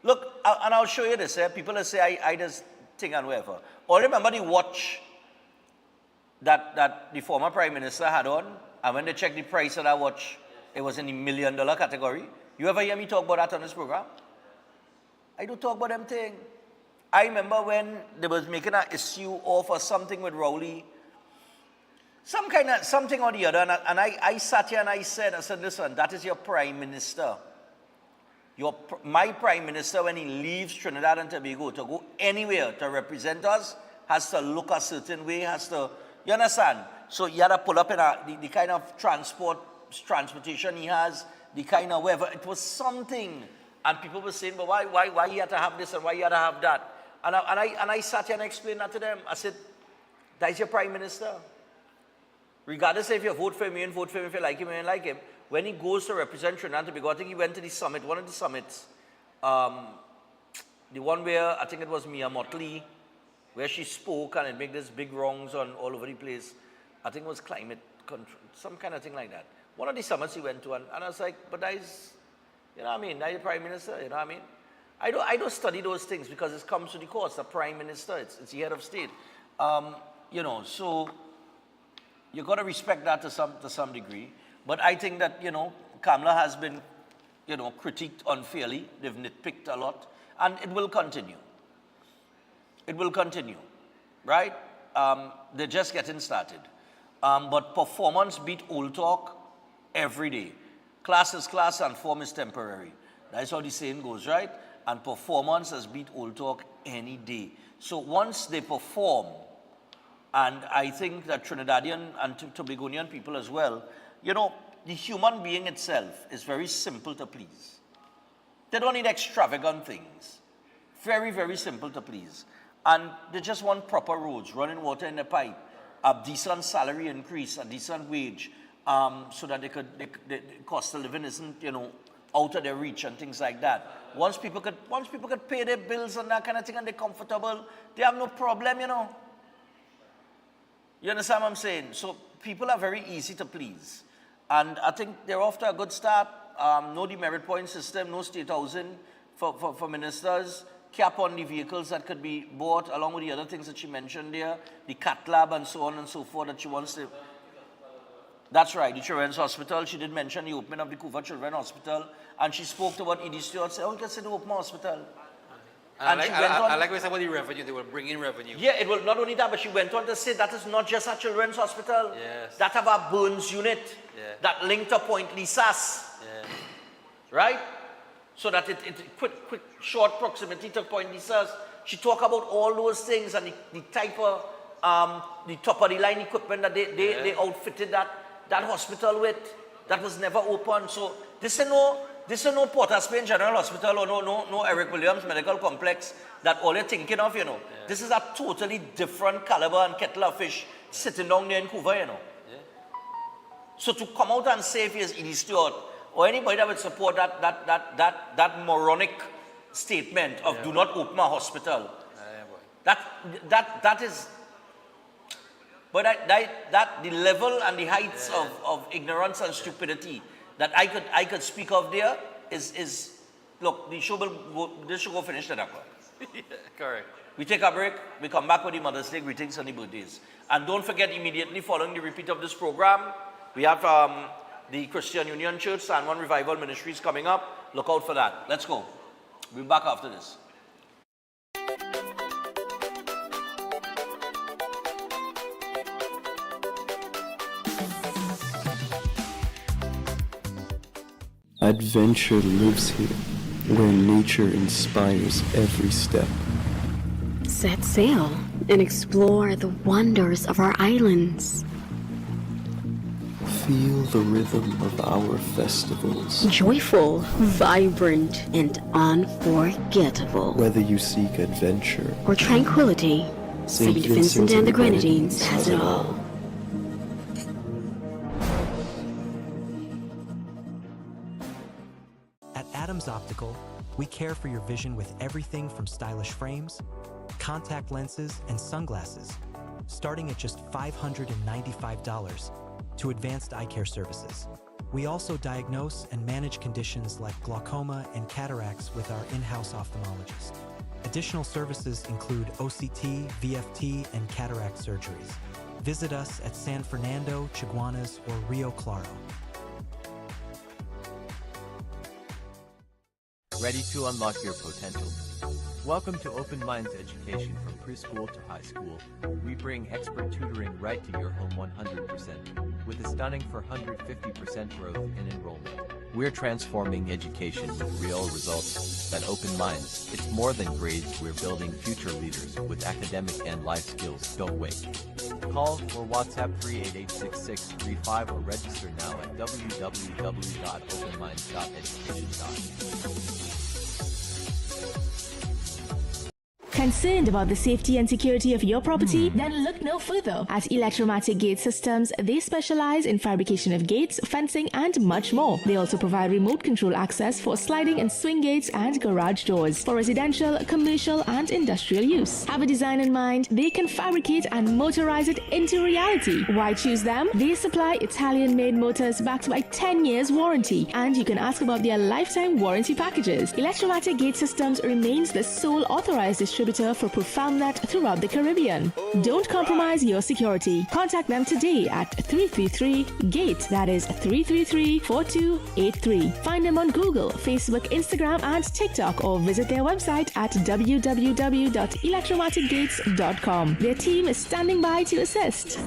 Look, and I'll show you this. People will say I just think and whatever. Or remember the watch that the former Prime Minister had on? And when they checked the price of that watch, it was in the $1 million category. You ever hear me talk about that on this program? I do talk about them things. I remember when they was making an issue over something with Rowley, something or the other, and I sat here and I said, listen, that is your Prime Minister. My Prime Minister, when he leaves Trinidad and Tobago to go anywhere to represent us, has to look a certain way, you understand? So he had to pull up in the kind of transportation he has, the kind of whatever. It was something. And people were saying, but why he had to have this and why he had to have that? And I sat here and explained that to them. I said, that is your Prime Minister. Regardless if you vote for him, you don't vote for him, if you like him, you don't like him. When he goes to represent Trinidad and Tobago, I think he went to the summit, one of the summits, the one where I think it was Mia Motley, where she spoke and it made this big wrongs on all over the place. I think it was climate control, some kind of thing like that. One of the summits he went to, and I was like, but that is, you know what I mean? That is the Prime Minister, you know what I mean? I don't study those things because it comes to the course. The Prime Minister, it's the head of state. So you got to respect that to some degree. But I think that, Kamala has been, critiqued unfairly. They've nitpicked a lot. And it will continue. It will continue, right? They're just getting started. But performance beat old talk every day. Class is class and form is temporary. That's how the saying goes, right? And performance has beat old talk any day. So once they perform, and I think that Trinidadian and Tobagonian people as well, the human being itself is very simple to please. They don't need extravagant things. Very, very simple to please. And they just want proper roads, running water in the pipe, a decent salary increase, a decent wage, so that the cost of living isn't, out of their reach and things like that. Once people could pay their bills and that kind of thing and they're comfortable, they have no problem, You understand what I'm saying? So people are very easy to please. And I think they're off to a good start. No demerit point system, no state housing for ministers, cap on the vehicles that could be bought, along with the other things that she mentioned there, the cat lab and so on and so forth that she wants to. That's right, the Children's Hospital. She did mention the opening of the Couva Children's Hospital, and she spoke to what Edie Stewart said, let's say the open hospital. And she went on. I like what you said about the revenue. They will bring in revenue. Yeah, it will not only that, but she went on to say that is not just a children's hospital. Yes. That have a burns unit. Yeah. That linked to Point Lisas. Yeah. Right? So that it quick, short proximity to Point Lisas. She talk about all those things and the type of, the top of the line equipment that they outfitted that hospital with. That was never open. So this is no Port of Spain General Hospital or no Eric Williams Medical Complex that all you're thinking of, you know. Yeah. This is a totally different caliber and kettle of fish sitting down there in Vancouver, you know. Yeah. So to come out and say if it's Edie Stewart or anybody that would support that moronic statement of do not open a hospital, that is. But that the level and the heights of ignorance and stupidity that I could speak of there is look, this show will finish at o'clock. Correct. We take a break, we come back with the Mother's Day greetings and the birthdays. And don't forget, immediately following the repeat of this program, we have the Christian Union Church San Juan Revival Ministries coming up. Look out for that. Let's go. We'll be back after this. Adventure lives here, where nature inspires every step. Set sail and explore the wonders of our islands. Feel the rhythm of our festivals. Joyful, vibrant, and unforgettable. Whether you seek adventure or tranquility, St. Vincent and the Grenadines has it all. At Adams Optical, we care for your vision with everything from stylish frames, contact lenses, and sunglasses, starting at just $595, to advanced eye care services. We also diagnose and manage conditions like glaucoma and cataracts with our in-house ophthalmologist. Additional services include OCT, VFT, and cataract surgeries. Visit us at San Fernando, Chaguanas, or Rio Claro. Ready to unlock your potential? Welcome to Open Minds Education from preschool to high school. We bring expert tutoring right to your home 100%, with a stunning 450% growth in enrollment. We're transforming education with real results. At Open Minds, it's more than grades, we're building future leaders with academic and life skills. Don't wait. Call or WhatsApp 388-6635 or register now at www.openminds.education.com. Concerned about the safety and security of your property? Then look no further. At Electromatic Gate Systems, they specialize in fabrication of gates, fencing, and much more. They also provide remote control access for sliding and swing gates and garage doors for residential, commercial, and industrial use. Have a design in mind? They can fabricate and motorize it into reality. Why choose them? They supply Italian-made motors backed by 10 years warranty, and you can ask about their lifetime warranty packages. Electromatic Gate Systems remains the sole authorized distributor for ProfoundNet throughout the Caribbean. Don't compromise your security. Contact them today at 333-GATE. That is 333-4283. Find them on Google, Facebook, Instagram, and TikTok, or visit their website at www.electromaticgates.com. Their team is standing by to assist.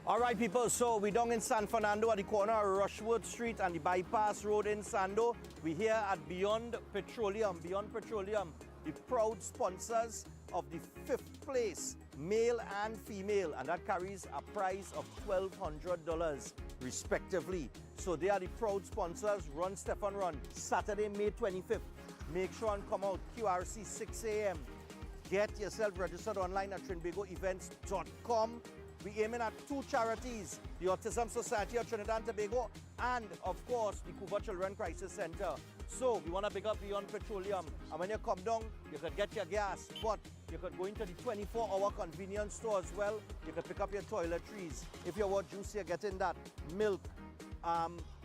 All right, people, so we're down in San Fernando at the corner of Rushworth Street and the bypass road in Sando. We're here at Beyond Petroleum. Beyond Petroleum, the proud sponsors of the 5th place, male and female, and that carries a prize of $1,200 respectively. So they are the proud sponsors. Run Stefan Run, Saturday, May 25th. Make sure and come out, QRC 6 a.m. Get yourself registered online at trinbagoevents.com. We're aiming at 2 charities, the Autism Society of Trinidad and Tobago, and, of course, the Couva Children Crisis Center. So, we want to pick up Beyond Petroleum. And when you come down, you could get your gas, but you could go into the 24-hour convenience store as well. You could pick up your toiletries. If you want juice, you're getting that. Milk,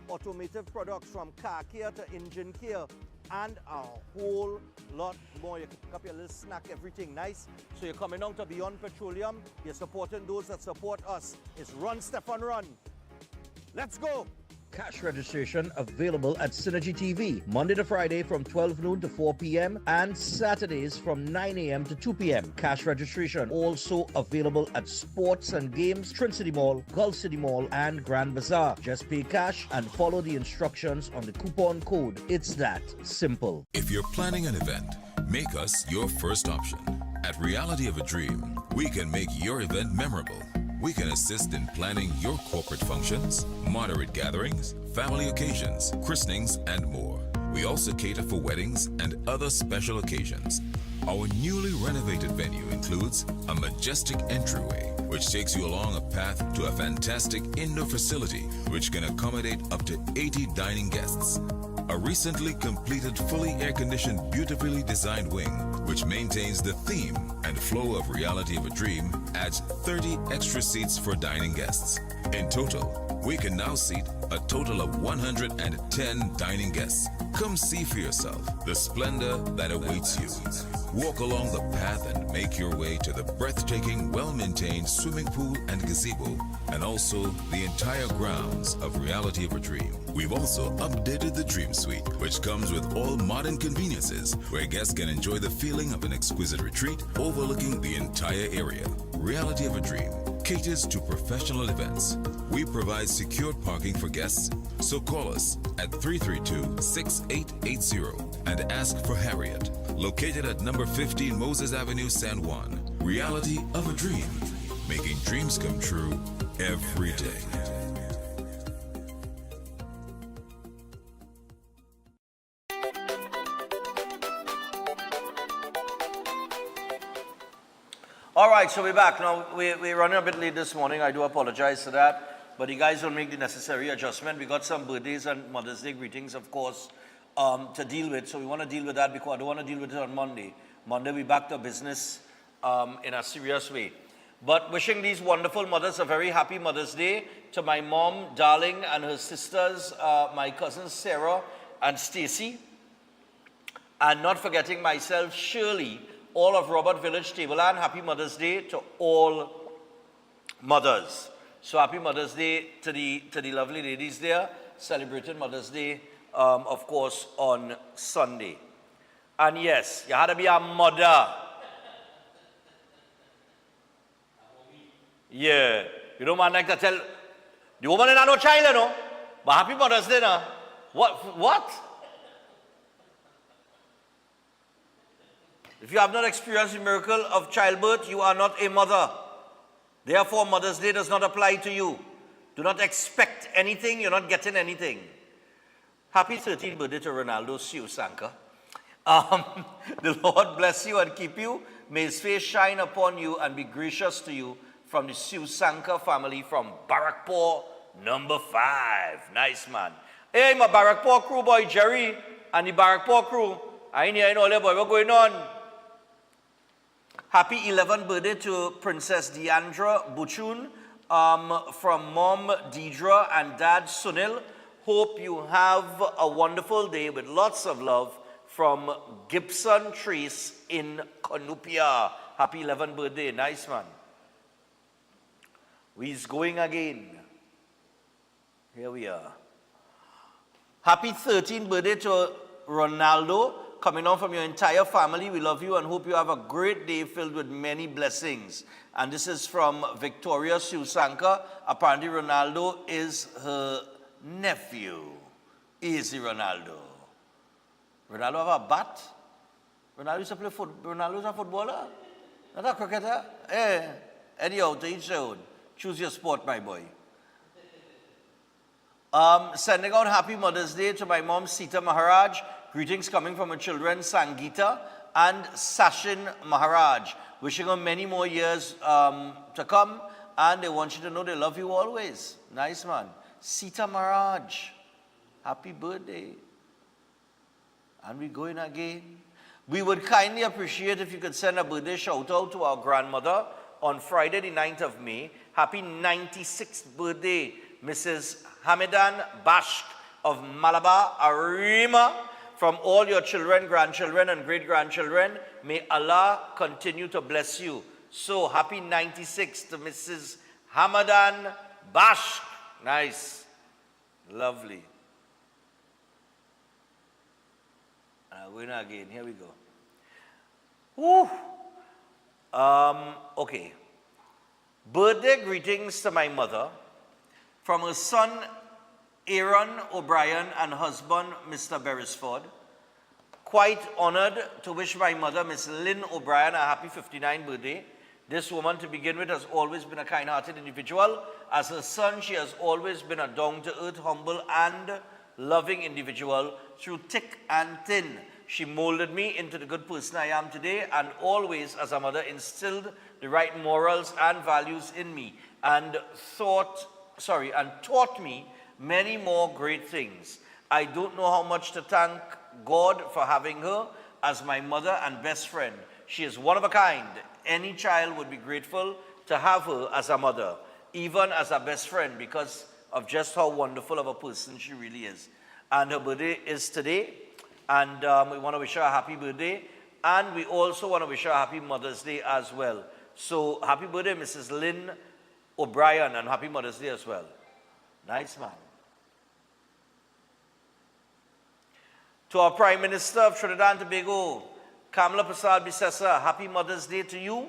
automotive products from car care to engine care, and a whole lot more. You can pick up your little snack, everything nice. So you're coming down to Beyond Petroleum. You're supporting those that support us. It's Run Stefan Run. Let's go. Cash registration available at Synergy TV, Monday to Friday from 12 noon to 4 p.m. and Saturdays from 9 a.m. to 2 p.m. Cash registration also available at Sports and Games, Trin City Mall, Gulf City Mall, and Grand Bazaar. Just pay cash and follow the instructions on the coupon code. It's that simple. If you're planning an event, make us your first option. At Reality of a Dream, we can make your event memorable. We can assist in planning your corporate functions, moderate gatherings, family occasions, christenings, and more. We also cater for weddings and other special occasions. Our newly renovated venue includes a majestic entryway, which takes you along a path to a fantastic indoor facility which can accommodate up to 80 dining guests. A recently completed, fully air-conditioned, beautifully designed wing, which maintains the theme and flow of Reality of a Dream, adds 30 extra seats for dining guests. In total, we can now seat a total of 110 dining guests. Come see for yourself the splendor that awaits you. Walk along the path and make your way to the breathtaking, well-maintained swimming pool and gazebo, and also the entire grounds of Reality of a Dream. We've also updated the Dream Suite, which comes with all modern conveniences, where guests can enjoy the feeling of an exquisite retreat overlooking the entire area. Reality of a Dream caters to professional events. We provide secured parking for guests, so call us at 332-6880 and ask for Harriet. Located at number 15 Moses Avenue, San Juan. Reality of a Dream, making dreams come true every day. All right, so we're back. Now, we're running a bit late this morning. I do apologize for that. But you guys will make the necessary adjustment. We got some birthdays and Mother's Day greetings, of course, to deal with. So we want to deal with that because I don't want to deal with it on Monday. Monday, we back to business in a serious way. But wishing these wonderful mothers a very happy Mother's Day. To my mom, Darling, and her sisters, my cousins, Sarah and Stacy. And not forgetting myself, Shirley, all of Robert Village, Tableland. Happy Mother's Day to all mothers. So happy Mother's Day to the lovely ladies there, celebrating Mother's Day, of course, on Sunday. And yes, you had to be a mother. Yeah, you don't want like to tell, the woman ain't no child, you know, but happy Mother's Day, no? What? If you have not experienced the miracle of childbirth, you are not a mother. Therefore, Mother's Day does not apply to you. Do not expect anything, you're not getting anything. Happy 13th birthday to Ronaldo Siusanka. The Lord bless you and keep you. May his face shine upon you and be gracious to you from the Siusanka family from Barrackpore, number 5. Nice, man. Hey, my Barrackpore crew boy, Jerry, and the Barrackpore crew. I ain't here, boy, what's going on? Happy 11th birthday to Princess Deandra Buchun from Mom Deidre and Dad Sunil. Hope you have a wonderful day with lots of love from Gibson Trees in Conupia. Happy 11th birthday. Nice, man. We's going again. Here we are. Happy 13th birthday to Ronaldo. Coming on from your entire family. We love you and hope you have a great day filled with many blessings. And this is from Victoria Siusanka. Apparently Ronaldo is her nephew. Easy Ronaldo. Ronaldo have a bat? Ronaldo used to play football. Ronaldo is a footballer? Not a cricketer? Eh. Anyhow, to each their own. Choose your sport, my boy. Sending out happy Mother's Day to my mom, Sita Maharaj. Greetings coming from her children, Sangita and Sachin Maharaj. Wishing her many more years to come. And they want you to know they love you always. Nice, man. Sita Maharaj, happy birthday. And we're going again. We would kindly appreciate if you could send a birthday shout out to our grandmother on Friday the 9th of May. Happy 96th birthday, Mrs. Hamidan Bashk of Malabar, Arima. From all your children, grandchildren, and great-grandchildren, may Allah continue to bless you. So, happy 96 to Mrs. Hamadan Bashk. Nice. Lovely. Going again. Here we go. Woo. Okay. Birthday greetings to my mother from her son Aaron O'Brien and husband Mr. Beresford. Quite honored to wish my mother, Miss Lynn O'Brien, a happy 59th birthday. This woman, to begin with, has always been a kind-hearted individual. As her son, she has always been a down-to-earth, humble, and loving individual. Through thick and thin, she molded me into the good person I am today, and always, as a mother, instilled the right morals and values in me, and taught me many more great things. I don't know how much to thank God for having her as my mother and best friend. She is one of a kind. Any child would be grateful to have her as a mother, even as a best friend, because of just how wonderful of a person she really is. And her birthday is today, and we want to wish her a happy birthday, and we also want to wish her a happy Mother's Day as well. So happy birthday, Mrs. Lynn O'Brien, and happy Mother's Day as well. Nice, man. To our Prime Minister of Trinidad and Tobago, Kamala Persad-Bissessar, happy Mother's Day to you,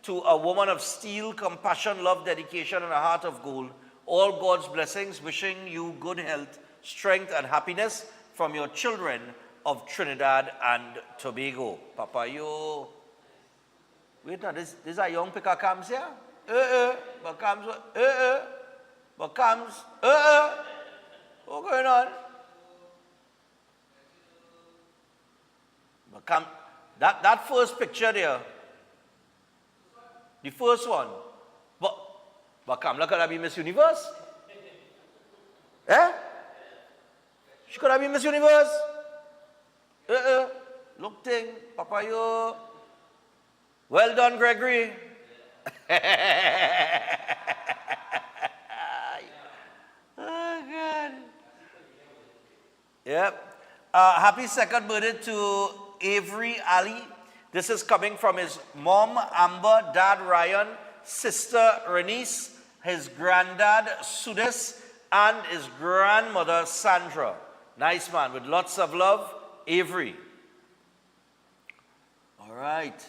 to a woman of steel, compassion, love, dedication, and a heart of gold. All God's blessings, wishing you good health, strength, and happiness from your children of Trinidad and Tobago. Papa, yo. Wait now, this is a young picker comes here? But comes, but comes, what's going on? But come, that first picture there, the first one, but Kamala could have been Miss Universe? Eh? She could have been Miss Universe? Look thing, Papa yo. Well done, Gregory. Oh, God. Yep. Happy second birthday to Avery Ali. This is coming from his mom, Amber, dad, Ryan, sister, Renice, his granddad, Sudis, and his grandmother, Sandra. Nice man, with lots of love, Avery. All right.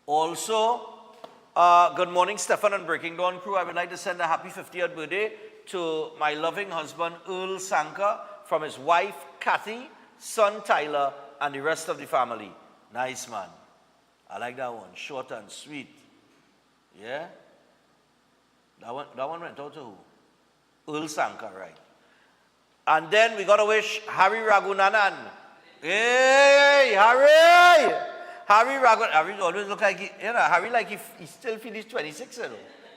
Also, good morning, Stefan and Breaking Dawn crew. I would like to send a happy 50th birthday to my loving husband, Earl Sanka, from his wife, Kathy, son, Tyler, and the rest of the family. Nice, man. I like that one. Short and sweet. Yeah? That one went out to who? Earl Sanka, right. And then we got to wish Harry Ragunanan. Hey, Harry! Harry Ragunanan. Harry always look like, Harry like he still feels 26,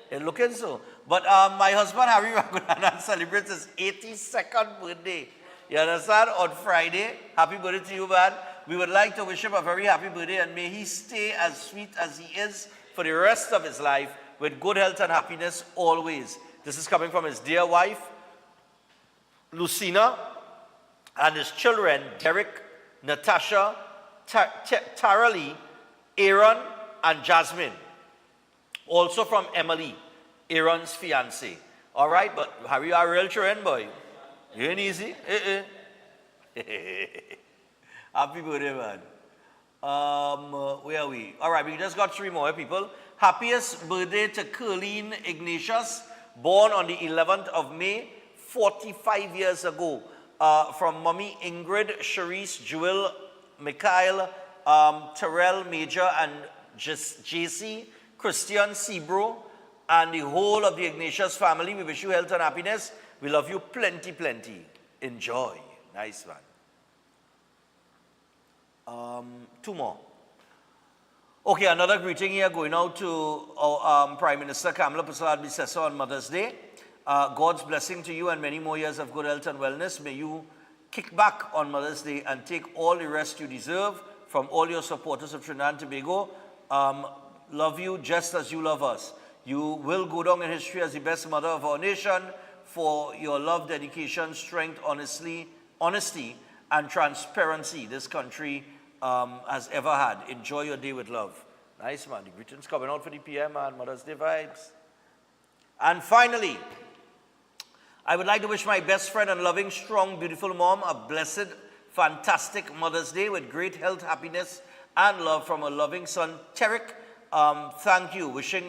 He's looking so. But my husband, Harry Ragunanan, celebrates his 82nd birthday. You understand? On Friday. Happy birthday to you, man. We would like to wish him a very happy birthday, and may he stay as sweet as he is for the rest of his life with good health and happiness always. This is coming from his dear wife, Lucina, and his children, Derek, Natasha, Taralee, Aaron, and Jasmine. Also from Emily, Aaron's fiancée. All right, but Harry, you are a real children, boy. You ain't easy. Happy birthday, man. Where are we? All right, we just got 3 more people. Happiest birthday to Curleen Ignatius, born on the 11th of May, 45 years ago. From Mommy Ingrid, Charisse, Jewel, Mikhail, Terrell Major, and JC, Christian Sebro, and the whole of the Ignatius family. We wish you health and happiness. We love you plenty, plenty. Enjoy. Nice one. 2 more. Okay, another greeting here going out to our Prime Minister Kamala Persad-Bissessar on Mother's Day. God's blessing to you and many more years of good health and wellness. May you kick back on Mother's Day and take all the rest you deserve from all your supporters of Trinidad and Tobago. Love you just as you love us. You will go down in history as the best mother of our nation for your love, dedication, strength, honesty, and transparency this country has ever had. Enjoy your day with love. Nice, man. The greetings coming out for the PM, man. Mother's Day vibes. And finally, I would like to wish my best friend and loving, strong, beautiful mom a blessed, fantastic Mother's Day with great health, happiness, and love from a loving son, Tarek. Thank you. Wishing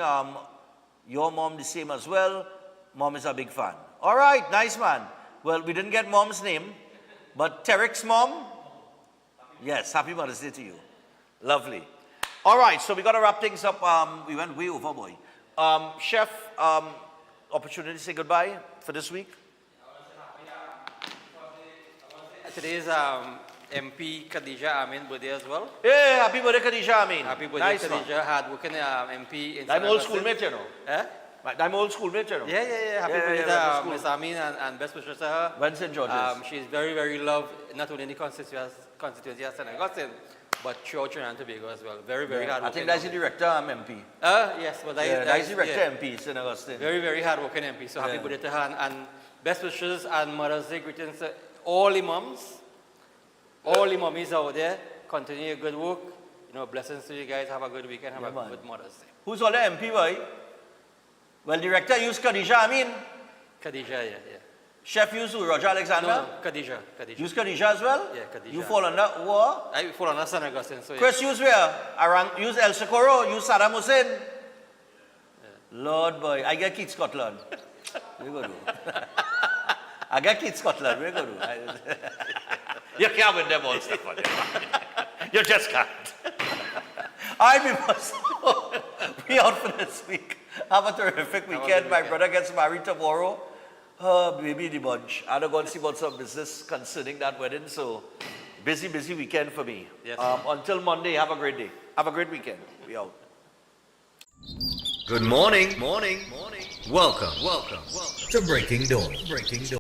your mom the same as well. Mom is a big fan. All right, nice man. Well, we didn't get mom's name, but Tarek's mom, yes, happy Mother's Day to you. Lovely. All right, so we got to wrap things up. We went way over, boy. Chef, opportunity to say goodbye for this week? Today is MP Khadija Amin birthday as well. Yeah, happy birthday, Khadija Amin. Happy birthday, nice Khadija. Hard-working MP in I'm old schoolmate, you know. Eh? I'm old schoolmate, you know. Yeah. Happy birthday to Ms. Amin and best wishes to her. When St. George's. She's very, very loved, not only in the constituency of St. Augustine, but throughout Trinidad and Tobago as well. Very, very hard. I think that's the director MP. Yes, but that's the director MP, St. Augustine. Very, very hard-working MP. So happy birthday to her and best wishes and Mother's Day greetings to all the moms, all the mummies out there. Continue your good work. You know, blessings to you guys. Have a good weekend. Have a good Mother's Day. Who's all the MP, boy? Well, director used Khadija Amin. Khadija, yeah. Chef used who? Roger Alexander? No, Khadija. Use Khadija as well? Yeah, Khadija. You fall under what? I fall under St. Augustine. So Chris, use where? Use El Socorro? Use Saddam Hussein? Yeah. Lord boy, I get Keith Scotland. Where you go do? I get Keith Scotland. Where you go do? You can't win them all stuff on you. You just can't. All right, we must be out for this week. Have a terrific weekend. My brother gets married tomorrow. Maybe the bunch. I'm going to see about some business concerning that wedding. So, busy weekend for me. Yes. Until Monday, have a great day. Have a great weekend. We out. Good morning. Welcome to Breaking Dawn.